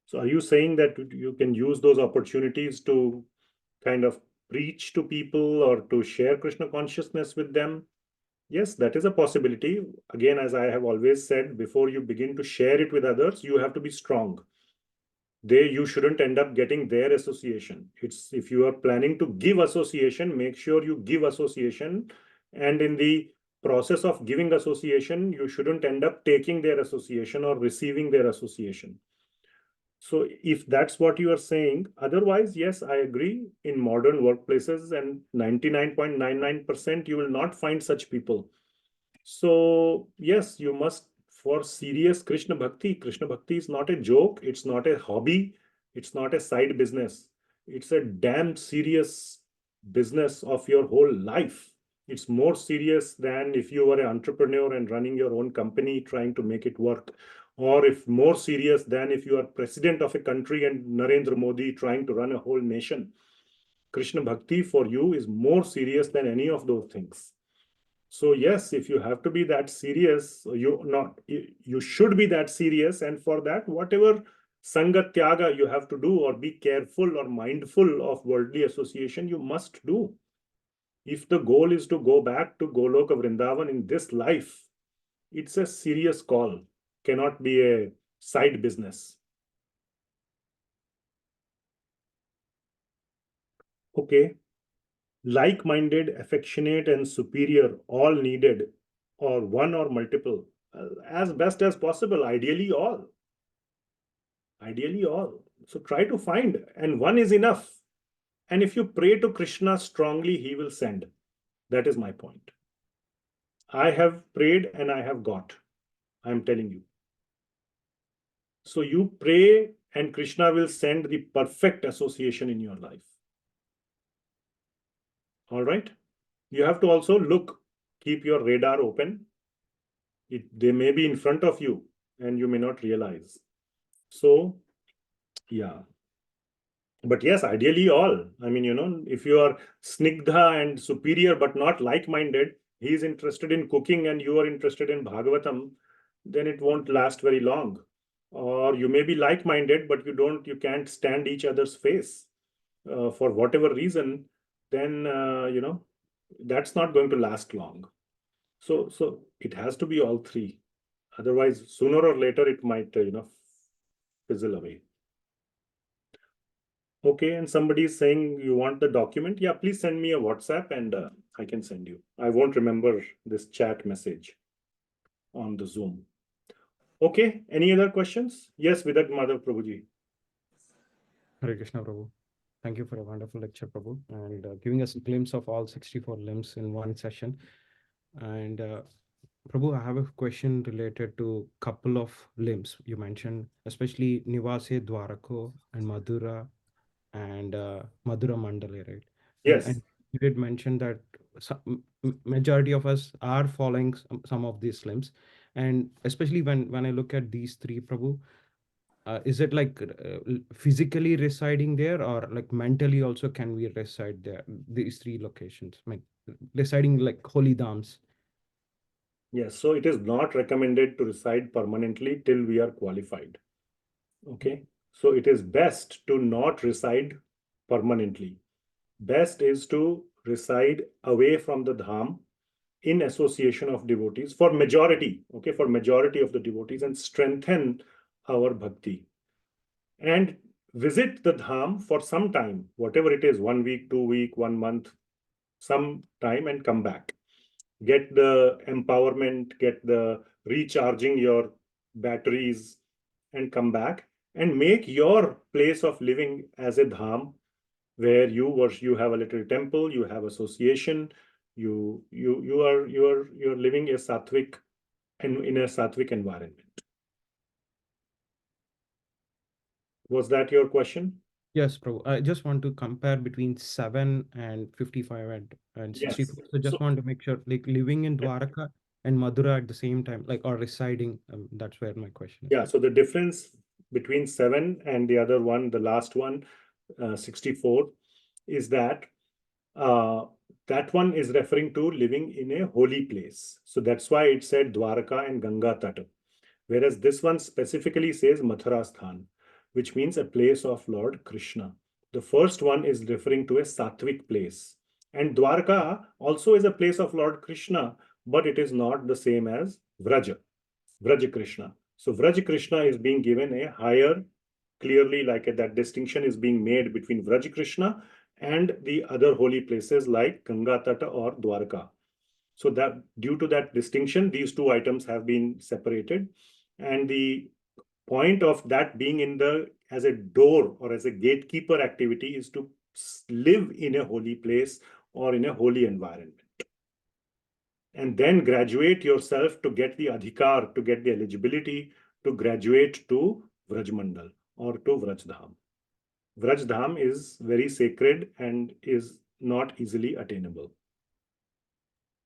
So are you saying that you can use those opportunities to kind of preach to people or to share Krishna consciousness with them? Yes, that is a possibility. Again, as I have always said, before you begin to share it with others, you have to be strong. You shouldn't end up getting their association. It's, if you are planning to give association, make sure you give association. And in the process of giving association, you shouldn't end up taking their association or receiving their association. So if that's what you are saying, otherwise, yes, I agree. In modern workplaces and 99.99%, you will not find such people. So yes, you must, for serious Krishna Bhakti. Krishna Bhakti is not a joke. It's not a hobby. It's not a side business. It's a damn serious business of your whole life. It's more serious than if you were an entrepreneur and running your own company, trying to make it work. Or if more serious than if you are president of a country and Narendra Modi trying to run a whole nation. Krishna Bhakti for you is more serious than any of those things. So yes, if you have to be that serious, you should be that serious. And for that, whatever Sangat Tyaga you have to do, or be careful or mindful of worldly association, you must do. If the goal is to go back to Goloka Vrindavan in this life, it's a serious call. Cannot be a side business. Okay. Like-minded, affectionate, and superior, all needed, or one or multiple, as best as possible, ideally all. Ideally all. So try to find, and one is enough. And if you pray to Krishna strongly, he will send. That is my point. I have prayed and I have got. I'm telling you. So you pray and Krishna will send the perfect association in your life. All right. You have to also look, keep your radar open. They may be in front of you and you may not realize. So, yeah. But yes, ideally all. I mean, if you are snigdha and superior but not like-minded, he is interested in cooking and you are interested in Bhagavatam, then it won't last very long. Or you may be like-minded, but you can't stand each other's face for whatever reason, then, that's not going to last long. So it has to be all three. Otherwise, sooner or later, it might, fizzle away. Okay, and somebody is saying you want the document. Yeah, please send me a WhatsApp and I can send you. I won't remember this chat message on the Zoom. Okay, any other questions? Yes, Vidag Madhav Prabhuji. Hare Krishna, Prabhu. Thank you for a wonderful lecture, Prabhu, and giving us a glimpse of all 64 limbs in one session. And Prabhu, I have a question related to couple of limbs you mentioned, especially Nivase, Dwaraka, and Madhura, and Madhura Mandale, right? Yes. And you did mention that majority of us are following some of these limbs, and especially when I look at these three, Prabhu, is it like physically residing there, or like mentally also can we reside there? These three locations, I mean, residing like holy dhams. Yes, so it is not recommended to reside permanently till we are qualified. Okay, so it is best to not reside permanently. Best is to reside away from the dham in association of devotees for majority, okay, for majority of the devotees, and strengthen our bhakti. And visit the dham for some time, whatever it is, 1 week, 2 week, 1 month, some time, and come back. Get the empowerment, get the recharging your batteries, and come back and make your place of living as a dham where you have a little temple, you have association, you're living a sattvic and in a sattvic environment. Was that your question? Yes, Prabhu. I just want to compare between 7 and 55 and 64. Yes. So just So- want to make sure, like living in Dwarka and Mathura at the same time, like, or residing. That's where my question is. Yeah, so the difference between 7 and the other one, the last one, 64, is that that one is referring to living in a holy place. So that's why it said Dwarka and Ganga Tata. Whereas this one specifically says Mathura Sthan, which means a place of Lord Krishna. The first one is referring to a sattvic place. And Dwarka also is a place of Lord Krishna, but it is not the same as Vraja Krishna. So Vraja Krishna is being given a higher, clearly like that distinction is being made between Vraja Krishna and the other holy places like Ganga Tata or Dwarka. So that due to that distinction, these two items have been separated. And the point of that being as a door or as a gatekeeper activity is to live in a holy place or in a holy environment. And then graduate yourself to get the adhikar, to get the eligibility to graduate to Vrajmandal or to Vrajdham. Vrajdham is very sacred and is not easily attainable.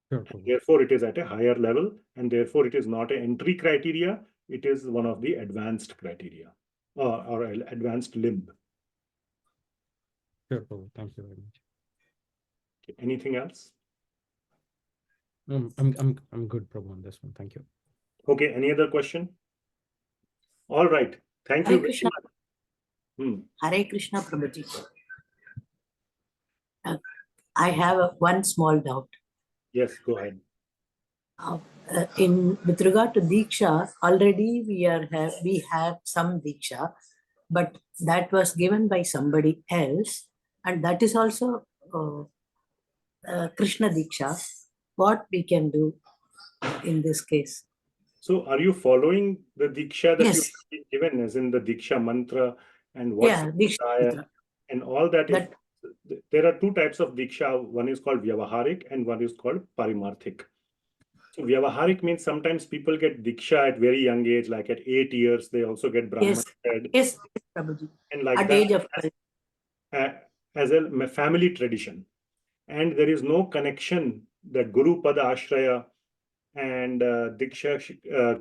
Sure, Therefore, it is at a higher level, and therefore it is not an entry criteria. It is one of the advanced criteria or advanced limb. Sure, Prabhu. Thank you very much. Okay. Anything else? I'm good, Prabhu, on this one. Thank you. Okay. Any other question? All right. Thank you Hare very Krishna. much. Hare Krishna, Prabhuji. I have one small doubt. Yes, go ahead. With regard to Diksha, already we have some Diksha, but that was given by somebody else, and that is also Krishna Diksha. What we can do in this case? So are you following the Diksha that Yes. you've been given, as in the Diksha mantra and what's Yeah, Diksha mantra. and all that? That- There are two types of Diksha. One is called Vyavaharik and one is called Parimarthik. So Vyavaharik means sometimes people get Diksha at very young age, like at 8 years, they also get Brahman fed. Yes, Prabhuji. And like At that, age of 12. as a family tradition. And there is no connection that Guru Pada Ashraya and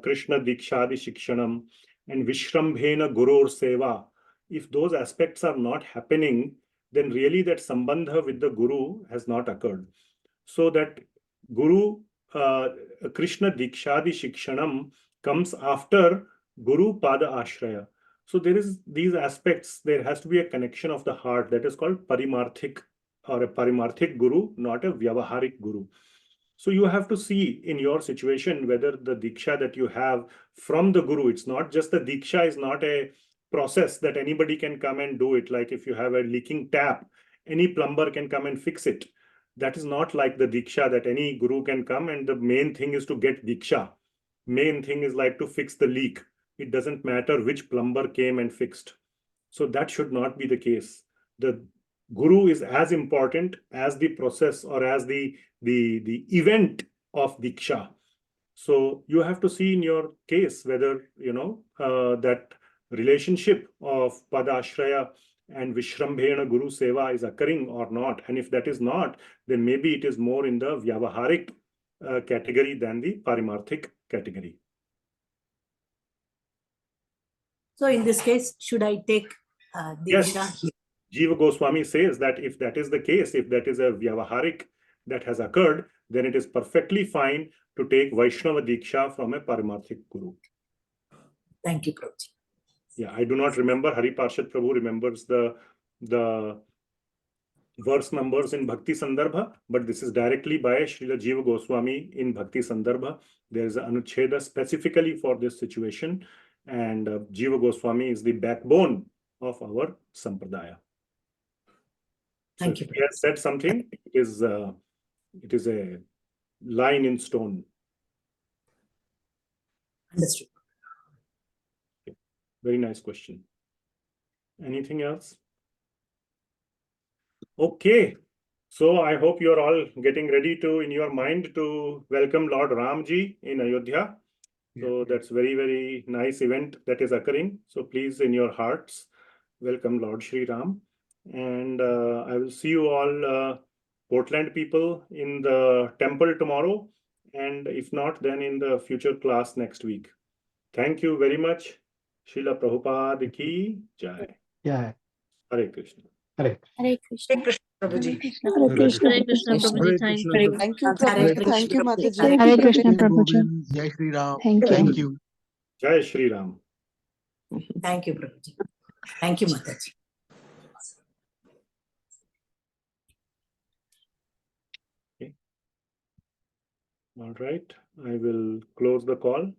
Krishna Dikshadi Shikshanam and Vishrambhena Gurur Seva, if those aspects are not happening, then really that sambandha with the Guru has not occurred. So that Guru Krishna Dikshadi Shikshanam comes after Guru Pada Ashraya. So there is these aspects, there has to be a connection of the heart that is called parimarthik, or a parimarthik Guru, not a vyavaharik Guru. So you have to see in your situation whether the Diksha that you have from the Guru, it's not just the Diksha is not a process that anybody can come and do it. Like if you have a leaking tap, any plumber can come and fix it. That is not like the Diksha that any Guru can come and the main thing is to get Diksha. Main thing is like to fix the leak. It doesn't matter which plumber came and fixed. So that should not be the case. The Guru is as important as the process or as the event of Diksha. So you have to see in your case whether, that relationship of Padashraya and Vishrambhena Guru Seva is occurring or not. And if that is not, then maybe it is more in the Vyavaharik category than the Parimarthik category. So in this case, should I take Diksha? Yes. Jiva Goswami says that if that is the case, if that is a Vyavaharik that has occurred, then it is perfectly fine to take Vaishnava Diksha from a Parimarthik Guru. Thank you, Prabhuji. Yeah, I do not remember. Hari Parshad Prabhu remembers the verse numbers in Bhakti Sandarbha, but this is directly by Srila Jiva Goswami in Bhakti Sandarbha. There is an Anucheda specifically for this situation, and Jiva Goswami is the backbone of our Sampradaya. Thank So you. if he has said something, it is a line in stone. Understood. Very nice question. Anything else? Okay. So I hope you're all getting ready to, in your mind, to welcome Lord Ramji in Ayodhya. So that's very, very nice event that is occurring. So please, in your hearts, welcome Lord Shri Ram. And I will see you all Portland people in the temple tomorrow. And if not, then in the future class next week. Thank you very much. Srila Prabhupada ki jai. Yeah. Hare Krishna. Hare. Hare Krishna. Prabhuji. Hare Krishna. Hare Krishna Prabhuji. Thank you. Thank you, Hare Prabhuji. Thank you, Krishna. Mataji. Hare Krishna Jai Prabhuji. Govind, Jai Shri Ram. Thank you. Thank you. Jai Shri Ram. Thank you, Prabhuji. Thank you, Mataji. All right. I will close the call.